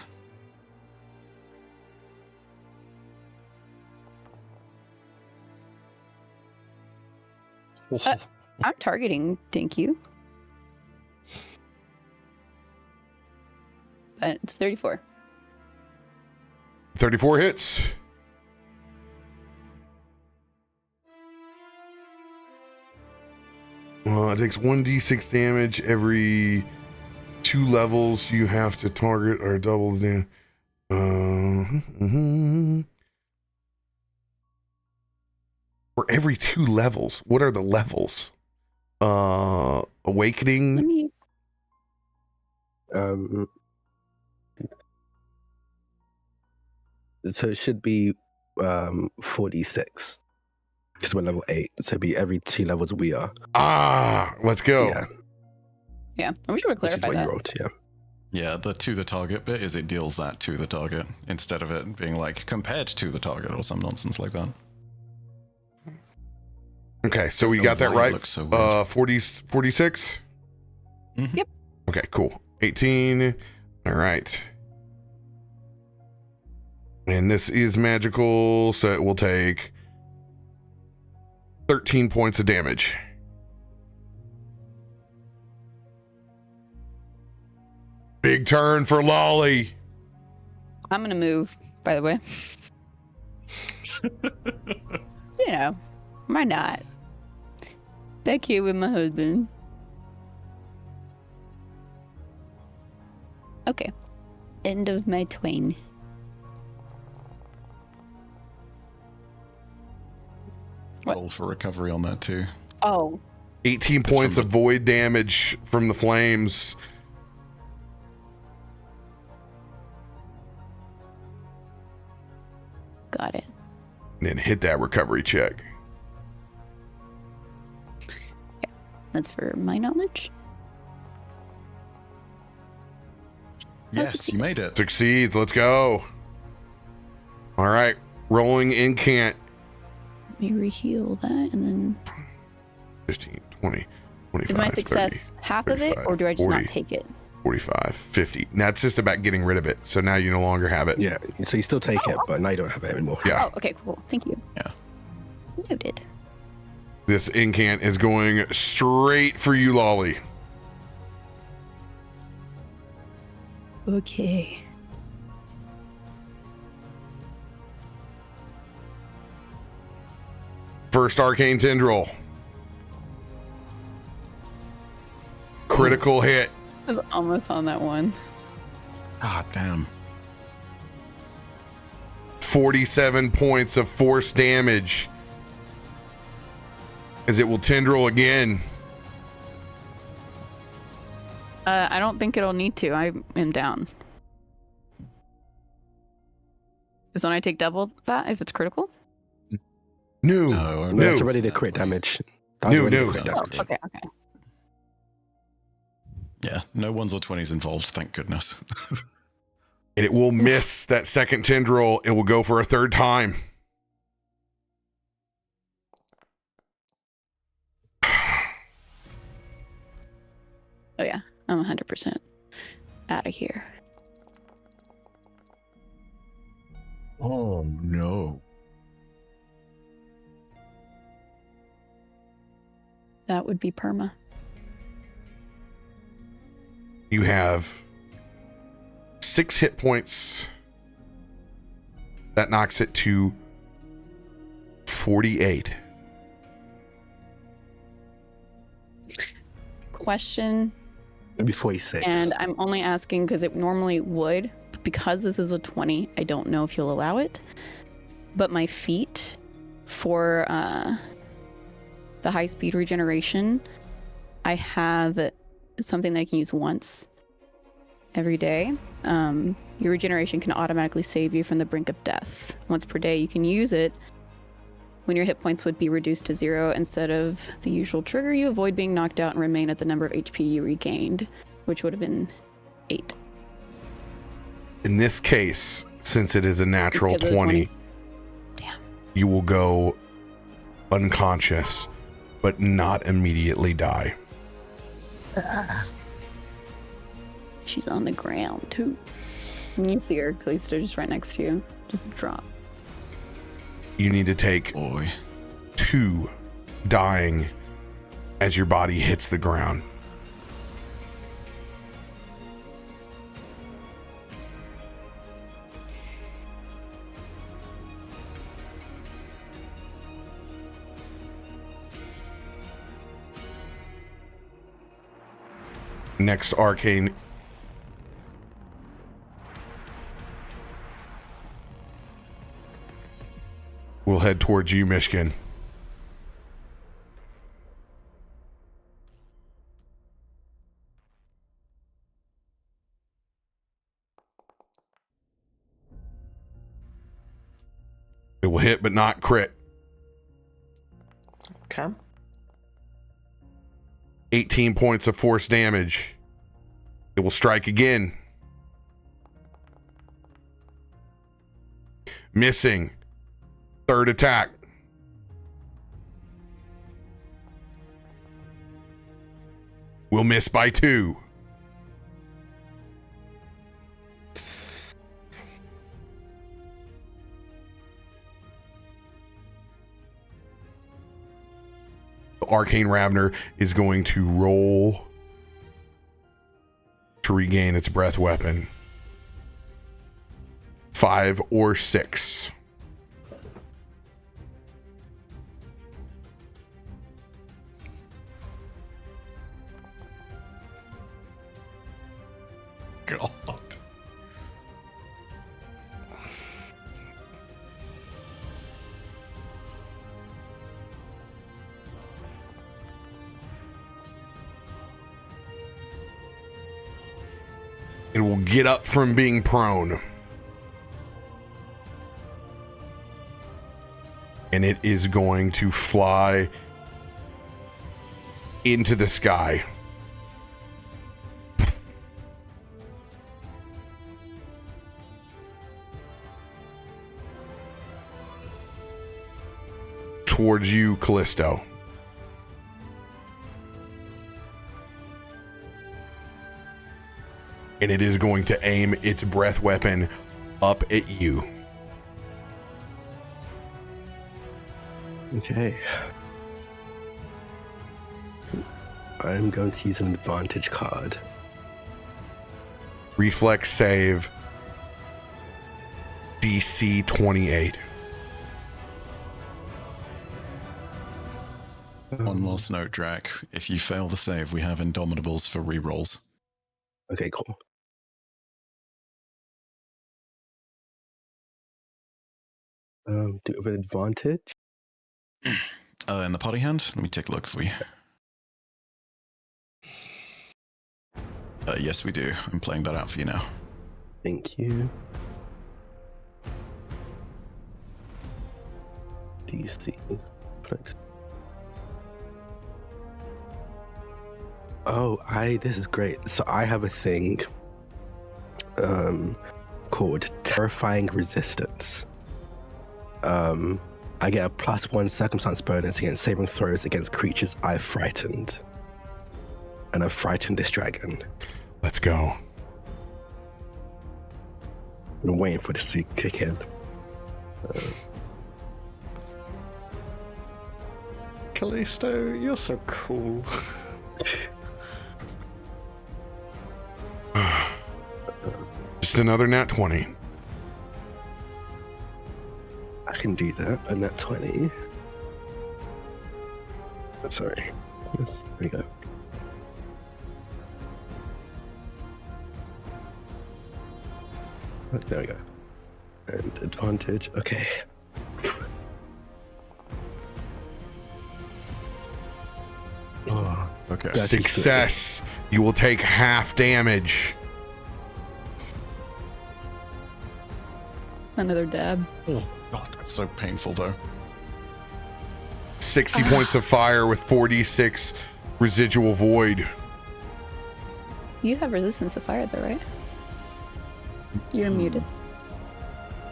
I'm targeting, thank you. But it's 34. 34 hits. It takes 1d6 damage every 2 levels. You have to target or double the for every 2 levels. What are the levels? Awakening. Let me. So it should be 46. Because we're level 8. So it'd be every 2 levels we are. Let's go. Yeah, I wish we would which is clarify what that. you wrote, yeah. Yeah, the to the target bit is it deals that to the target instead of it being like compared to the target or some nonsense like that. Okay, so we Oh, got that why it right. looks so weird. 46. Mhm. Yep. Okay, cool. 18. All right. And this is magical, so it will take 13 points of damage. Big turn for Lolly. I'm gonna move, by the way. You know, why not? Back here with my husband. Okay. End of my twain. What? Roll for recovery on that too. Oh, 18 points of void damage from the flames. got it. And then hit that recovery check. That's for my knowledge. Yes, you made it. Succeeds. Let's go. All right. Rolling incant. Let me reheal that and then. 15, 20, 25, Is my success 30, half of it, 35, or do I just 40. not take it? 45, 50. And that's just about getting rid of it. So now you no longer have it. Yeah, so you still take it, but now you don't have it anymore. Yeah. Oh, okay, cool. Thank you. Yeah. Noted. This incant is going straight for you, Lolly. Okay. First arcane tendril. Critical hit. I was almost on that one. Ah, damn. 47 points of force damage. As it will tendril again. I don't think it'll need to. I am down. Is when I take double that if it's critical? No. No, No, that's already the crit damage. That's No, already no. the crit That's damage. Okay, okay. Yeah, no 1s or 20s involved, thank goodness. And it will miss that second tendril. It will go for a third time. Oh yeah, I'm 100% out of here. Oh no. That would be perma. You have 6 hit points. That knocks it to 48. Question, Maybe 46. and I'm only asking because it normally would, but because this is a 20, I don't know if you'll allow it. But my feat for the high speed regeneration, I have something that I can use once every day. Your regeneration can automatically save you from the brink of death. Once per day, you can use it when your hit points would be reduced to 0 instead of the usual trigger. You avoid being knocked out and remain at the number of HP you regained, which would have been 8. In this case, since it is a natural Get the 20, Damn. you will go unconscious, but not immediately die. She's on the ground too. And you see her, Kallisto, just right next to you. Just drop. You need to take Boy. 2 dying as your body hits the ground. Next arcane. We'll head towards you, Myshkin. It will hit, but not crit. Okay. 18 points of force damage. It will strike again. Missing. Third attack. Will miss by 2. Arcane Ravener is going to roll to regain its breath weapon. 5 or 6. God. It will get up from being prone. And it is going to fly into the sky. Towards you, Kallisto. And it is going to aim its breath weapon up at you. Okay. I'm going to use an advantage card. Reflex save. DC 28. One last note, Drak. If you fail the save, we have Indomitables for rerolls. Okay, cool. Do it with advantage. In the party hand? Let me take a look for you. Yes, we do. I'm playing that out for you now. Thank you. DC. Flex. Oh, this is great. So I have a thing called Terrifying Resistance. I get a +1 circumstance bonus against saving throws against creatures I've frightened. And I've frightened this dragon. Let's go. I'm waiting for this to kick in. Kallisto, you're so cool. Just another nat 20. I can do that. A nat 20. Sorry. There we go. There we go. And advantage. Okay. Oh, Okay. That's Success. You will take half damage. Another dab. Oh, God, that's so painful, though. 60 points of fire with 46 residual void. You have resistance to fire though, right? You're muted.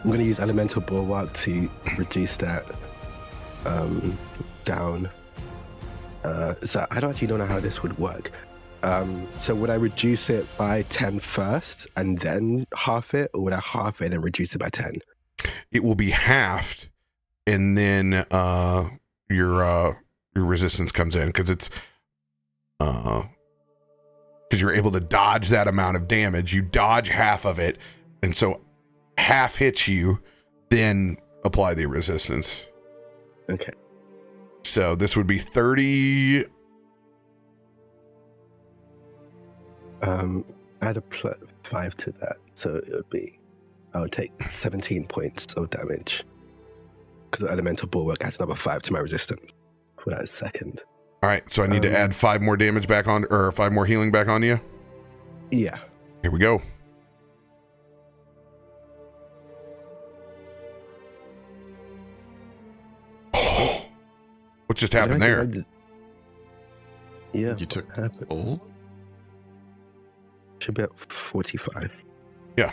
I'm gonna use Elemental Bulwark to reduce that down. So I don't actually know how this would work. So would I reduce it by 10 first and then half it, or would I half it and reduce it by 10? It will be halved, and then your resistance comes in because it's because you're able to dodge that amount of damage. You dodge half of it, and so half hits you, then apply the resistance. Okay. So this would be 30. Add a +5 to that, so it would be, I would take 17 points of damage because the Elemental Bulwark adds another 5 to my resistance for that second. All right, so I need to add 5 more damage back on, or 5 more healing back on you. Yeah. Here we go. What just happened there? Yeah. You took happened? all? Should be at 45. Yeah.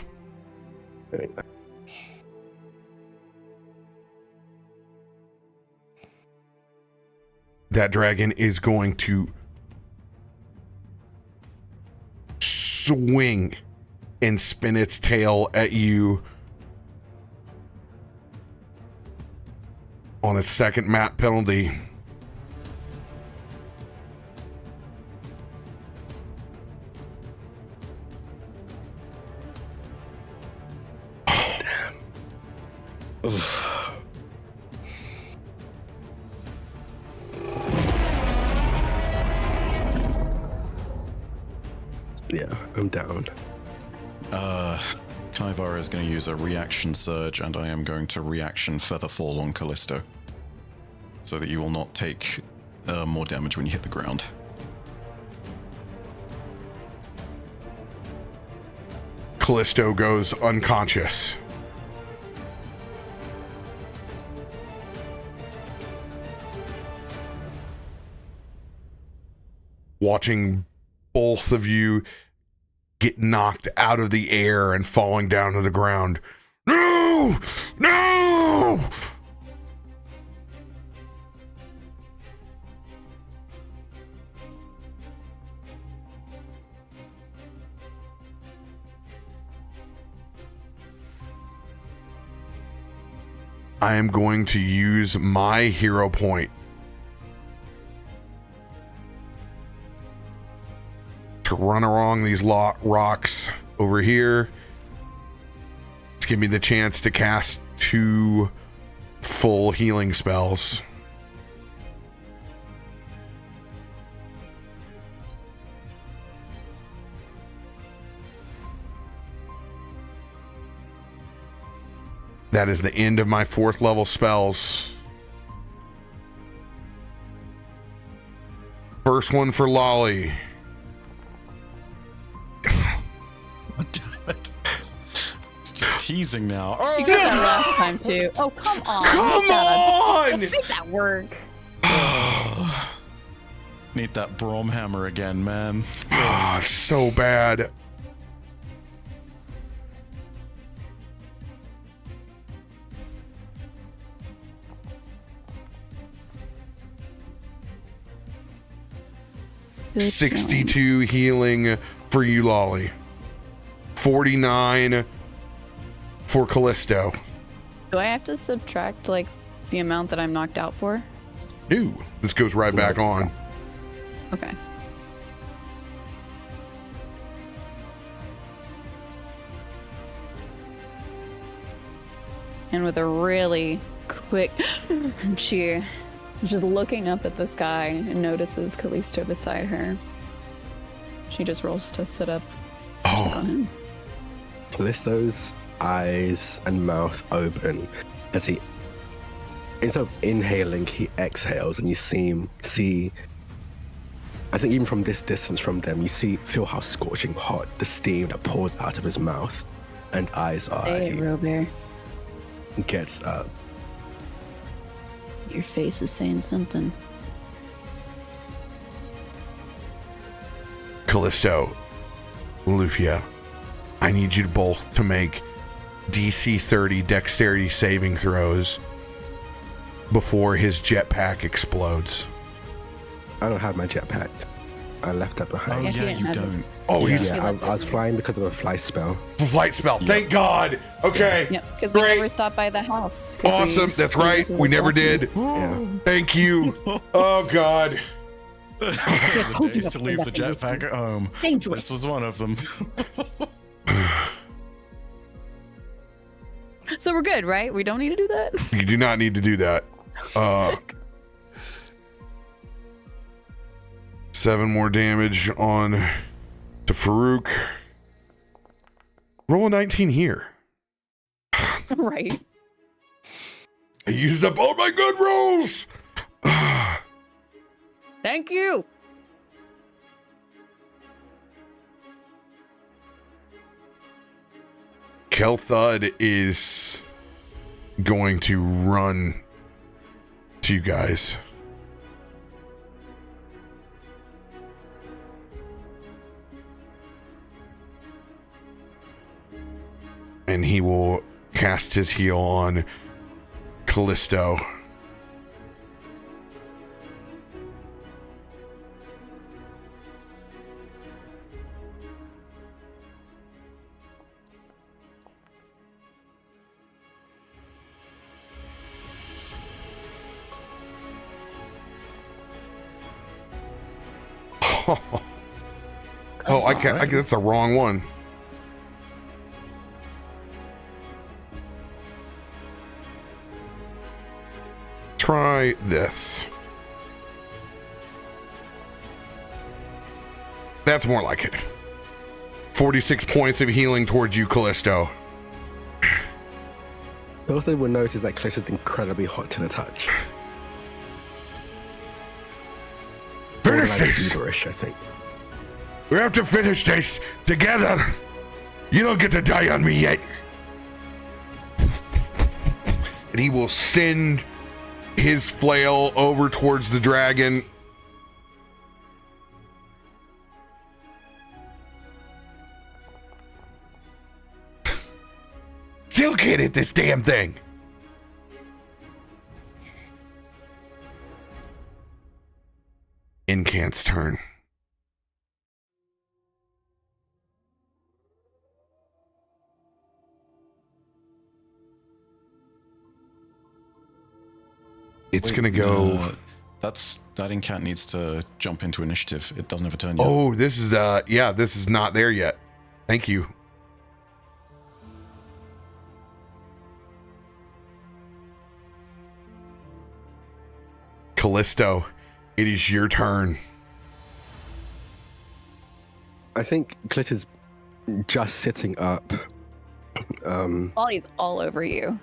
There we go. That dragon is going to swing and spin its tail at you on its second map penalty. Yeah, I'm down. Kaivara is going to use a reaction surge, and I am going to reaction feather fall on Kallisto, so that you will not take more damage when you hit the ground. Kallisto goes unconscious. Watching both of you get knocked out of the air and falling down to the ground. No! No! I am going to use my hero point to run along these rocks over here. It's giving me the chance to cast 2 full healing spells. That is the end of my 4th level spells. First one for Lolly. Oh, damn it. It's just teasing now. Oh, You got that last time too. Oh, come on. Come on! Make that work. Need that Brom hammer again, man. Ah, so bad. Good 62 healing for you, Lolly. 49 for Kallisto. Do I have to subtract like the amount that I'm knocked out for? No, this goes right back on. Okay. And with a really quick she is just looking up at the sky and notices Kallisto beside her. She just rolls to sit up on Oh, him. Callisto's eyes and mouth open as he, instead of inhaling, he exhales, and you see, I think even from this distance from them, you feel how scorching hot the steam that pours out of his mouth and eyes are as Hey, he RoBear. gets up. Your face is saying something. Kallisto, Loluphia, I need you both to make DC 30 dexterity saving throws before his jetpack explodes. I don't have my jetpack. I left that Oh behind. Yeah, yeah, he didn't you have it. don't. Oh, Yeah. he's Yeah, I was flying because of a fly spell. flight spell. Thank God. Okay. Yep, because we Great. never stopped by the house. 'cause Awesome. That's right. We never did. Yeah. Thank you. Oh God. 7 days to leave the jetpack at home. Dangerous. This was one of them. So we're good, right? We don't need to do that? You do not need to do that. 7 more damage on to Farouk. Roll a 19 here. Right. I used up all my good rolls. Thank you. Kel'Thud is going to run to you guys. And he will cast his heal on Kallisto. Oh, I can't. alright. That's the wrong one. Try this. That's more like it. 46 points of healing towards you, Kallisto. I also will notice that Kallisto's incredibly hot to the touch. Finish Borderline this. feverish, I think. We have to finish this together. You don't get to die on me yet. And he will send his flail over towards the dragon. Still can't hit this damn thing. Incant's turn. It's gonna go. That incant needs to jump into initiative. It doesn't have a turn yet. Oh, this is yeah, this is not there yet. Thank you. Kallisto, it is your turn. I think Glitter's just sitting up. Ollie's all over you.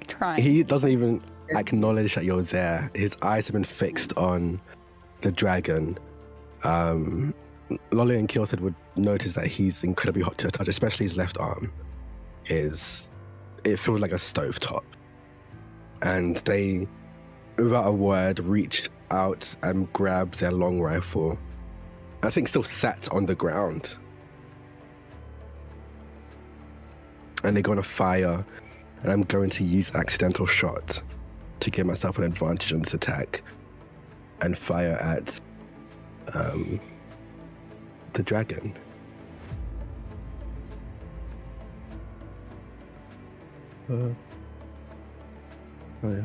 Trying. He doesn't even acknowledge that you're there. His eyes have been fixed on the dragon. Lolly and Kilted would notice that he's incredibly hot to the touch, especially his left arm. It feels like a stovetop. And they, without a word, reach out and grab their long rifle. I think still sat on the ground. And they're going to fire, and I'm going to use accidental shot to give myself an advantage on this attack and fire at the dragon. Oh yeah.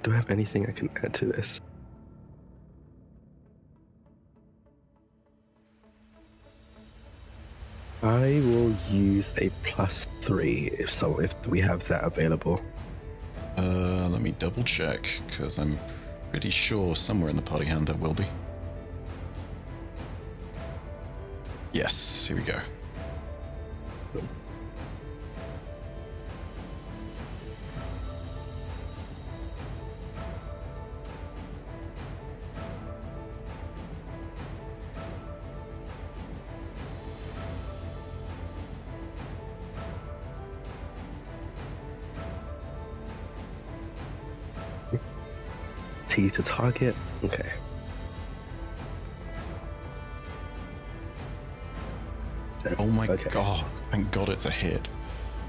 Do I have anything I can add to this? I will use a +3 if we have that available. Let me double check, because I'm pretty sure somewhere in the party hand there will be. Yes, here we go. T to target. Okay. Oh my Okay. god, thank god it's a hit.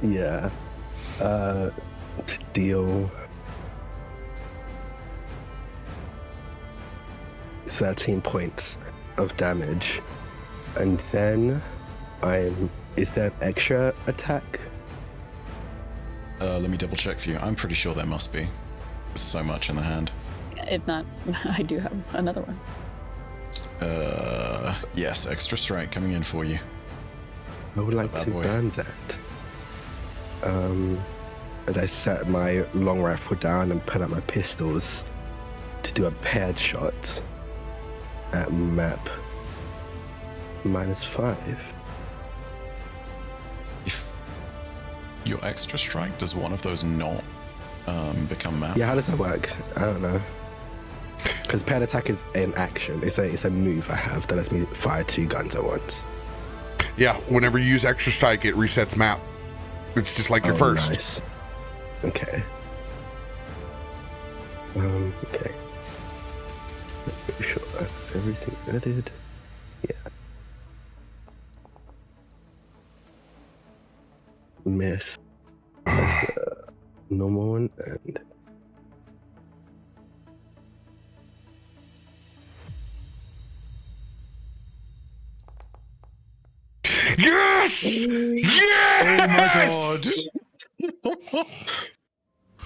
Yeah. To deal 13 points of damage. And then is there an extra attack? Let me double check for you. I'm pretty sure there must be. There's so much in the hand. If not, I do have another one. Yes, extra strike coming in for you. I would like to burn that. And I set my long rifle down and put out my pistols to do a paired shot at map -5. If your extra strike, does one of those not become map? Yeah, how does that work? I don't know. Because paired attack is an action. It's a move I have that lets me fire 2 guns at once. Yeah, whenever you use extra strike, it resets map. It's just like your first. Nice. Okay. Okay. Pretty sure that's everything added. Yeah. Miss. Normal one and. Yes! Yes! Oh my god!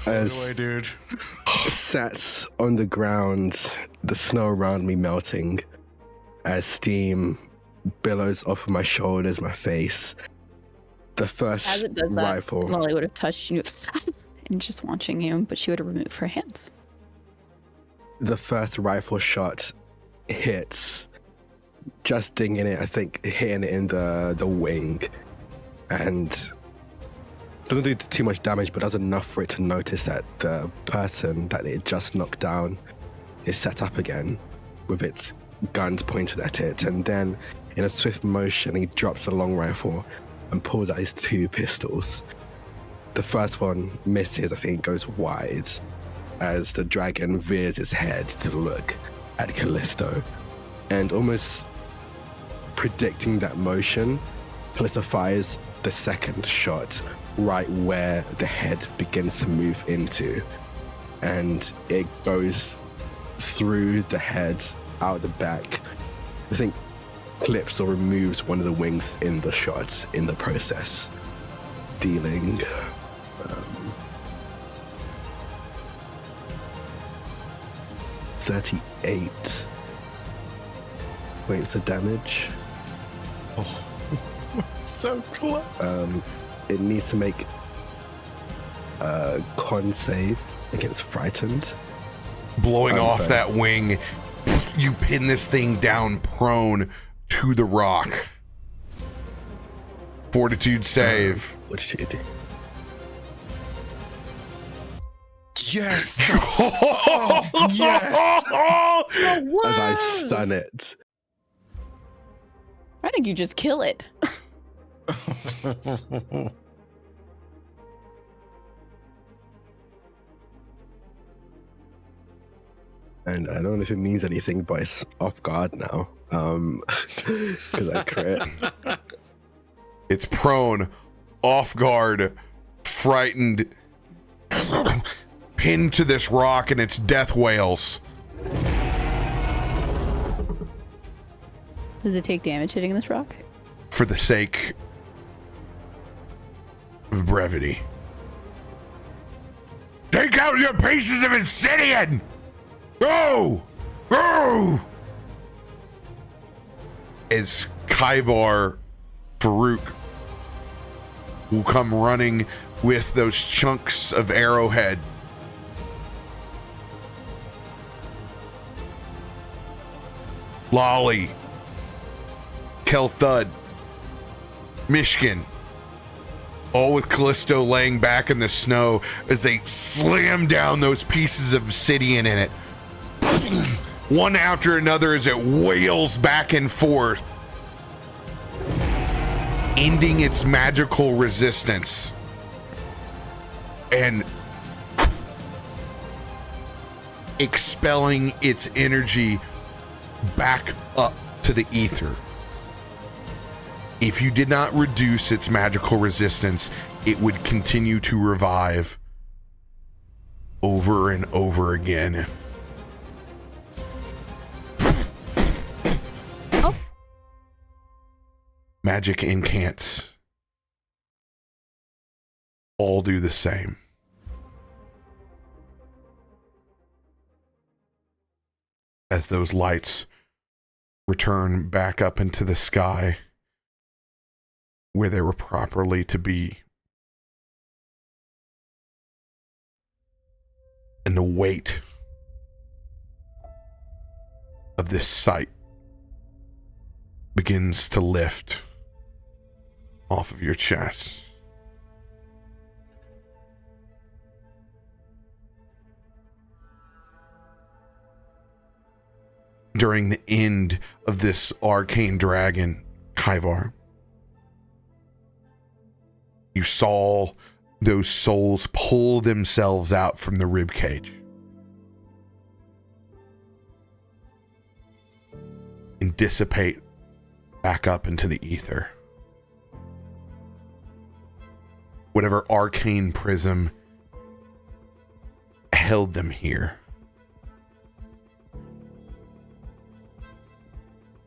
As dude. sat on the ground, the snow around me melting, as steam billows off of my shoulders, my face. The first As it does that, rifle. Molly would have touched you and just watching you, but she would have removed her hands. The first rifle shot hits, just dinging it, I think hitting it in the wing, and doesn't do too much damage, but does enough for it to notice that the person that it just knocked down is set up again with its guns pointed at it. And then in a swift motion, he drops the long rifle and pulls out his 2 pistols. The first one misses, I think it goes wide, as the dragon veers his head to look at Kallisto. And almost predicting that motion, Kallisto fires the second shot right where the head begins to move into. And it goes through the head, out the back. I think clips or removes one of the wings in the shot in the process, dealing 38 points of damage. Oh, so close. It needs to make a con save against frightened. Blowing off that wing, you pin this thing down prone to the rock. Fortitude save. What did you do? Yes! Oh, yes! As I stun it. I think you just kill it. And I don't know if it means anything, but it's off guard now. Because I crit. It's prone, off guard, frightened, pinned to this rock, and its death wails. Does it take damage hitting this rock? For the sake of brevity. Take out your pieces of obsidian! Go! Go! As Kaivar, Farouk will come running with those chunks of arrowhead. Lolly, Kelthud, Myshkin, all with Kallisto laying back in the snow as they slam down those pieces of obsidian in it. One after another as it wails back and forth, ending its magical resistance and expelling its energy back up to the ether. If you did not reduce its magical resistance, it would continue to revive over and over again. Oh. Magic incants all do the same. As those lights return back up into the sky where they were properly to be. And the weight of this sight begins to lift off of your chest. During the end of this arcane dragon, Kaivar, you saw those souls pull themselves out from the ribcage and dissipate back up into the ether. Whatever arcane prism held them here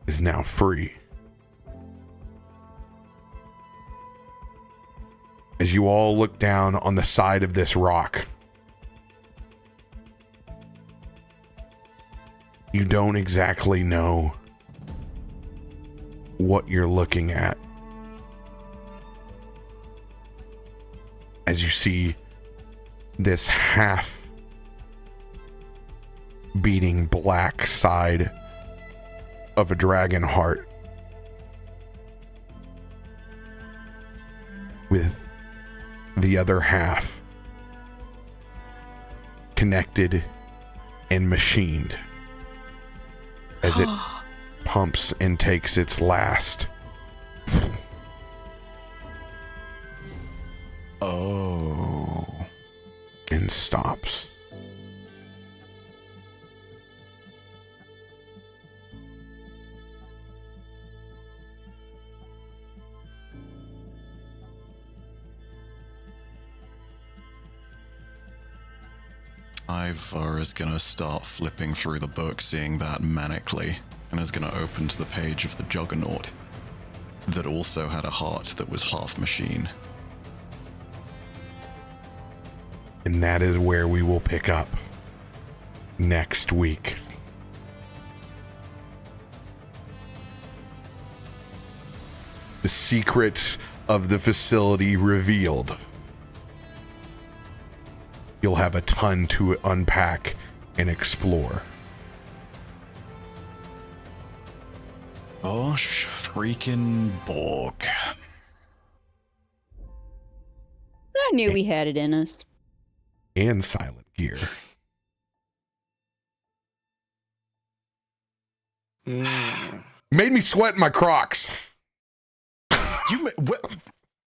is now free. As you all look down on the side of this rock, you don't exactly know what you're looking at. As you see this half beating black side of a dragon heart with the other half connected and machined as it pumps and takes its last. Oh. And stops. Ivar is going to start flipping through the book, seeing that manically, and is going to open to the page of the Juggernaut that also had a heart that was half machine. And that is where we will pick up next week. The secret of the facility revealed. You'll have a ton to unpack and explore. Gosh, freaking Borg. I knew we had it in us. And Silent Gear. Made me sweat in my Crocs. What?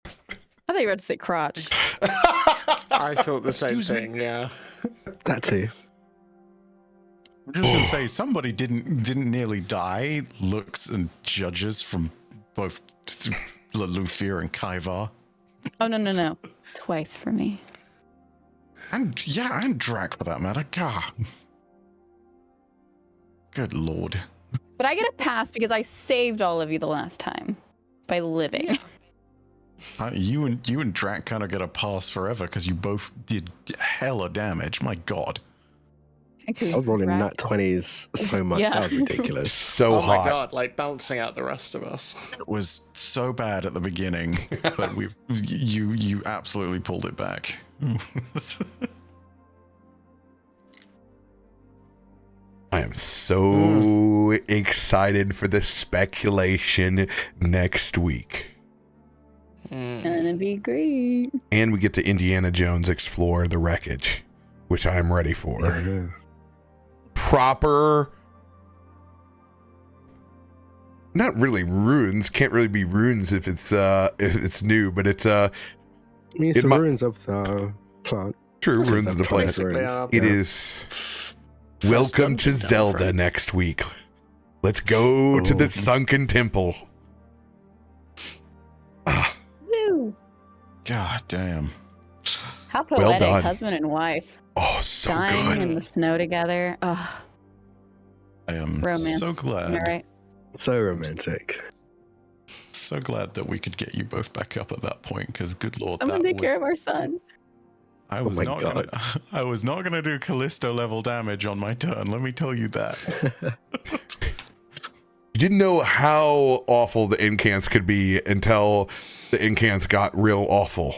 I thought you were about to say crotch. I thought the same thing, yeah. That too. I'm just gonna say somebody didn't nearly die. Looks and judges from both Loluphia and Kaivar. Oh no. Twice for me. And Drak for that matter. God. Good lord. But I get a pass because I saved all of you the last time by living. You and Drak kind of get a pass forever because you both did hella damage. My god. I was rolling nat 20s so much. Yeah. That was ridiculous. So Oh hot. my god, like bouncing out the rest of us. It was so bad at the beginning, but you absolutely pulled it back. I am so excited for the speculation next week. Gonna be great. And we get to Indiana Jones explore the wreckage, which I'm ready for. Yeah. Proper, not really runes, can't really be runes if it's new, but it's I mean, it's It the might- ruins of the plant. true runes of the planet. Basically, It is Welcome to dungeon Zelda down, next week. Let's go to the sunken temple. God damn. How Well poetic, done. husband and wife. Oh, so Dying good. in the snow together. Oh, I am romance. so Am I glad. right? So romantic. So glad that we could get you both back up at that point, because good lord, Someone that take was, care of our son. I was my not God. gonna I was not gonna do Kallisto level damage on my turn, let me tell you that. You didn't know how awful the incants could be until the incants got real awful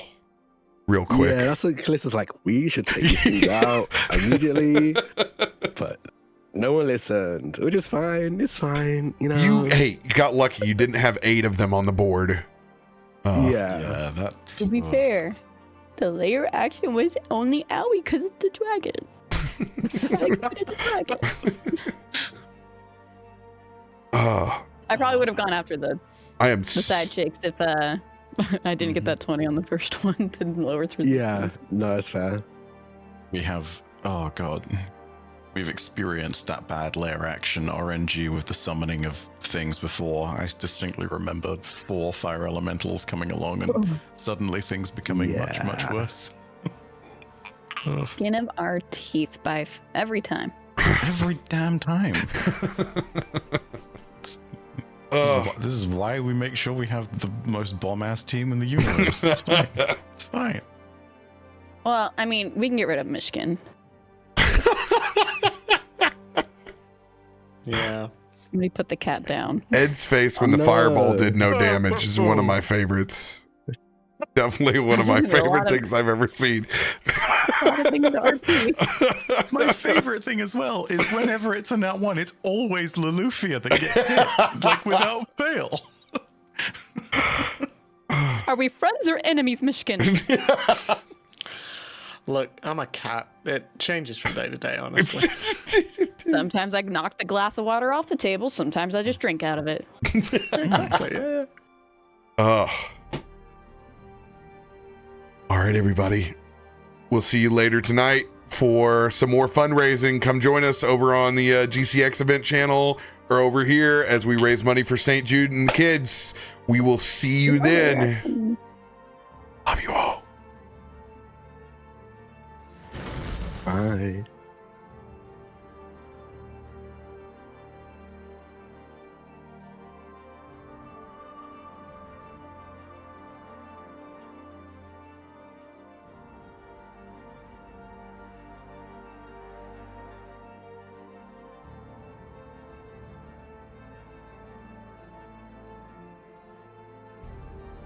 real quick. Yeah, that's what Callisto's like. We should take these things out immediately. But no one listened, which is fine. It's fine. You know. You got lucky. You didn't have 8 of them on the board. Yeah. That To be fair, the layer action was only owie because it's the dragon. It's a dragon. I probably would have gone after the I am the side chicks if I didn't get that 20 on the first one to lower its Yeah. resistance. No, it's fair. we have, oh god, we've experienced that bad layer action RNG with the summoning of things before. I distinctly remember 4 fire elementals coming along and suddenly things becoming much worse. Ugh. Skin of our teeth, Bife. Every time. Every damn time. This is why we make sure we have the most bomb-ass team in the universe. It's fine. It's fine. Well, I mean, we can get rid of Myshkin. Yeah. Somebody put the cat down. Ed's face when Oh, the no. fireball did no damage is one of my favorites. Definitely one of my There's a lot favorite of- things I've ever seen. A lot of things to RP. My favorite thing as well is whenever it's a nat 1, it's always Loluphia that gets hit, like without fail. Are we friends or enemies, Myshkin? Look, I'm a cat. It changes from day to day, honestly. Sometimes I knock the glass of water off the table. Sometimes I just drink out of it. Exactly, yeah. All right, everybody. We'll see you later tonight for some more fundraising. Come join us over on the GCX event channel or over here as we raise money for St. Jude and the kids. We will see you then. Love you all. Bye.